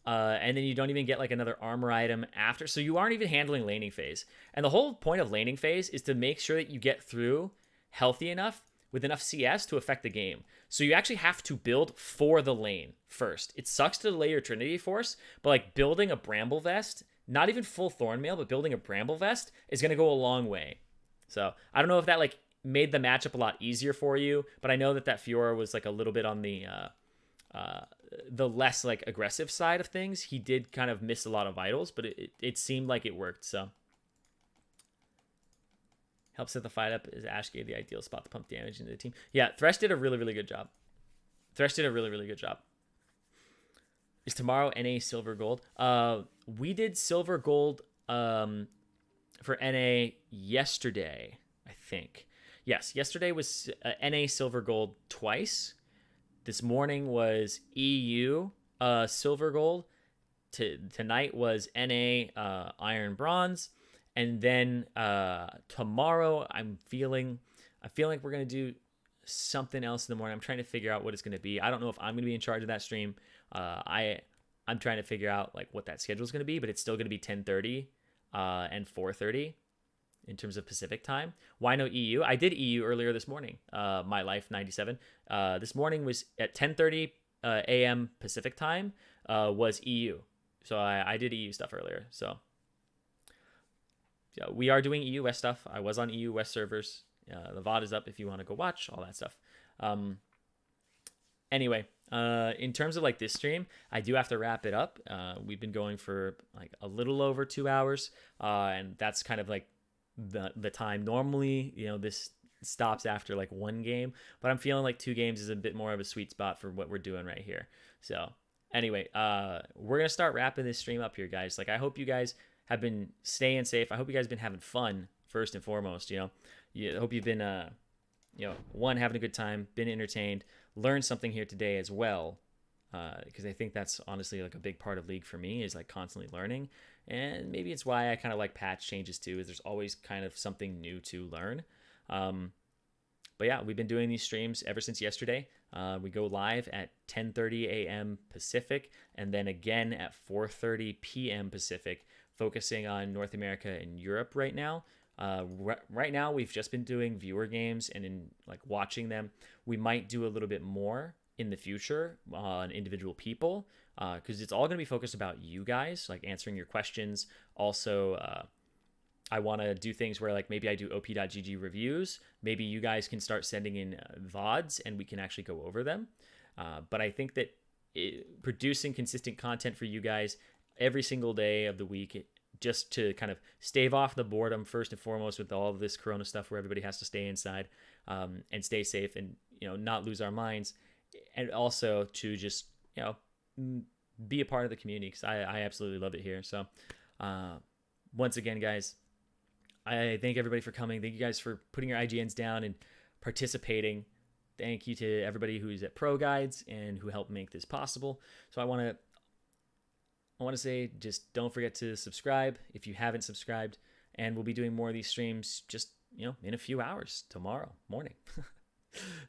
And then you don't even get like another armor item after, so you aren't even handling laning phase. And the whole point of laning phase is to make sure that you get through healthy enough with enough CS to affect the game. So you actually have to build for the lane first. It sucks to delay your Trinity Force, but like building a Bramble Vest, not even full Thornmail, but building a Bramble Vest is going to go a long way. So I don't know if that like made the matchup a lot easier for you, but I know that Fiora was like a little bit on the less like aggressive side of things. He did kind of miss a lot of vitals, but it seemed like it worked. So helps set the fight up as Ashe gave the ideal spot to pump damage into the team. Yeah, Thresh did a really, really good job. Is tomorrow NA silver gold? We did silver gold for NA yesterday, I think. Yes, yesterday was NA silver gold twice. This morning was EU silver gold. Tonight was NA iron bronze. And then tomorrow I'm feeling like we're going to do something else in the morning. I'm trying to figure out what it's going to be. I don't know if I'm going to be in charge of that stream. I'm trying to figure out like what that schedule is going to be, but it's still going to be 10:30 and 4:30 in terms of Pacific time. Why no EU? I did EU earlier this morning. My Life 97. This morning was at 10:30 a.m. Pacific time was EU. So I did EU stuff earlier. So yeah, we are doing EU West stuff. I was on EU West servers. The VOD is up if you want to go watch all that stuff. Anyway, in terms of like this stream, I do have to wrap it up. We've been going for like a little over 2 hours, and that's kind of like the time. Normally, this stops after like one game, but I'm feeling like 2 games is a bit more of a sweet spot for what we're doing right here. So anyway, we're gonna start wrapping this stream up here, guys. Like, I hope you guys have been staying safe. I hope you guys have been having fun first and foremost. I hope you've been one, having a good time, been entertained, learned something here today as well, because I think that's honestly like a big part of League for me, is like constantly learning. And maybe it's why I kind of like patch changes too, is there's always kind of something new to learn. But yeah, we've been doing these streams ever since yesterday. We go live at 10:30 a.m. Pacific, and then again at 4:30 p.m. Pacific, focusing on North America and Europe right now. Right now, we've just been doing viewer games and in like watching them. We might do a little bit more in the future on individual people, because it's all going to be focused about you guys, like answering your questions. Also, I want to do things where like maybe I do op.gg reviews. Maybe you guys can start sending in VODs and we can actually go over them. But I think that producing consistent content for you guys every single day of the week, just to kind of stave off the boredom first and foremost with all of this Corona stuff where everybody has to stay inside, and stay safe and not lose our minds, and also to just be a part of the community, because I absolutely love it here. So once again, guys, I thank everybody for coming. Thank you guys for putting your IGNs down and participating. Thank you to everybody who's at ProGuides and who helped make this possible. So I want to say, just don't forget to subscribe if you haven't subscribed, and we'll be doing more of these streams just in a few hours tomorrow morning.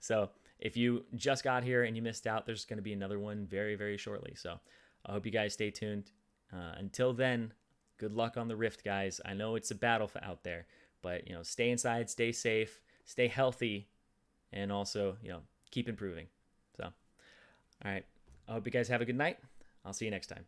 So if you just got here and you missed out, there's going to be another one very, very shortly. So I hope you guys stay tuned. Until then, good luck on the Rift, guys. I know it's a battle out there, but stay inside, stay safe, stay healthy, and also keep improving. So all right, I hope you guys have a good night. I'll see you next time.